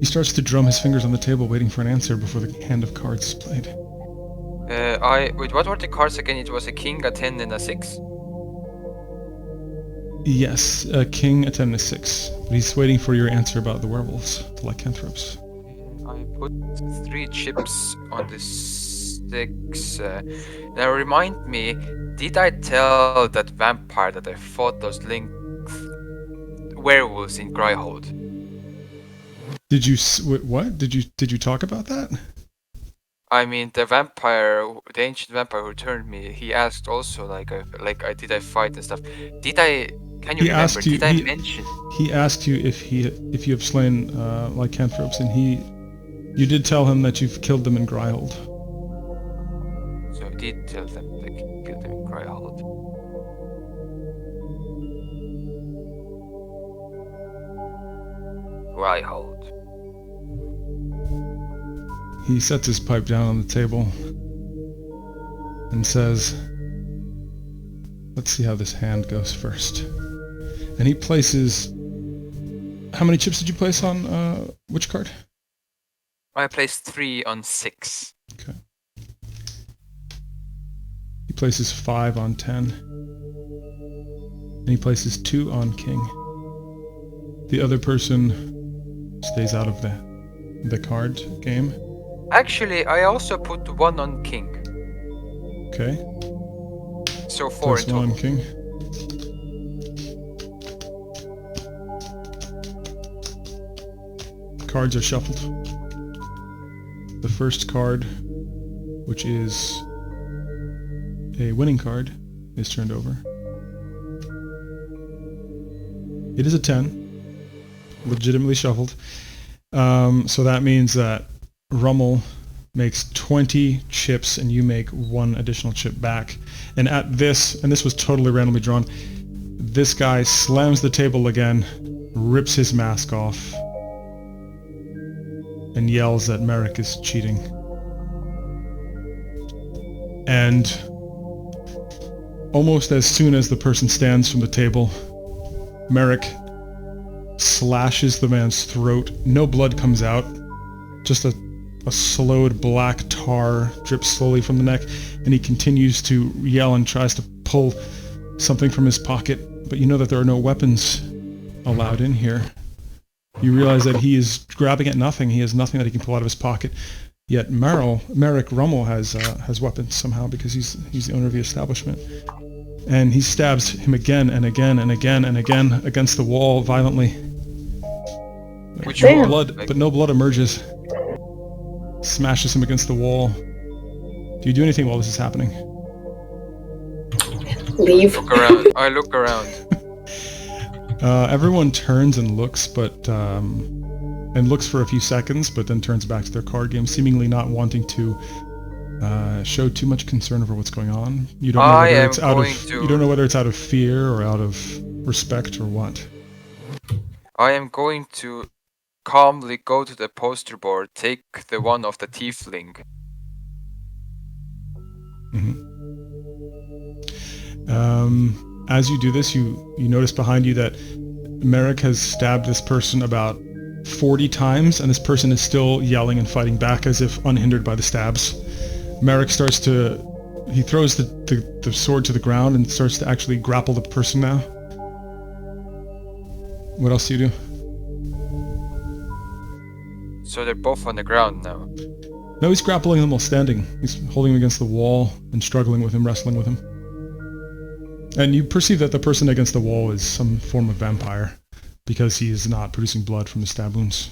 He starts to drum his fingers on the table, waiting for an answer before the hand of cards is played. Wait, what were the cards again? It was a king, a 10, and a 6? Yes, King attended 6. But he's waiting for your answer about the werewolves, the lycanthropes. I put 3 chips on the 6. Now remind me, did I tell that vampire that I fought those werewolves in Gryhold? Did you what? Did you talk about that? I mean, the ancient vampire who turned me. He asked also, did I fight and stuff? Did I? Can you He remember? asked you. Did I mention? He asked you if you have slain lycanthropes, and you did tell him that you've killed them in Gryhold. So I did tell them that I killed them in Gryhold. Gryhold. He sets his pipe down on the table and says, "Let's see how this hand goes first." And he places... How many chips did you place on which card? I placed 3 on 6. Okay. He places 5 on 10. And he places 2 on king. The other person stays out of the card game. Actually, I also put 1 on king. Okay. So 4 Place in 1 total. on king. Cards are shuffled. The first card, which is a winning card, is turned over. It is a 10, legitimately shuffled. So that means that Rummel makes 20 chips and you make 1 additional chip back. And at this, and this was totally randomly drawn, this guy slams the table again, rips his mask off, and yells that Merrick is cheating. And almost as soon as the person stands from the table, Merrick slashes the man's throat. No blood comes out. Just a slowed black tar drips slowly from the neck, and he continues to yell and tries to pull something from his pocket. But you know that there are no weapons allowed in here. You realize that he is grabbing at nothing. He has nothing that he can pull out of his pocket. Yet Merrick Rummel has weapons somehow because he's the owner of the establishment. And he stabs him again and again and again and again against the wall violently. Which no wall? blood, but no blood emerges. Smashes him against the wall. Do you do anything while this is happening? Leave. Look around. I look around. Everyone turns and looks, and looks for a few seconds, but then turns back to their card game, seemingly not wanting to show too much concern over what's going on. You don't know whether it's you don't know whether it's out of fear or out of respect or what. I am going to calmly go to the poster board, take the one of the tiefling. As you do this, you notice behind you that Merrick has stabbed this person about 40 times, and this person is still yelling and fighting back as if unhindered by the stabs. Merrick throws the sword to the ground and starts to actually grapple the person now. What else do you do? So they're both on the ground now. No, he's grappling him while standing. He's holding him against the wall and struggling with him, wrestling with him. And you perceive that the person against the wall is some form of vampire, because he is not producing blood from the stab wounds.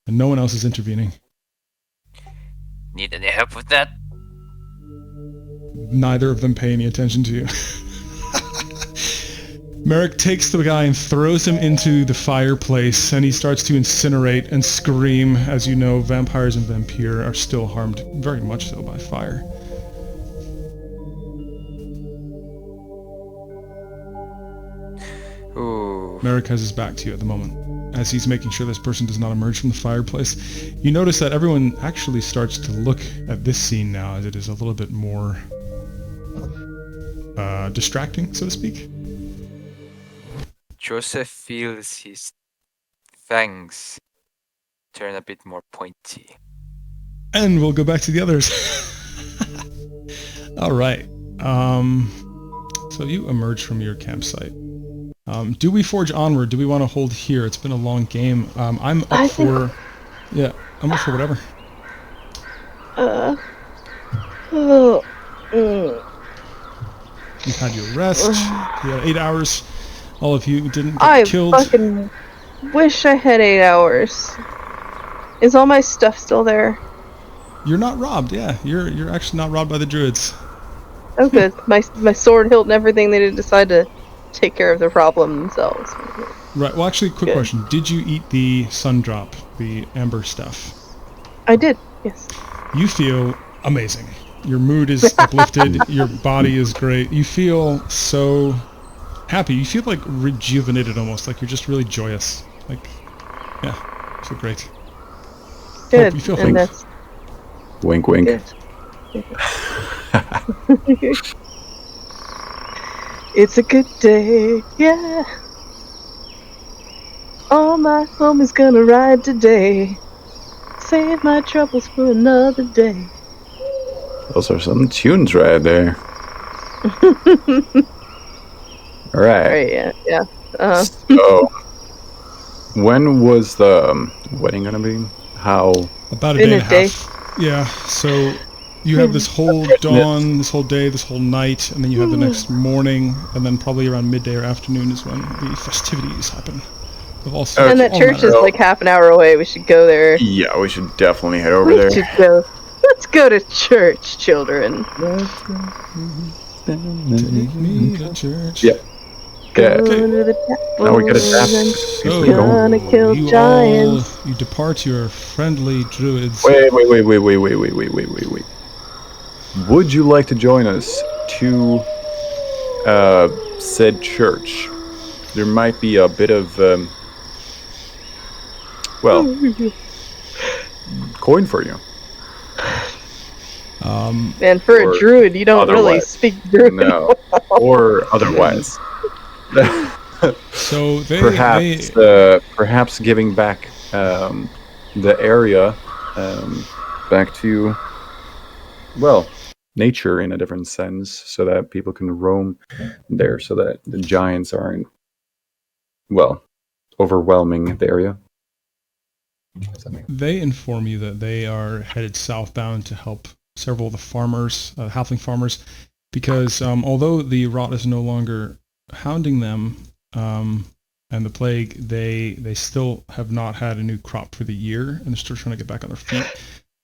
And no one else is intervening. Need any help with that? Neither of them pay any attention to you. Merrick takes the guy and throws him into the fireplace, and he starts to incinerate and scream. As you know, vampires and vampire are still harmed very much so by fire. Ooh. Merrick has his back to you at the moment, as he's making sure this person does not emerge from the fireplace. You notice that everyone actually starts to look at this scene now, as it is a little bit more distracting, so to speak. Joseph feels his fangs turn a bit more pointy. And we'll go back to the others. All right. So you emerge from your campsite. Do we forge onward? Do we want to hold here? It's been a long game. I'm up for... Yeah, I'm up for whatever. You've had your rest. You had 8 hours. All of you didn't get killed. I fucking wish I had 8 hours. Is all my stuff still there? You're not robbed, yeah. You're actually not robbed by the druids. Oh good. My sword hilt and everything, they didn't decide to take care of the problem themselves. Right, well actually, quick question. Did you eat the sun drop, the amber stuff? I did, yes. You feel amazing. Your mood is uplifted, your body is great. You feel so happy. You feel like rejuvenated almost, like you're just really joyous. Like, yeah, you feel great. Good, you feel and that's... Wink, wink. Good. It's a good day, yeah. All my homies gonna ride today. Save my troubles for another day. Those are some tunes right there. All right. Right, yeah. So, when was the wedding gonna be? How? About a day and a half. Yeah, so you have this whole dawn, this whole day, this whole night, and then you have the next morning, and then probably around midday or afternoon is when the festivities happen. And that church is like half an hour away. We should go there. Yeah, we should definitely head over there. Let's go to church, children. Take me to church. Yep. Go to the temple. Now we gotta tap. So, gonna kill giants. You depart your friendly druids. Wait. Would you like to join us to said church? There might be a bit of coin for you. And for a druid, you don't really speak druid. No, or otherwise. So perhaps giving back the area back to nature in a different sense, so that people can roam there, so that the giants aren't overwhelming the area. They inform you that they are headed southbound to help several of the farmers, halfling farmers, because although the rot is no longer hounding them and the plague, they still have not had a new crop for the year, and they're still trying to get back on their feet.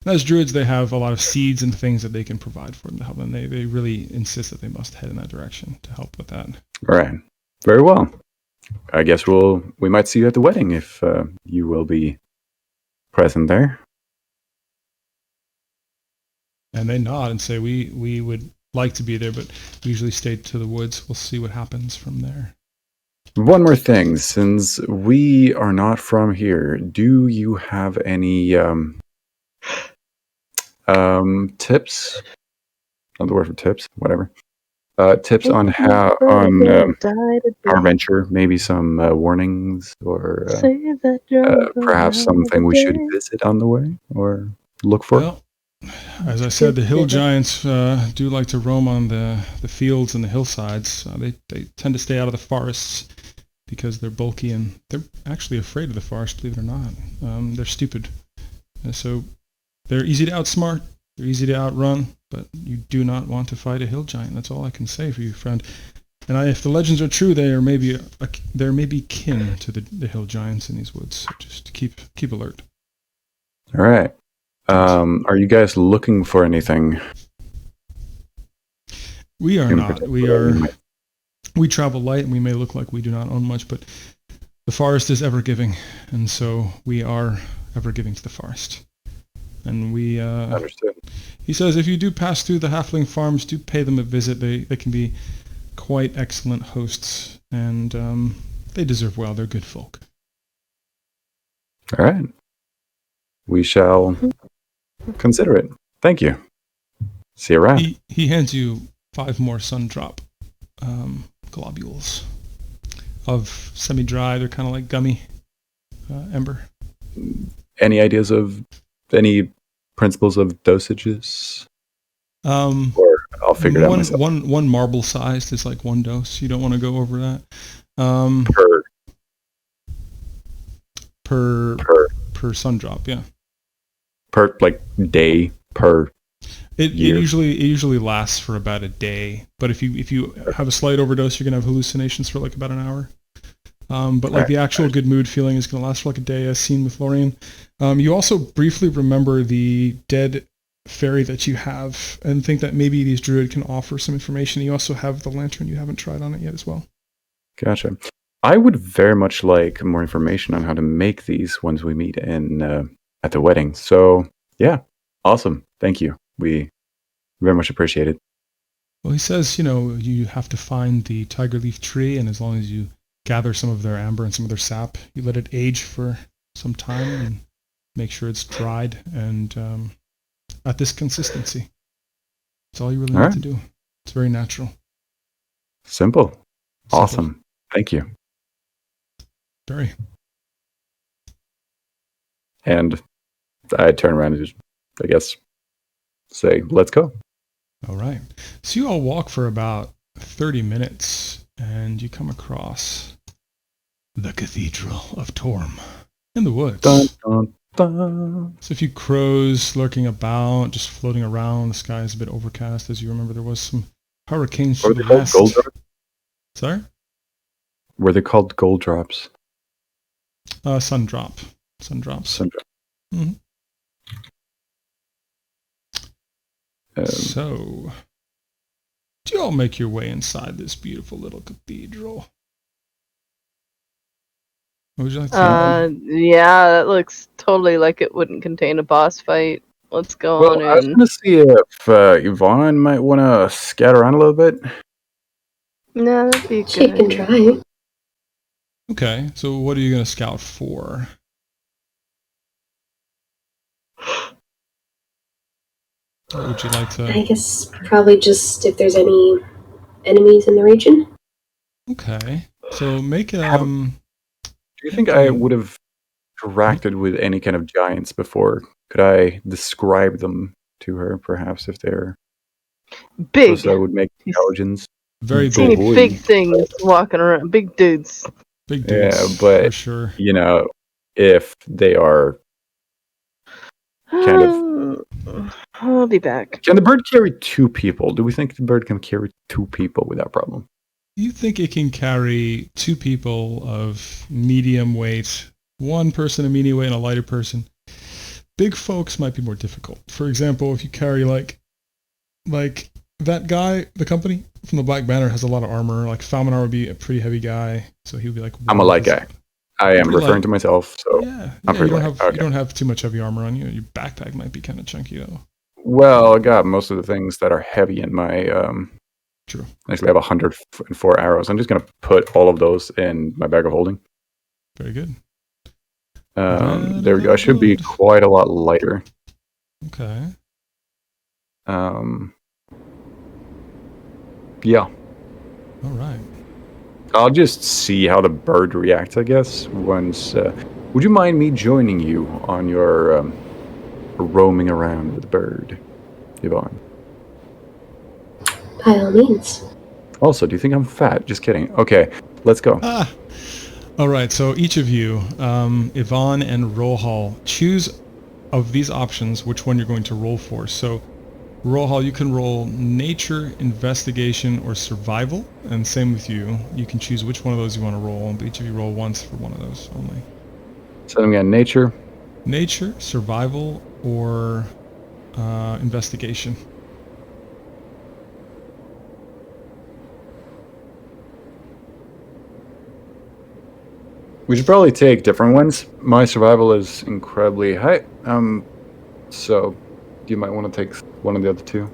And as druids, they have a lot of seeds and things that they can provide for them to help them. They really insist that they must head in that direction to help with that. All right. Very well. I guess we might see you at the wedding if you will be present there. And they nod and say, we would like to be there, but we usually stay to the woods. We'll see what happens from there. One more thing, since we are not from here, do you have any tips? Not the word for tips, whatever. Tips on our venture, maybe some warnings, or perhaps something we should visit on the way or look for? Well, as I said, the hill giants do like to roam on the fields and the hillsides. They tend to stay out of the forests because they're bulky, and they're actually afraid of the forest, believe it or not. They're stupid. And so they're easy to outsmart, they're easy to outrun, but you do not want to fight a hill giant. That's all I can say for you, friend. And if the legends are true, they are maybe kin to the hill giants in these woods. So just keep alert. All right. Are you guys looking for anything? We are not. We travel light, and we may look like we do not own much, but the forest is ever giving, and so we are ever giving to the forest. And we understood. He says, if you do pass through the halfling farms, do pay them a visit. They can be quite excellent hosts, and they deserve well. They're good folk. All right. We shall consider it. Thank you. See you around. He hands you 5 more sun drop globules of semi-dry. They're kind of like gummy ember. Any ideas of any principles of dosages? Or I'll figure it out myself. One marble sized is like 1 dose. You don't want to go over that. Per per sun drop, yeah. per like day per. It year. usually lasts for about a day, but if you have a slight overdose, you're gonna have hallucinations for like about an hour. But like the actual good mood feeling is gonna last for like a day, as seen with Lorien. You also briefly remember the dead fairy that you have, and think that maybe these druid can offer some information. You also have the lantern; you haven't tried on it yet as well. Gotcha. I would very much like more information on how to make these once we meet in at the wedding. So yeah, awesome. Thank you. We very much appreciate it. Well, he says, you have to find the tiger leaf tree, and as long as you gather some of their amber and some of their sap, you let it age for some time and make sure it's dried and at this consistency. That's all you really need to do. It's very natural. Simple. Awesome. Thank you. Very. And I turn around and just, I guess, say, let's go. All right. So you all walk for about 30 minutes and you come across the Cathedral of Torm in the woods. Dun, dun, dun. So a few crows lurking about, just floating around. The sky is a bit overcast. As you remember, there was some hurricanes Were to they the called west. gold drops? Sorry? Were they called gold drops? Sun drops. Sun drops. Mm-hmm. So, do you all make your way inside this beautiful little cathedral? What would you like to yeah, that looks totally like it wouldn't contain a boss fight. Let's go on I was in. going to see if Yvonne might want to scout around a little bit. No, that'd be a She good can idea. try. Okay, so what are you going to scout for? What would you like to... I guess probably just if there's any enemies in the region. Okay, so make Do you think I would have interacted with any kind of giants before? Could I describe them to her, perhaps, if they're big? So that would make intelligence. Very See big. big things walking around, big dudes. Big dudes, Yeah, but for sure. If they are kind of... I'll be back. Can the bird carry two people? Do we think the bird can carry two people without problem? You think it can carry two people of medium weight, one person a medium weight and a lighter person. Big folks might be more difficult. For example, if you carry like that guy, the company from the Black Banner has a lot of armor. Like Falmanar would be a pretty heavy guy, so he would be like... I'm a light guy. I am referring to myself, so... Yeah, I'm you pretty don't have too much heavy armor on you. Your backpack might be kind of chunky, though. Well, I got most of the things that are heavy in my... True. I actually have 104 arrows. I'm just going to put all of those in my bag of holding. Very good. There we go. I should be quite a lot lighter. Okay. Yeah. All right. I'll just see how the bird reacts, I guess, once... would you mind me joining you on your roaming around with the bird, Yvonne? By all means. Also, do you think I'm fat? Just kidding. Okay, let's go. All right, so each of you, Yvonne and Rohal, choose of these options which one you're going to roll for. So, Rohal, you can roll nature, investigation, or survival, and same with you. You can choose which one of those you want to roll, but each of you roll once for one of those only. So I'm going nature. Nature, survival, or investigation. We should probably take different ones. My survival is incredibly high, so you might want to take one of the other two.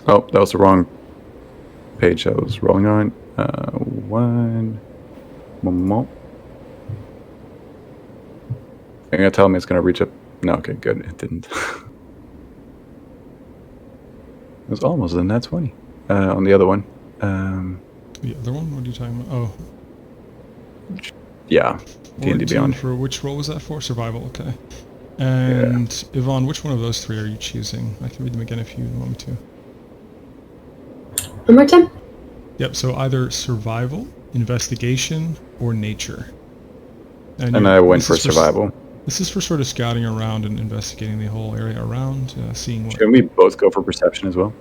Oh, that was the wrong page I was rolling on. One more. You're going to tell me it's going to reach up? No, okay, good. It didn't. It was almost a nat 20 on the other one. The other one? What are you talking about? Oh. Yeah, D&D Beyond. For which role was that for? Survival, okay. And Yvonne, which one of those three are you choosing? I can read them again if you want me to. One more time. Yep, so either survival, investigation, or nature. And I went for survival. This is for sort of scouting around and investigating the whole area around, seeing what... Shouldn't we both go for perception as well?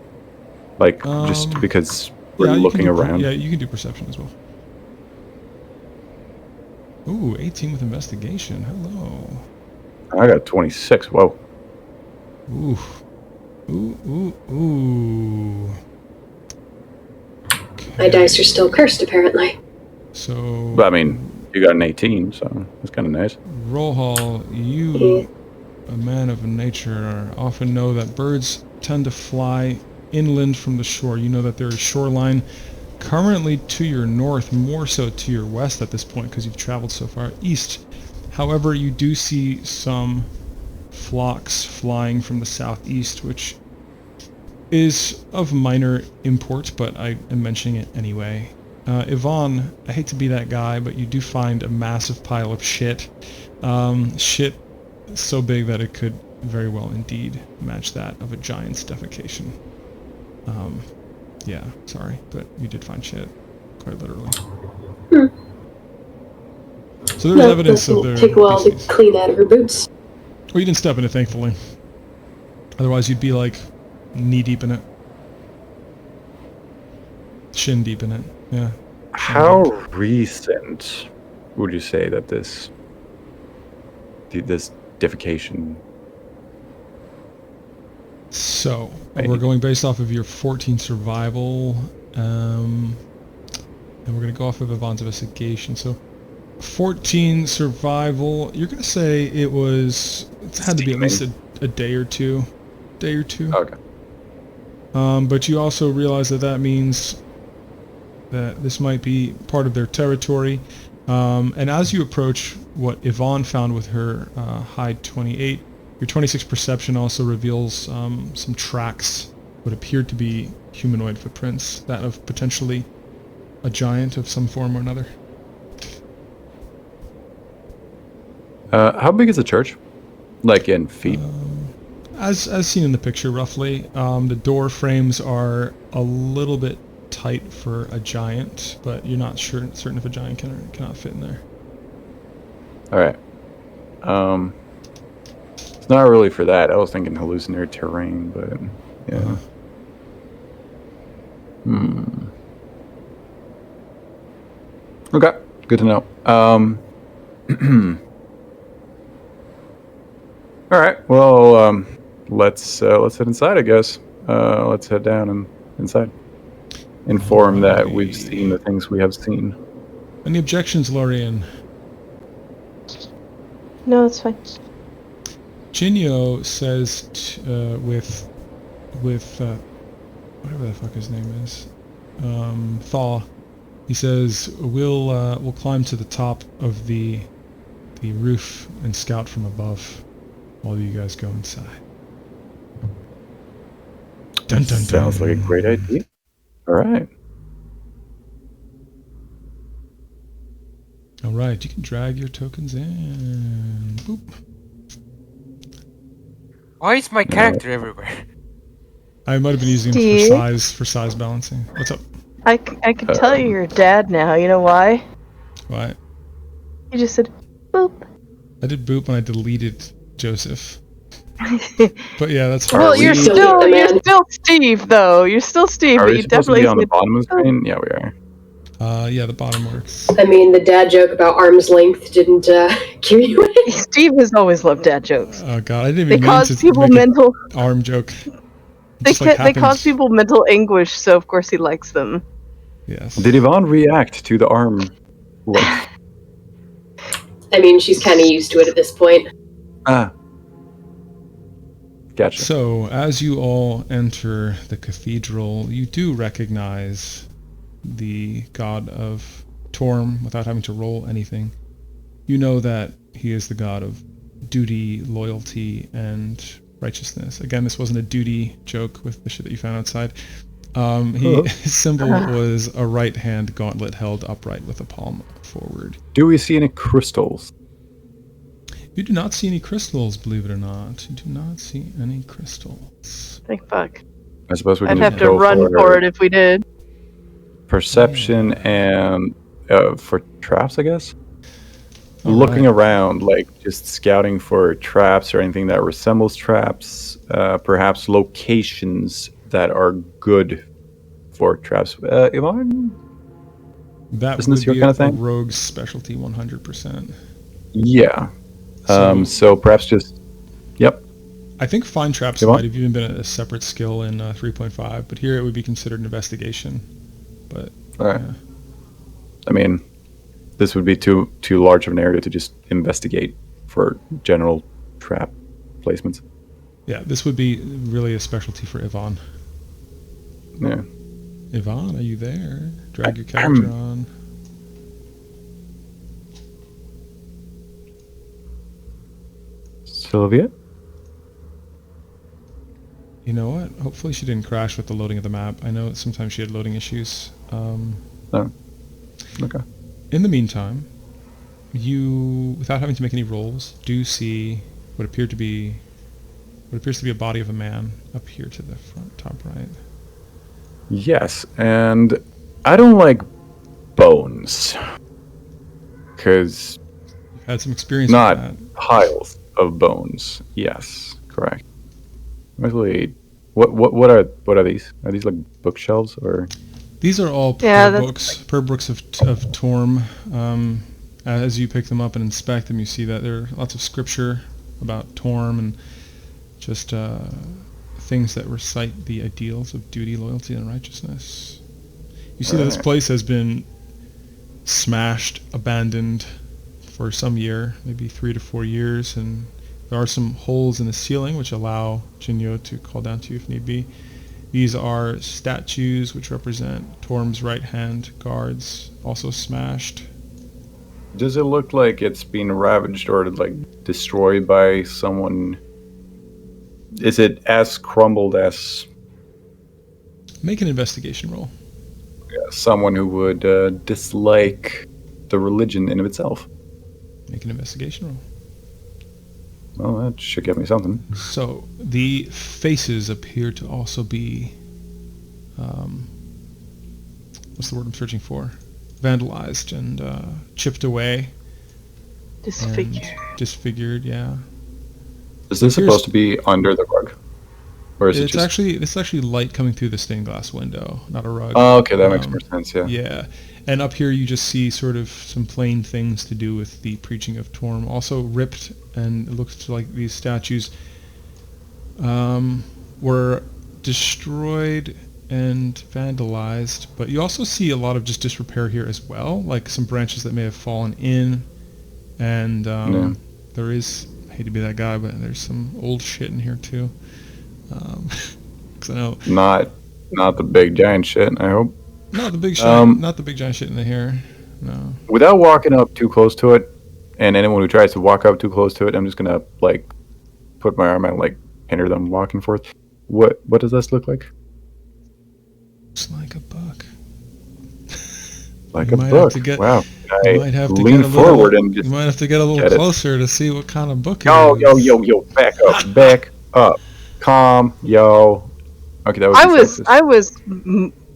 Like, just because we're looking around? Yeah, you can do perception as well. Ooh, 18 with investigation. Hello. I got 26. Whoa. Ooh. Ooh. Okay. My dice are still cursed, apparently. So... But, I mean, you got an 18, so that's kind of nice. Rohal, you, a man of nature, often know that birds tend to fly inland from the shore. You know that there is shoreline currently to your north, more so to your west at this point because you've traveled so far east. However, you do see some flocks flying from the southeast, which is of minor import, but I am mentioning it anyway. Yvonne, I hate to be that guy, but you do find a massive pile of shit. Shit so big that it could very well indeed match that of a giant's defecation. Yeah, sorry, but you did find shit, quite literally. So there's evidence of their... Take a while to clean out of her boots. Well, you didn't step in it, thankfully. Otherwise, you'd be like knee deep in it, shin deep in it. Yeah. How recent would you say that this defecation? So we're going based off of your 14 survival, and we're going to go off of Yvonne's investigation. So 14 survival. You're going to say it had to be at least a day or two. Okay. But you also realize that means that this might be part of their territory. And as you approach what Yvonne found with her high 28, your 26 perception also reveals some tracks, what appeared to be humanoid footprints, that of potentially a giant of some form or another. How big is the church? Like in feet? As seen in the picture, roughly. The door frames are a little bit tight for a giant, but you're not certain if a giant can or cannot fit in there. All right. It's not really for that. I was thinking hallucinatory terrain, but yeah. Okay, good to know. All right. Well, let's head inside, I guess. Let's head down and inside. Inform that we've seen the things we have seen. Any objections, Lorian? No, it's fine. Jinyo says with whatever the fuck his name is, Thaw. He says we'll climb to the top of the roof and scout from above while you guys go inside. Dun, dun, dun. Sounds like a great idea. All right. All right, you can drag your tokens in. Boop. Why is my character everywhere? I might have been using Steve? them for size balancing. What's up? I can tell you're a dad now. You know why? Why? You just said, boop. I did boop and I deleted Joseph. But yeah, that's fine. Well, you're still Steve, though. You're still Steve, Are but we you supposed to definitely be on the said, bottom of the screen? Yeah, we are. Yeah, the bottom works. I mean, the dad joke about arm's length didn't give you it. Steve has always loved dad jokes. Oh god, I didn't They even mean cause to people make mental. an arm joke. They Just like they cause happens. people mental anguish, so of course he likes them. Yes. Did Yvonne react to the arm length? I mean, she's kind of used to it at this point. Ah. Gotcha. So, as you all enter the cathedral, you do recognize the god of Torm without having to roll anything. You know that he is the god of duty, loyalty, and righteousness. Again, this wasn't a duty joke with the shit that you found outside. His symbol was a right hand gauntlet held upright with a palm forward. Do we see any crystals? You do not see any crystals, believe it or not. You do not see any crystals. Thank fuck. I suppose we can I'd have just to go run for it if we did. Perception and for traps, I guess. All Looking right. around, like just scouting for traps or anything that resembles traps. Perhaps locations that are good for traps. Yvonne, That isn't this would your be kind of a thing? rogue's specialty 100%. Yeah. So So perhaps just. Yep. I think find traps Yvonne? might have even been a separate skill in 3.5, but here it would be considered an investigation. But All right. yeah. I mean, this would be too large of an area to just investigate for general trap placements. Yeah, this would be really a specialty for Yvonne. Yeah. Yvonne, are you there? Drag your character on. Sylvia? You know what? Hopefully she didn't crash with the loading of the map. I know sometimes she had loading issues. Oh. Okay. In the meantime, you, without having to make any rolls, do see what appears to be a body of a man up here to the front, top right. Yes, and I don't like bones. Because You've had some experience not with that. piles of bones. Yes, correct. Actually, what are these? Are these like bookshelves or? These are all Yeah, prayer that's books of Torm. As you pick them up and inspect them, you see that there are lots of scripture about Torm and just things that recite the ideals of duty, loyalty, and righteousness. You see that this place has been smashed, abandoned for some year, maybe 3 to 4 years, and there are some holes in the ceiling which allow Jinyo to call down to you if need be. These are statues which represent Torm's right-hand guards, also smashed. Does it look like it's been ravaged or like destroyed by someone? Is it as crumbled as Make an investigation roll. someone who would dislike the religion in of itself? Make an investigation roll. Well, that should get me something. So the faces appear to also be, what's the word I'm searching for? Vandalized and chipped away. disfigured. And disfigured, yeah. Is this Here's- supposed to be under the rug, or is it It's just? actually light coming through the stained glass window, not a rug. Oh, okay, that makes more sense. Yeah. Yeah, and up here you just see sort of some plain things to do with the preaching of Torm. Also ripped, and it looks like these statues were destroyed and vandalized. But you also see a lot of just disrepair here as well, like some branches that may have fallen in, and there is, I hate to be that guy, but there's some old shit in here too. 'Cause I know Not the big giant shit. I hope. not the big giant shit in here. No. Without walking up too close to it, and anyone who tries to walk up too close to it, I'm just gonna like put my arm out and like hinder them walking forth. What does this look like? Looks like a book. Like You a might have book. to get- Wow. You might have to lean get a forward little, and just you might have to get a little get it. closer to see what kind of book it yo is. back up, back up, calm, yo. Okay, that was.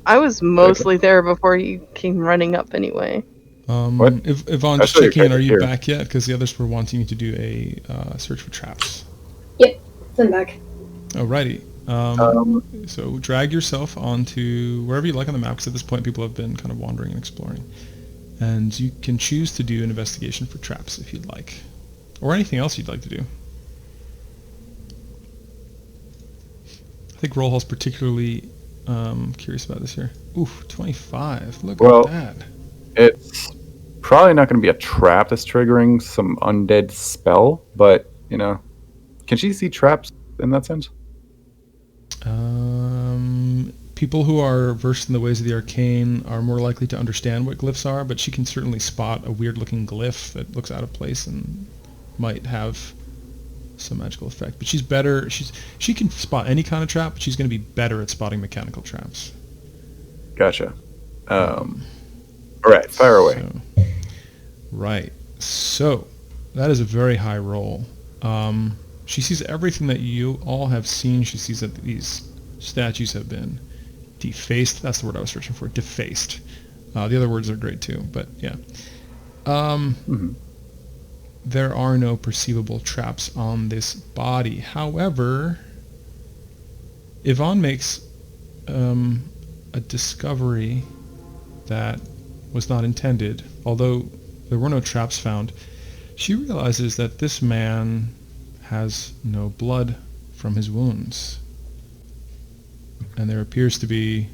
I was mostly there before you came running up anyway. What? If Yvonne, I just saw your checking in, are you character here. back yet? Because the others were wanting you to do a search for traps. I'm back. Alrighty. So drag yourself onto wherever you like on the map, because at this point people have been kind of wandering and exploring. And you can choose to do an investigation for traps if you'd like. Or anything else you'd like to do. I think Rollhall's particularly curious about this here. Oof, 25. Look Well, at that. It's probably not going to be a trap that's triggering some undead spell, but can she see traps in that sense? People who are versed in the ways of the arcane are more likely to understand what glyphs are, but she can certainly spot a weird-looking glyph that looks out of place and might have some magical effect. But she's better. She can spot any kind of trap, but she's going to be better at spotting mechanical traps. Gotcha. All right, fire away. Right. So that is a very high roll. She sees everything that you all have seen. She sees that these statues have been defaced. That's the word I was searching for. Defaced. The other words are great too, but yeah. Mhm. There are no perceivable traps on this body. However, Yvonne makes a discovery that was not intended. Although there were no traps found, she realizes that this man has no blood from his wounds. And there appears to be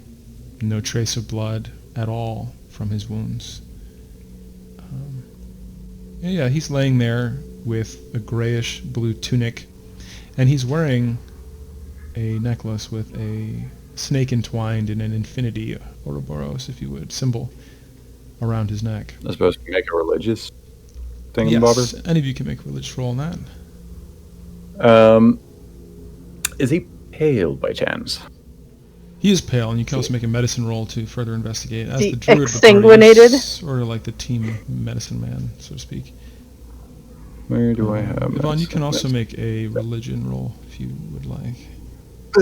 no trace of blood at all from his wounds. Yeah, he's laying there with a grayish blue tunic, and he's wearing a necklace with a snake entwined in an infinity, Ouroboros, if you would, symbol around his neck. I suppose we make a religious thing, Yes, any of you can make a religious roll on that. Is he pale by chance? He is pale, and you can also make a medicine roll to further investigate. As The the druid of the party, exsanguinated? you're sort of like the team medicine man, so to speak. Where do I have Yvonne, you can also medicine? make a religion roll if you would like.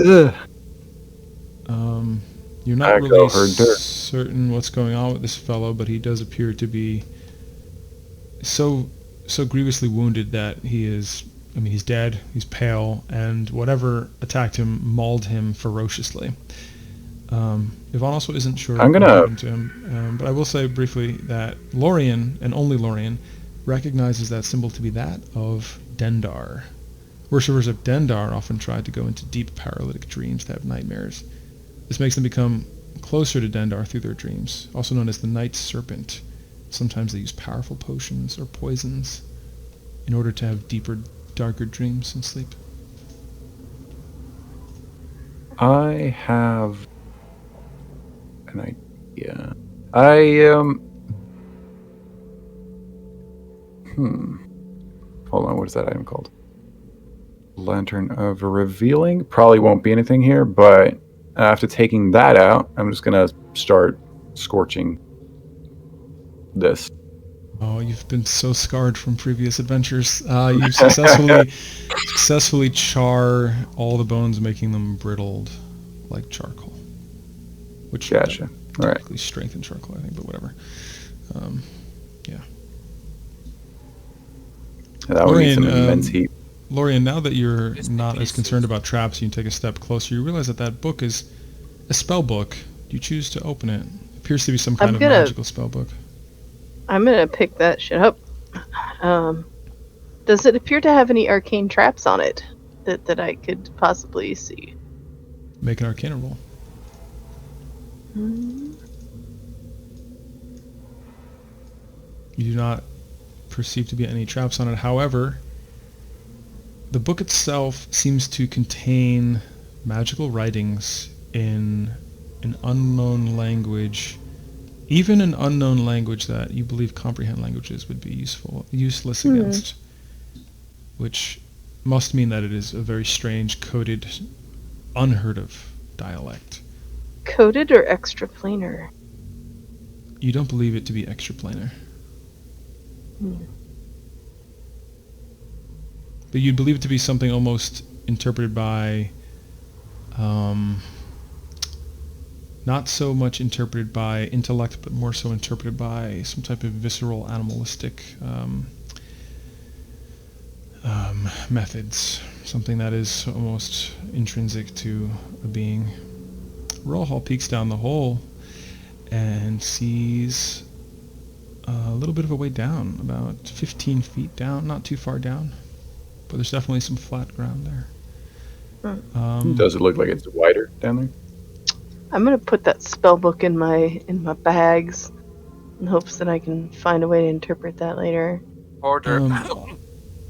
Ugh. You're not I really go her dirt. certain what's going on with this fellow, but he does appear to be so grievously wounded that he is. I mean, he's dead. He's pale, and whatever attacked him mauled him ferociously. Yvonne also isn't sure I'm what gonna- happened to him, but I will say briefly that Lorien, and only Lorien, recognizes that symbol to be that of Dendar. Worshippers of Dendar often try to go into deep paralytic dreams to have nightmares. This makes them become closer to Dendar through their dreams, also known as the Night Serpent. Sometimes they use powerful potions or poisons in order to have deeper, darker dreams in sleep. I have an idea. Hold on, what is that item called? Lantern of Revealing? Probably won't be anything here, but after taking that out, I'm just gonna start scorching this. Oh, you've been so scarred from previous adventures. You successfully char all the bones, making them brittled like charcoal. Which Gotcha. All right. technically strengthen charcoal, I think, but whatever. Yeah. That would need some Lorien, immense heat. Lorien, now that you're It's not as pieces. concerned about traps, you can take a step closer. You realize that that book is a spell book. You choose to open it. It appears to be some kind I'm of gonna- magical spell book. I'm gonna pick that shit up. Does it appear to have any arcane traps on it that I could possibly see? Make an Arcana roll. You do not perceive to be any traps on it. However, the book itself seems to contain magical writings in an unknown language, even an unknown language that you believe comprehend languages would be useless against, which must mean that it is a very strange, coded, unheard of dialect. Coded or extraplanar? You don't believe it to be extraplanar. But you'd believe it to be something almost interpreted by, not so much interpreted by intellect, but more so interpreted by some type of visceral, animalistic methods. Something that is almost intrinsic to a being. Rollhall peeks down the hole and sees a little bit of a way down, about 15 feet down, not too far down, but there's definitely some flat ground there. Does it look like it's wider down there? I'm gonna put that spell book in my bags in hopes that I can find a way to interpret that later. Order.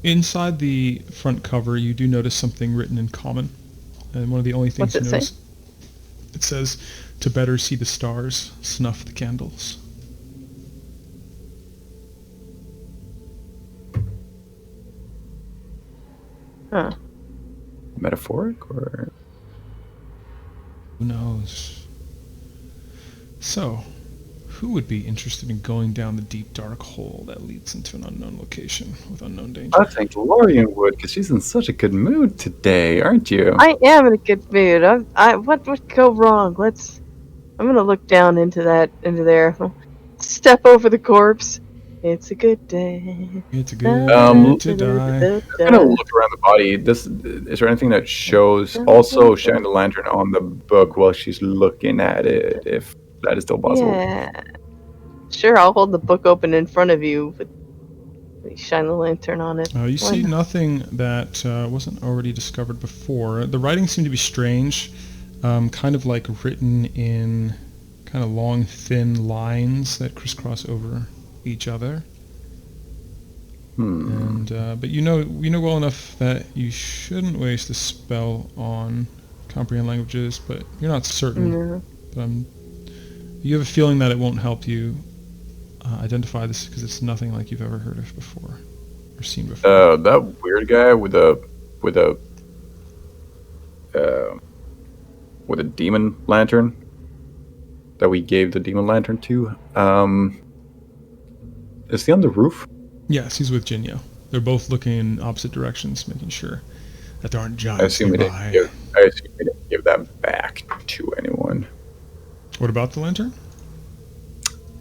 Inside the front cover, you do notice something written in common, and one of the only things What's you it say? notice, it says, "To better see the stars, snuff the candles." Huh. Metaphoric or? Who knows? So, who would be interested in going down the deep dark hole that leads into an unknown location with unknown danger? I think Lorien would, because she's in such a good mood today, aren't you? I am in a good mood. What would go wrong? I'm gonna look down into there. Step over the corpse. It's a good day. It's a good day to die. I'm gonna look around the body. Is there anything that shows? Also, shine the lantern on the book while she's looking at it, if that is still possible. Yeah. Sure, I'll hold the book open in front of you, but shine the lantern on it. You see nothing that wasn't already discovered before. The writing seemed to be strange, kind of like written in kind of long, thin lines that crisscross over each other. And but you know well enough that you shouldn't waste a spell on comprehend languages, but you're not certain. No. But you have a feeling that it won't help you identify this because it's nothing like you've ever heard of before or seen before. That weird guy with a demon lantern that we gave the demon lantern to. Is he on the roof? Yes, he's with Jinyo. They're both looking in opposite directions, making sure that there aren't giants I assume we nearby. didn't give that back to anyone. What about the lantern?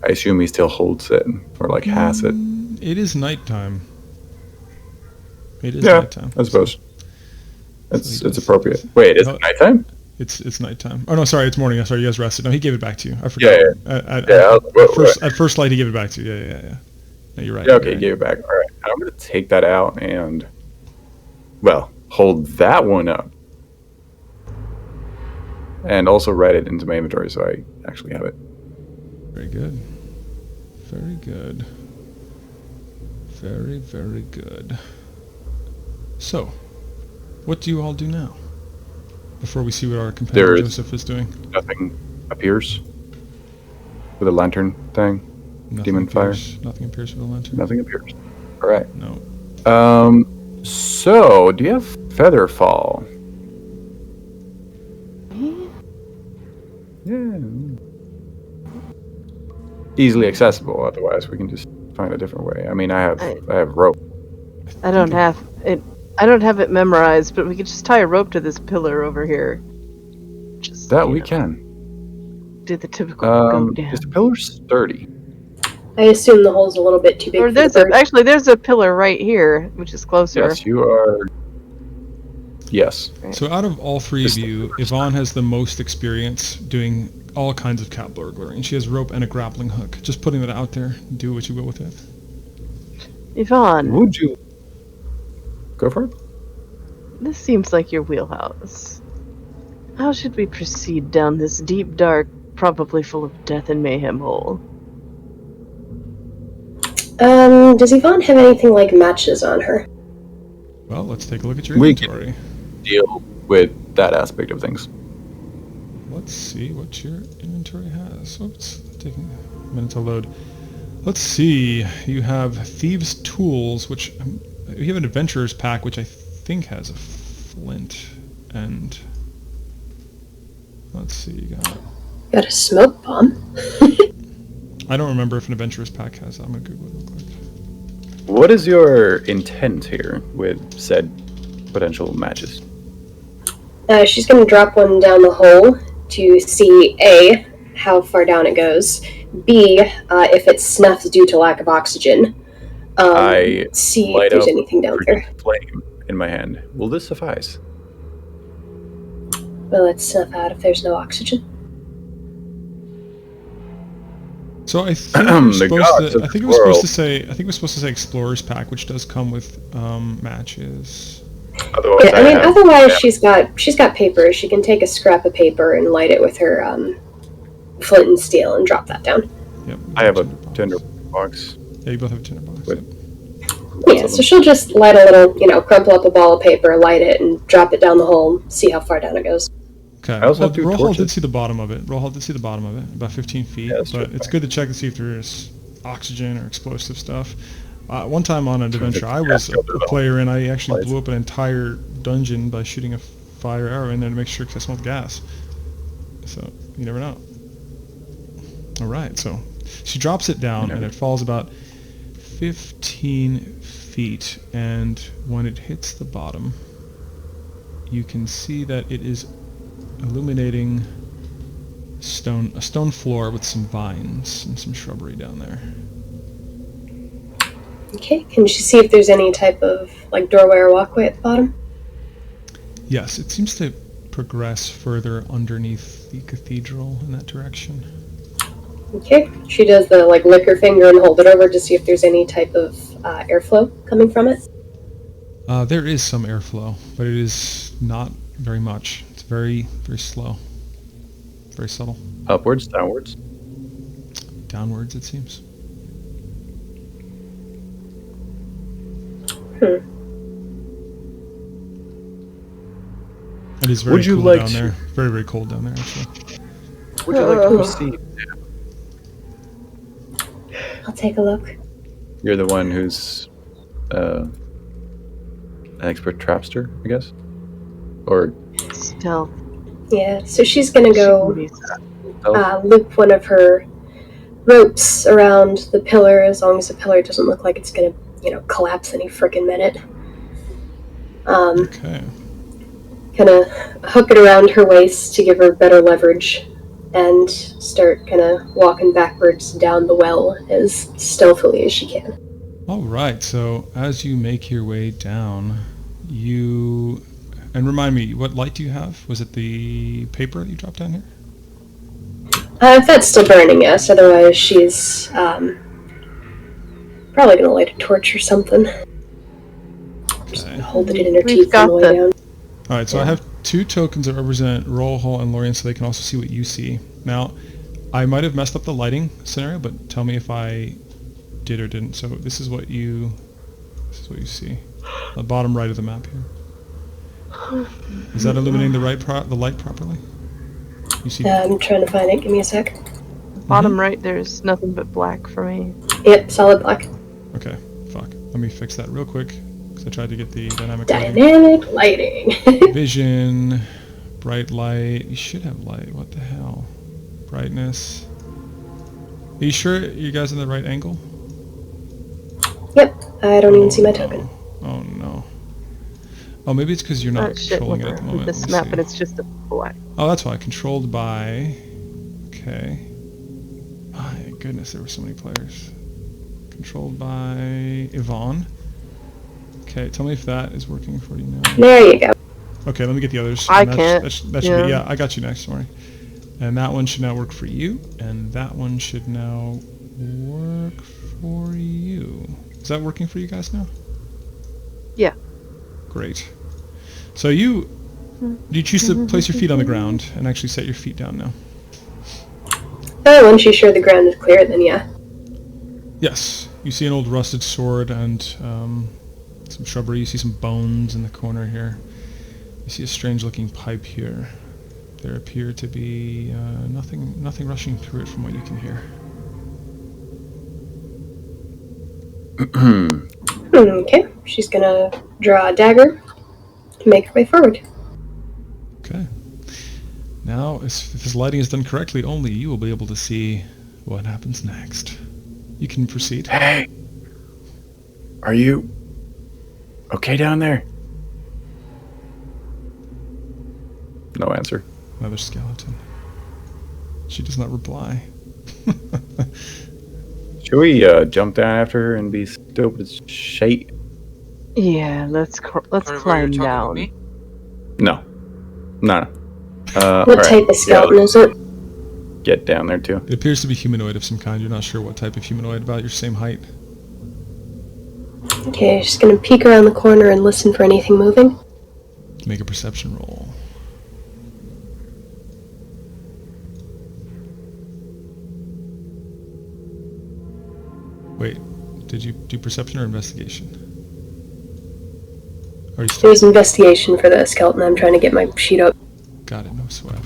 I assume he still holds it, or like has it. It is nighttime. It is Yeah, nighttime. I suppose. So It's appropriate. Wait, is it nighttime? It's nighttime. Oh no, sorry, it's morning. I'm sorry, you guys rested. No, he gave it back to you. I forgot. Yeah. At first light, he gave it back to you. Yeah. No, you're right. Yeah, okay, he gave it back. All right, I'm gonna take that out and, well, hold that one up, and also write it into my inventory so I actually have it. Very good. Very good. Very, very good. So, what do you all do now? Before we see what our companion Joseph is doing. Nothing appears with a lantern thing. Demon fire. Nothing appears with a lantern. Nothing appears. All right. No. So, do you have feather fall? Yeah. Easily accessible. Otherwise, we can just find a different way. I mean, I have rope. I don't have it. I don't have it memorized, but we could just tie a rope to this pillar over here. Just that we can. Do the typical go down. Is the pillar sturdy? I assume the hole's a little bit too big. Or there's there's a pillar right here, which is closer. Yes, you are. Yes. So out of all three of you, Yvonne has the most experience doing all kinds of cat burglary, and she has rope and a grappling hook. Just putting that out there. Do what you will with it. Yvonne. Would you go for it? This seems like your wheelhouse. How should we proceed down this deep, dark, probably full of death and mayhem hole? Does Yvonne have anything like matches on her? Well, let's take a look at your inventory. We can deal with that aspect of things. Let's see what your inventory has. Oops, taking a minute to load. Let's see. You have Thieves' Tools, which you have an Adventurer's Pack, which I think has a flint, and let's see. You got a smoke bomb. I don't remember if an Adventurer's Pack has that. I'm gonna Google it real quick. What is your intent here with said potential matches? She's going to drop one down the hole to see A, how far down it goes, B, if it's snuffed due to lack of oxygen, see if there's anything down there. Flame in my hand. Will this suffice? Will it snuff out if there's no oxygen? So I think we're supposed to. I think it was supposed to say. I think it was supposed to say Explorer's Pack, which does come with matches. Otherwise, she's got paper. She can take a scrap of paper and light it with her flint and steel and drop that down. Yep. I have a tinder box. Yeah, you both have a tinder box. Yeah, so she'll just light a little, crumple up a ball of paper, light it, and drop it down the hole. See how far down it goes. Okay. I also have Rollhall did see the bottom of it. Rollhall did see the bottom of it, about 15 feet. Yeah, but it's good to check to see if there's oxygen or explosive stuff. One time on an adventure, I was a player, and I actually blew up an entire dungeon by shooting a fire arrow in there to make sure, because I smelled gas. So you never know. All right, so she drops it down, and it falls about 15 feet. And when it hits the bottom, you can see that it is illuminating a stone floor with some vines and some shrubbery down there. Okay, can she see if there's any type of like doorway or walkway at the bottom? Yes, it seems to progress further underneath the cathedral in that direction. Okay, she does the like lick her finger and hold it over to see if there's any type of airflow coming from it. There is some airflow, but it is not very much. It's very, very slow. Very subtle. Upwards, downwards. Downwards, it seems. It is very Would you cool like down to- there. Very, very cold down there, actually. Would you like to proceed? I'll take a look. You're the one who's an expert trapster, I guess? Or Stealth. Yeah, so she's gonna go stealth? loop one of her ropes around the pillar, as long as the pillar doesn't look like it's gonna, collapse any frickin' minute. Okay. Kind of hook it around her waist to give her better leverage, and start kind of walking backwards down the well as stealthily as she can. All right, so as you make your way down, and remind me, what light do you have? Was it the paper that you dropped down here? If that's still burning, yes. Otherwise, she's probably gonna light a torch or something. Just Okay. holding it in her We've teeth on got the way the- down. All right, so I have 2 tokens that represent Roll and Lorian, so they can also see what you see. Now, I might have messed up the lighting scenario, but tell me if I did or didn't. So this is what you see. The bottom right of the map here. Is that illuminating the light properly? You see? I'm trying to find it. Give me a sec. Bottom right, there's nothing but black for me. Yep, solid black. Okay, fuck. Let me fix that real quick, because I tried to get the dynamic lighting. Dynamic lighting. Vision, bright light. You should have light. What the hell? Brightness. Are you sure you guys in the right angle? Yep, I don't even see my token. Oh no. Oh, maybe it's because you're not Shit, controlling it look at the at moment. this Let me map, see. and it's just a black. Oh, that's why. Controlled by... Okay. My goodness, there were so many players. Controlled by Yvonne. Okay, tell me if that is working for you now. There you go. Okay, let me get the others. I And can't. That should be... Yeah. Yeah, I got you next, sorry. And that one should now work for you, and that one should now work for you. Is that working for you guys now? Yeah. Great. So you choose to place your feet on the ground and actually set your feet down now. Oh, once you're sure the ground is clear, then yeah. Yes. You see an old rusted sword and some shrubbery. You see some bones in the corner here. You see a strange-looking pipe here. There appear to be nothing rushing through it from what you can hear. Okay, she's gonna draw a dagger to make her way forward. Okay. Now, if his lighting is done correctly, only you will be able to see what happens next. You can proceed. Hey! Are you okay down there? No answer. Another skeleton. She does not reply. Should we jump down after her and be stupid as shit? Yeah, let's Sorry, were you climb talking about down. me? No. No. What Alright. type of skeleton is it? Get down there too. It appears to be humanoid of some kind. You're not sure what type of humanoid, about your same height. Okay, she's gonna peek around the corner and listen for anything moving. Make a perception roll. Wait, did you do perception or investigation? Are you still... There's investigation for the skeleton. I'm trying to get my sheet up. Got it, no sweat.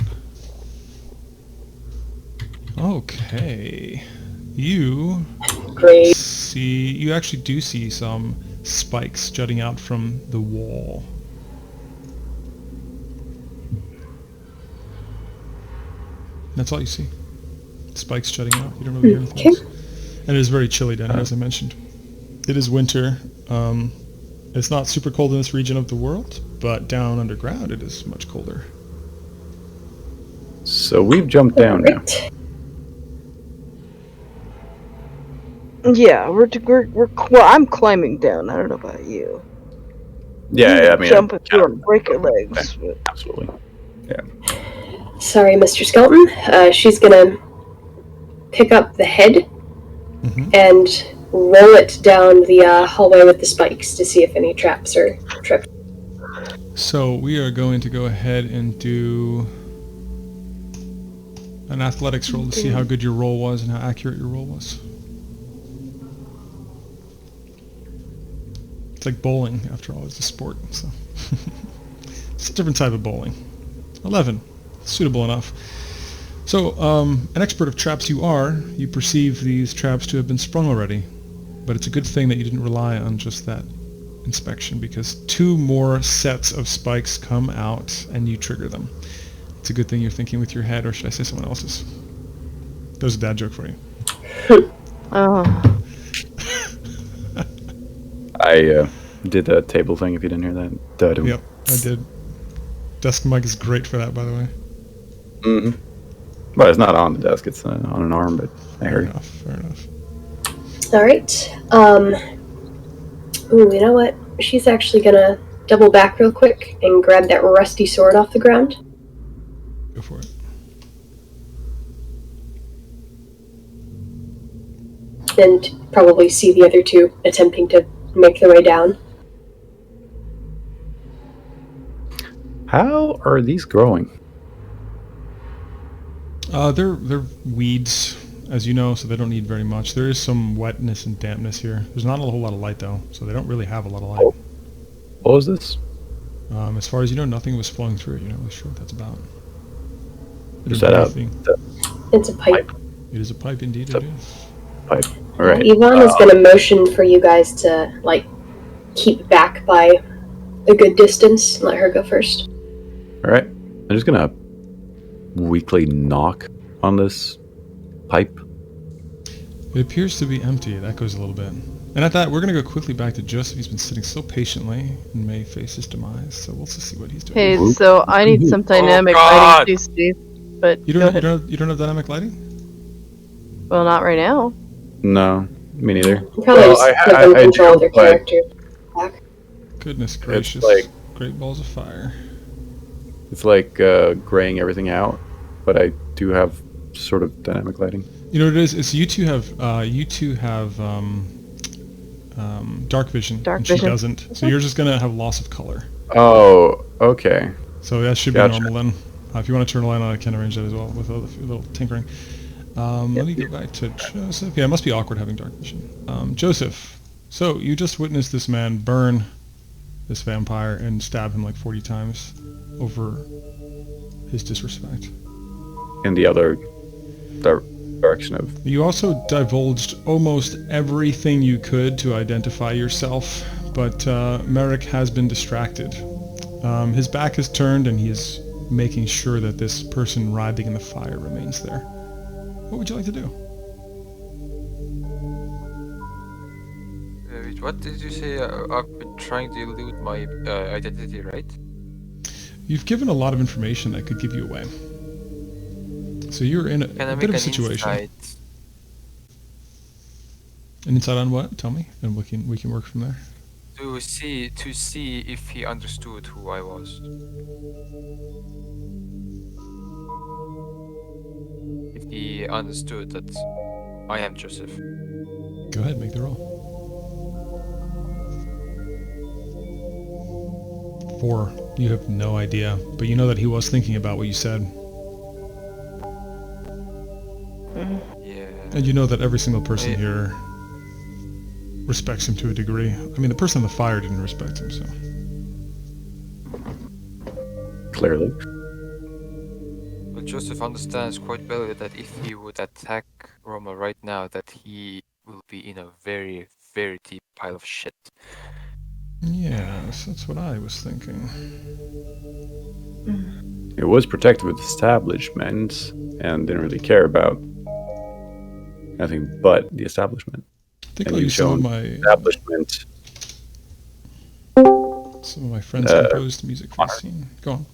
Okay. You Great. you actually do see some spikes jutting out from the wall. That's all you see. Spikes jutting out. You don't really hear anything else. And it is very chilly down here, as I mentioned. It is winter. It's not super cold in this region of the world, but down underground it is much colder. So we've jumped down now. Right. Yeah, well, I'm climbing down. I don't know about you. Yeah, I mean, Jump if you want to break your legs. absolutely. Sorry, Mr. Skelton. She's gonna pick up the head Mm-hmm. and roll it down the hallway with the spikes to see if any traps are tripped. So we are going to go ahead and do an athletics roll to see how good your roll was and how accurate your roll was. It's like bowling, after all. It's a sport, so it's a different type of bowling. 11, suitable enough. So, an expert of traps you are, you perceive these traps to have been sprung already, but it's a good thing that you didn't rely on just that inspection, because 2 more sets of spikes come out and you trigger them. It's a good thing you're thinking with your head, or should I say someone else's? There's a dad joke for you. Oh. I did a table thing, if you didn't hear that. Dudum. Yep, I did. Desk mic is great for that, by the way. Mm-hmm. Well, it's not on the desk, it's on an arm, but I Fair heard it. enough, fair enough. Alright. Ooh, you know what? She's actually gonna double back real quick and grab that rusty sword off the ground. Go for it. And probably see the other 2 attempting to make their way down. How are these growing? They're weeds, as you know, so they don't need very much. There is some wetness and dampness here. There's not a whole lot of light, though, so they don't really have a lot of light. Oh. What was this? As far as you know, nothing was flowing through it. You're not really sure what that's about. Is that a It's a pipe. It is a pipe, indeed. It is. pipe? Alright. Yvonne is gonna motion for you guys to, like, keep back by a good distance and let her go first. Alright. I'm just gonna weakly knock on this pipe. It appears to be empty. It echoes a little bit. And at that, we're going to go quickly back to Joseph. He's been sitting so patiently and may face his demise. So we'll just see what he's doing. Hey, so I need some dynamic God. lighting too, Steve. But You go don't, ahead. you don't have dynamic lighting? Well, not right now. No, me neither. You probably Well, just I- let them I control do, their but- character back. Goodness gracious. like- Great balls of fire. It's like graying everything out, but I do have sort of dynamic lighting. You know what it is? It's you two have dark vision, Dark and vision. she doesn't. So yours is going to have loss of color. Oh, okay. So that should Gotcha. be normal then. If you want to turn a light on, I can arrange that as well with a little tinkering. Let me go back to Joseph. Yeah, it must be awkward having dark vision. Joseph, so you just witnessed this man burn this vampire and stab him like 40 times over his disrespect. In the other direction of... You also divulged almost everything you could to identify yourself, but Merrick has been distracted. His back is turned and he is making sure that this person writhing in the fire remains there. What would you like to do? What did you say? I've been trying to elude my identity, right? You've given a lot of information that could give you away. So you're in Can I a make bit of an a situation. insight? An insight on what? Tell me, and we can work from there. To see if he understood who I was. If he understood that I am Joseph. Go ahead, make the roll. 4. You have no idea, but you know that he was thinking about what you said. Yeah. And you know that every single person here respects him to a degree. I mean, the person in the fire didn't respect him, so... Clearly. But Joseph understands quite well that if he would attack Roma right now, that he will be in a very, very deep pile of shit. Yes, that's what I was thinking. It was protective of the establishment and didn't really care about nothing but the establishment. I think And I'll you've use some of shown my establishment. friends composed music for the scene. Go on.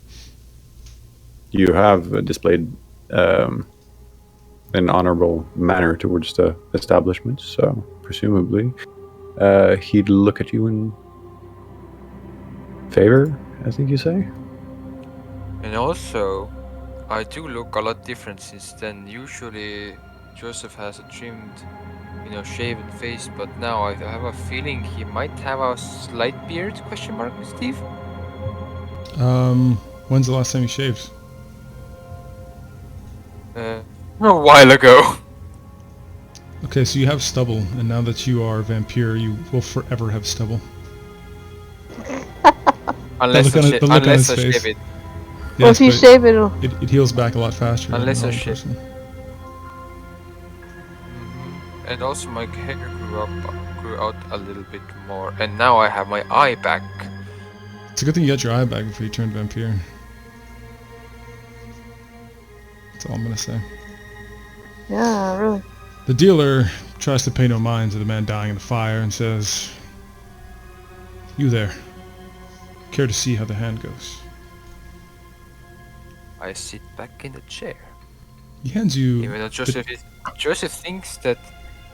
You have displayed an honorable manner towards the establishment. So presumably, he'd look at you in favor, I think you say. And also, I do look a lot different since then. Usually, Joseph has a trimmed, shaven face, but now I have a feeling he might have a slight beard? Question mark, Steve? When's the last time you shaved? A while ago. Okay, so you have stubble, and now that you are a vampire, you will forever have stubble. Unless look on his I face. shave it. Well, Yes, if you but shave it, it heals back a lot faster than a Unless I normal shave. person. And also my hair grew out a little bit more, and now I have my eye back. It's a good thing you got your eye back before you turned vampire. That's all I'm gonna say. yeah, really. The dealer tries to pay no mind to the man dying in the fire and says, "You there. Care to see how the hand goes?" I sit back in the chair. He hands you... Even though Joseph thinks that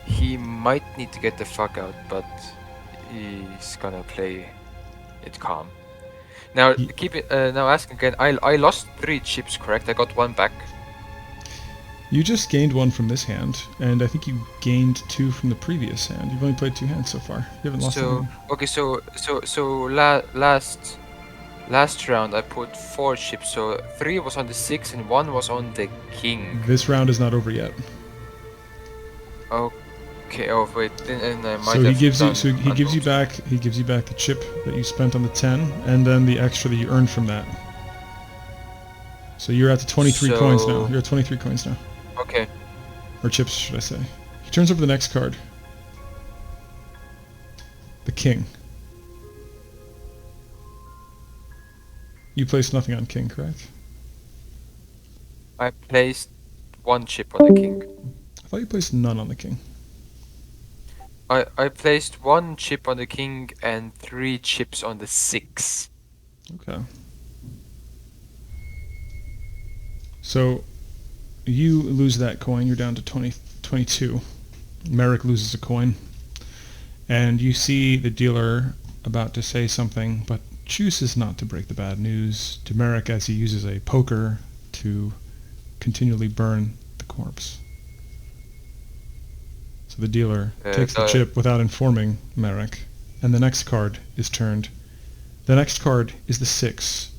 he might need to get the fuck out, but he's gonna play it calm. Now now asking again. I lost 3 chips, correct? I got 1 back. You just gained 1 from this hand, and I think you gained 2 from the previous hand. You've only played 2 hands so far. You haven't lost anything. Okay, last round I put 4 chips, so 3 was on the 6 and 1 was on the king. This round is not over yet. Okay. Oh wait, then I might So have he gives you done he gives you back the chip that you spent on the 10, and then the extra that you earned from that. So you're at the 23 coins now. You're at 23 coins now. Okay. Or chips, should I say. He turns over the next card. The king. You placed nothing on king, correct? I placed 1 chip on the king. I thought you placed none on the king. I placed 1 chip on the king and 3 chips on the 6. Okay. So you lose that coin. You're down to 22. Merrick loses a coin. And you see the dealer about to say something, but chooses not to break the bad news to Merrick as he uses a poker to continually burn the corpse. So the dealer takes the chip without informing Merrick, and the next card is turned. The next card is the 6.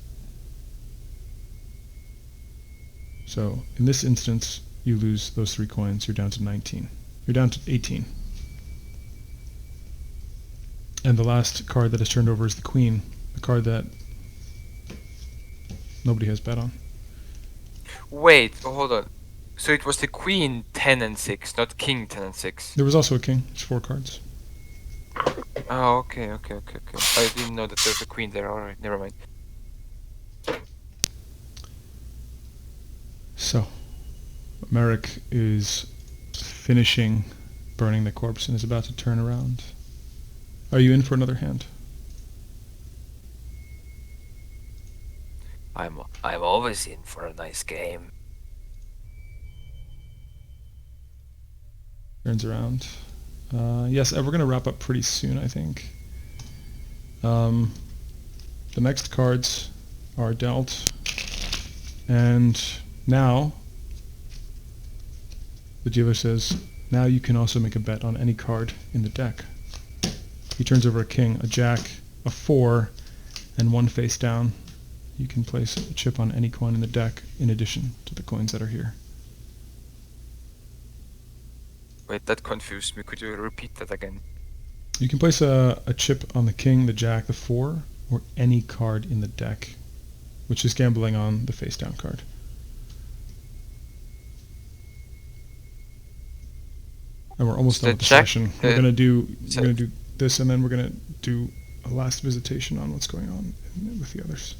So in this instance, you lose those 3 coins. You're down to 19. You're down to 18. And the last card that is turned over is the queen, the card that nobody has bet on. Wait, hold on. So it was the queen 10 and 6, not king 10 and 6. There was also a king. It's 4 cards. Oh, okay. I didn't know that there was a queen there. Alright, never mind. So, Merrick is finishing burning the corpse and is about to turn around. Are you in for another hand? I'm always in for a nice game. Turns around. Yes, we're going to wrap up pretty soon, I think. The next cards are dealt. And now, the dealer says, now you can also make a bet on any card in the deck. He turns over a king, a jack, a 4, and 1 face down. You can place a chip on any coin in the deck in addition to the coins that are here. Wait, that confused me. Could you repeat that again? You can place a chip on the king, the jack, the 4, or any card in the deck, which is gambling on the face down card. And we're almost done with the session. We're gonna do this, and then we're gonna do a last visitation on what's going on with the others.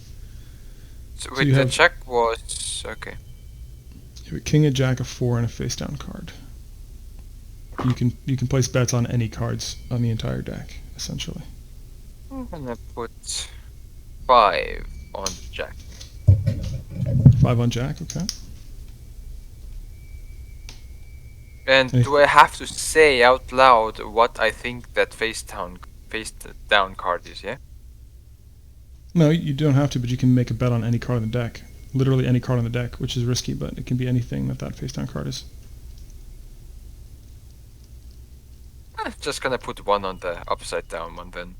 So wait, the check was okay. You have a king, a jack, a 4, and a face down card. You can place bets on any cards on the entire deck, essentially. I'm gonna put 5 on jack. 5 on jack, okay. And do I have to say out loud what I think that face down card is? Yeah. No, you don't have to, but you can make a bet on any card on the deck. Literally any card on the deck, which is risky, but it can be anything that face down card is. Just gonna put one on the upside down one then.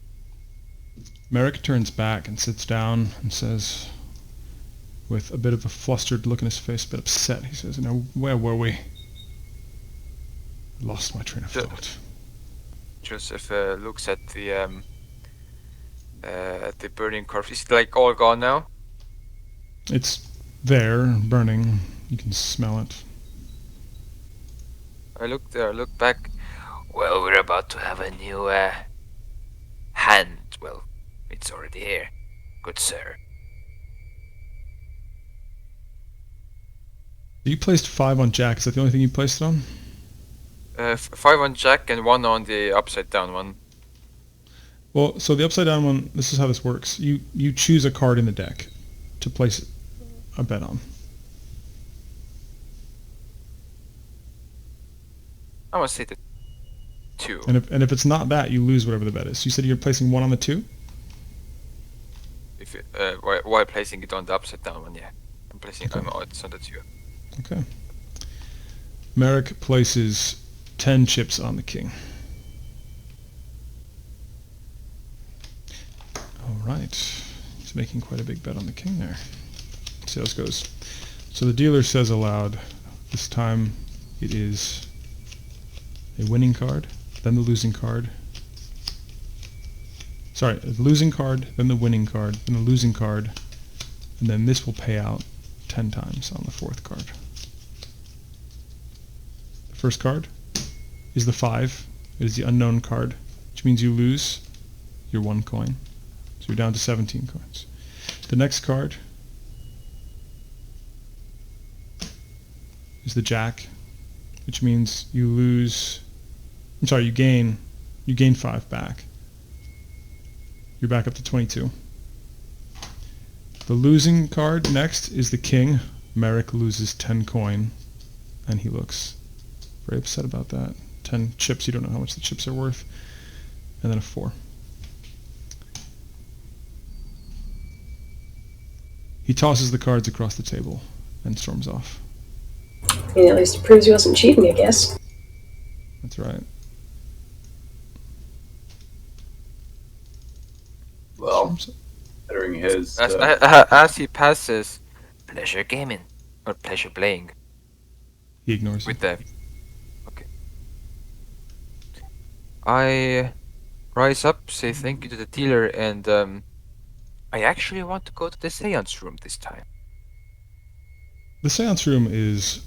Merrick turns back and sits down and says, with a bit of a flustered look in his face, a bit upset, he says, "Now, where were we?" Lost my train of thought. Joseph looks at the burning corpse. Is it like all gone now? It's there, burning. You can smell it. I look there, I look back. Well, we're about to have a new hand. Well, it's already here. Good sir. You placed 5 on Jack. Is that the only thing you placed it on? 5 on Jack and 1 on the upside down one. Well, so the upside down one, this is how this works. You choose a card in the deck to place a bet on. I'm gonna say the 2. And if it's not that, you lose whatever the bet is. You said you're placing 1 on the 2? If why placing it on the upside down one? Yeah, I'm placing it's on the 2. Okay. Merrick places 10 chips on the king. All right. He's making quite a big bet on the king there. Let's see how this goes. So the dealer says aloud, this time it is a winning card, then the losing card. Sorry, the losing card, then the winning card, then the losing card, and then this will pay out 10 times on the 4th card. The first card is the 5. It is the unknown card, which means you lose your 1 coin. So you're down to 17 coins. The next card is the Jack, which means you lose... I'm sorry, you gain 5 back. You're back up to 22. The losing card next is the King. Merrick loses 10 coin, and he looks very upset about that. 10 chips, you don't know how much the chips are worth. And then a 4. He tosses the cards across the table and storms off. I mean, at least it proves he wasn't cheating, I guess. That's right. Well, considering his... As he passes, Pleasure gaming. or pleasure playing He ignores with you. the... Okay. I rise up, say thank you to the dealer, and I actually want to go to the seance room this time. The seance room is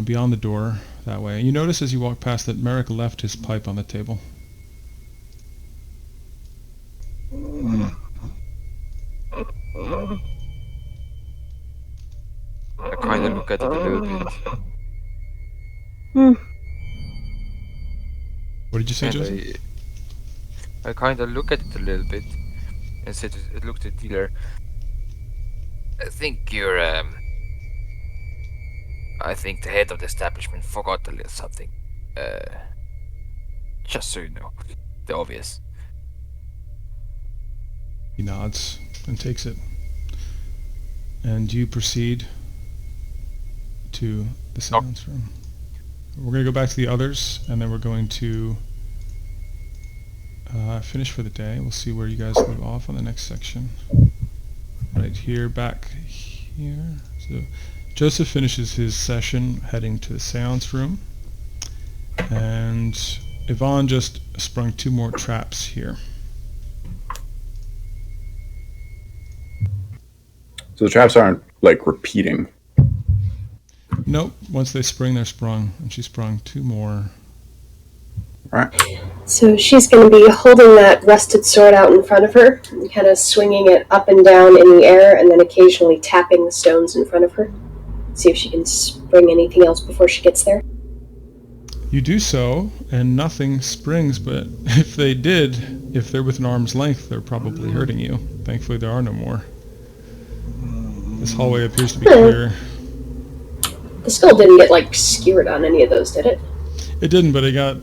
beyond the door that way. You notice as you walk past that Merrick left his pipe on the table. I kind of look at it a little bit. What did you say, And Joseph? I kind of look at it a little bit and said, I looked at the dealer. I think you're I think the head of the establishment forgot a little something. Just so you know, the obvious. He nods and takes it. And you proceed to the seance room. We're going to go back to the others, and then we're going to finish for the day. We'll see where you guys leave off on the next section. Right here, back here. So Joseph finishes his session heading to the seance room, and Yvonne just sprung 2 more traps here. So the traps aren't, like, repeating. Nope, once they spring, they're sprung, and she sprung 2 more. Alright. So she's going to be holding that rusted sword out in front of her, and kind of swinging it up and down in the air, and then occasionally tapping the stones in front of her. See if she can spring anything else before she gets there. You do so, and nothing springs, but if they did, if they're within arm's length, they're probably hurting you. Thankfully, there are no more. This hallway appears to be clear. The skull didn't get, like, skewered on any of those, did it? It didn't, but it got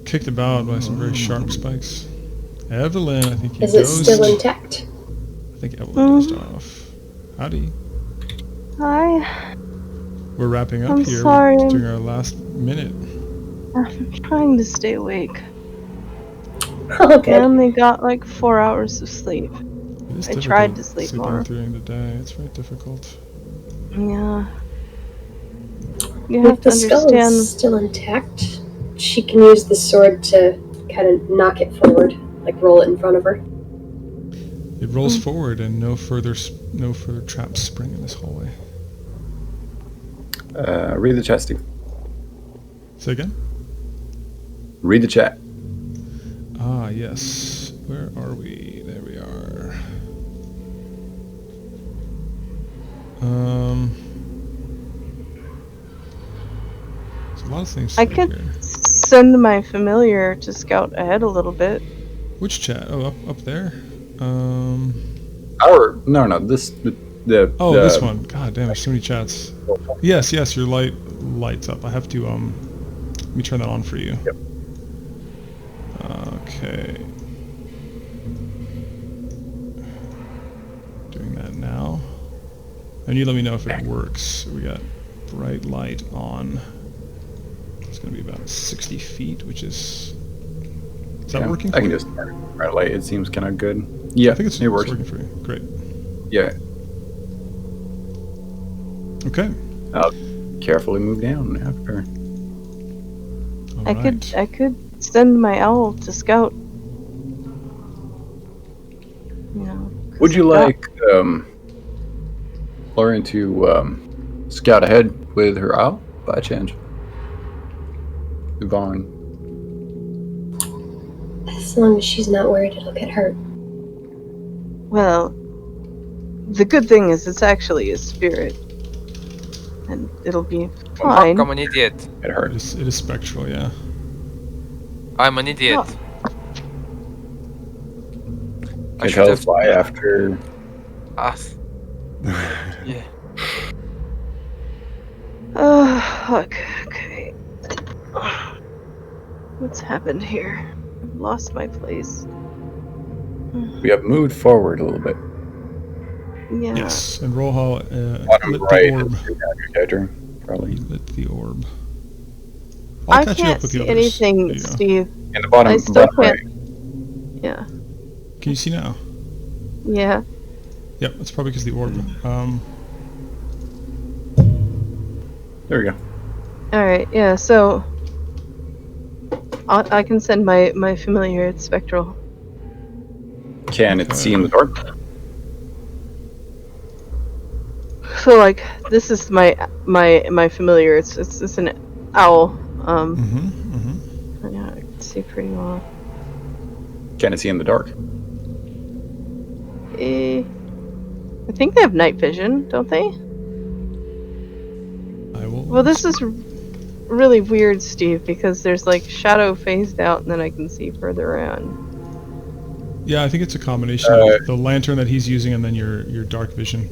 kicked about by some very sharp spikes. Evelyn, I think you Is it dozed. still intact? I think Evelyn dozed off. Howdy. Hi. We're wrapping up I'm here. sorry. We're doing our last minute. I'm trying to stay awake. Oh, I good. only got like 4 hours of sleep. It is I difficult tried to sleep sleeping more. during the day. It's very difficult. Yeah. You have If to the skull understand. is still intact, she can use the sword to kind of knock it forward, like roll it in front of her. It rolls forward, and no further traps spring in this hallway. Read the chat, Steve. Say again? Read the chat. Ah, yes. Where are we? There we are. There's a lot of things to I read could here. send my familiar to scout ahead a little bit. Which chat? Oh, up there? No, this, Oh, this one. God damn, there's so many chats. Yes, your light lights up. I have to, let me turn that on for you. Yep. Okay. Doing that now. And you let me know if it works. We got bright light on. It's going to be about 60 feet, which is... Is that working for I can you? just bright light. It seems kind of good. Yeah, I think it works. working for you. Great. Yeah. Okay. I'll carefully move down after. All I right. could send my owl to scout. You know. 'cause Would you I've like Lauren to scout ahead with her owl by chance? Yvonne. As long as she's not worried it'll get hurt. Well, the good thing is it's actually a spirit. And it'll be fine. I'm an idiot. It hurt. It is spectral, yeah. I'm an idiot. Oh. I It should tells have. why after. Ah, yeah. Oh, okay. What's happened here? I've lost my place. We have moved forward a little bit. Yeah. Yes, and Rohal Bottom lit right the orb. is your character, probably. He lit the orb. I'll I catch you up can't with the see others. anything, There you go. Steve. In the bottom, I still bottom right. Yeah. Can you see now? Yeah. Yep, that's probably because the orb. There we go. Alright, yeah, so... I can send my familiar, it's spectral. Can it see in the dark? So, like, this is my familiar, it's an owl. Yeah, I can see pretty well. Can it see in the dark? I think they have night vision, don't they? I will. Well, this is really weird, Steve, because there's like shadow phased out, and then I can see further on. Yeah, I think it's a combination of the lantern that he's using and then your dark vision.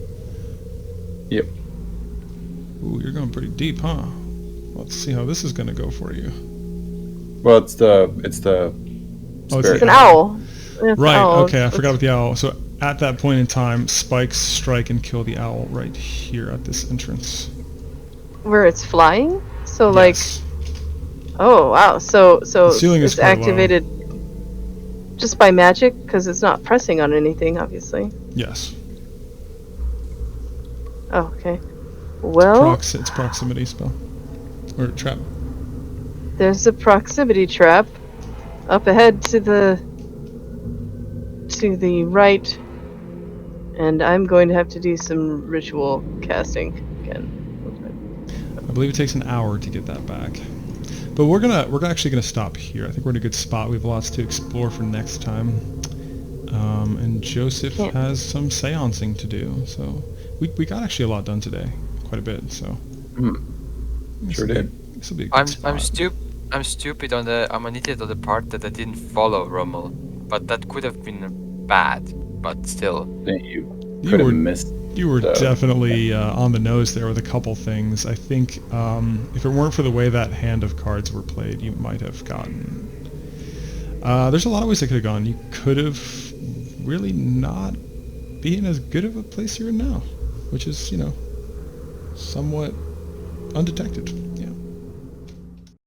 Yep. Ooh, you're going pretty deep, huh? Let's see how this is going to go for you. Well, it's the. Oh, it's It's an owl. It's Right. owl. Okay, I forgot about the owl. So at that point in time, spikes strike and kill the owl right here at this entrance. Where it's flying. So Yes. like, oh wow. So The ceiling is it's quite low. activated just by magic because it's not pressing on anything, obviously. Yes. Oh, okay. Well, It's proximity spell. Or trap. there's a proximity trap up ahead to the right, and I'm going to have to do some ritual casting again. I believe it takes an hour to get that back. But we're actually gonna stop here. I think we're in a good spot. We have lots to explore for next time. And Joseph has some seancing to do, so we got actually a lot done today, quite a bit. So Sure did. This will be a good spot. I'm stupid on the. I'm an idiot on the part that I didn't follow Rommel, but that could have been bad. But still. You could have missed. You were So, definitely on the nose there with a couple things. I think if it weren't for the way that hand of cards were played, you might have gotten... there's a lot of ways it could have gone. You could have really not be in as good of a place you're in now, which is, somewhat undetected.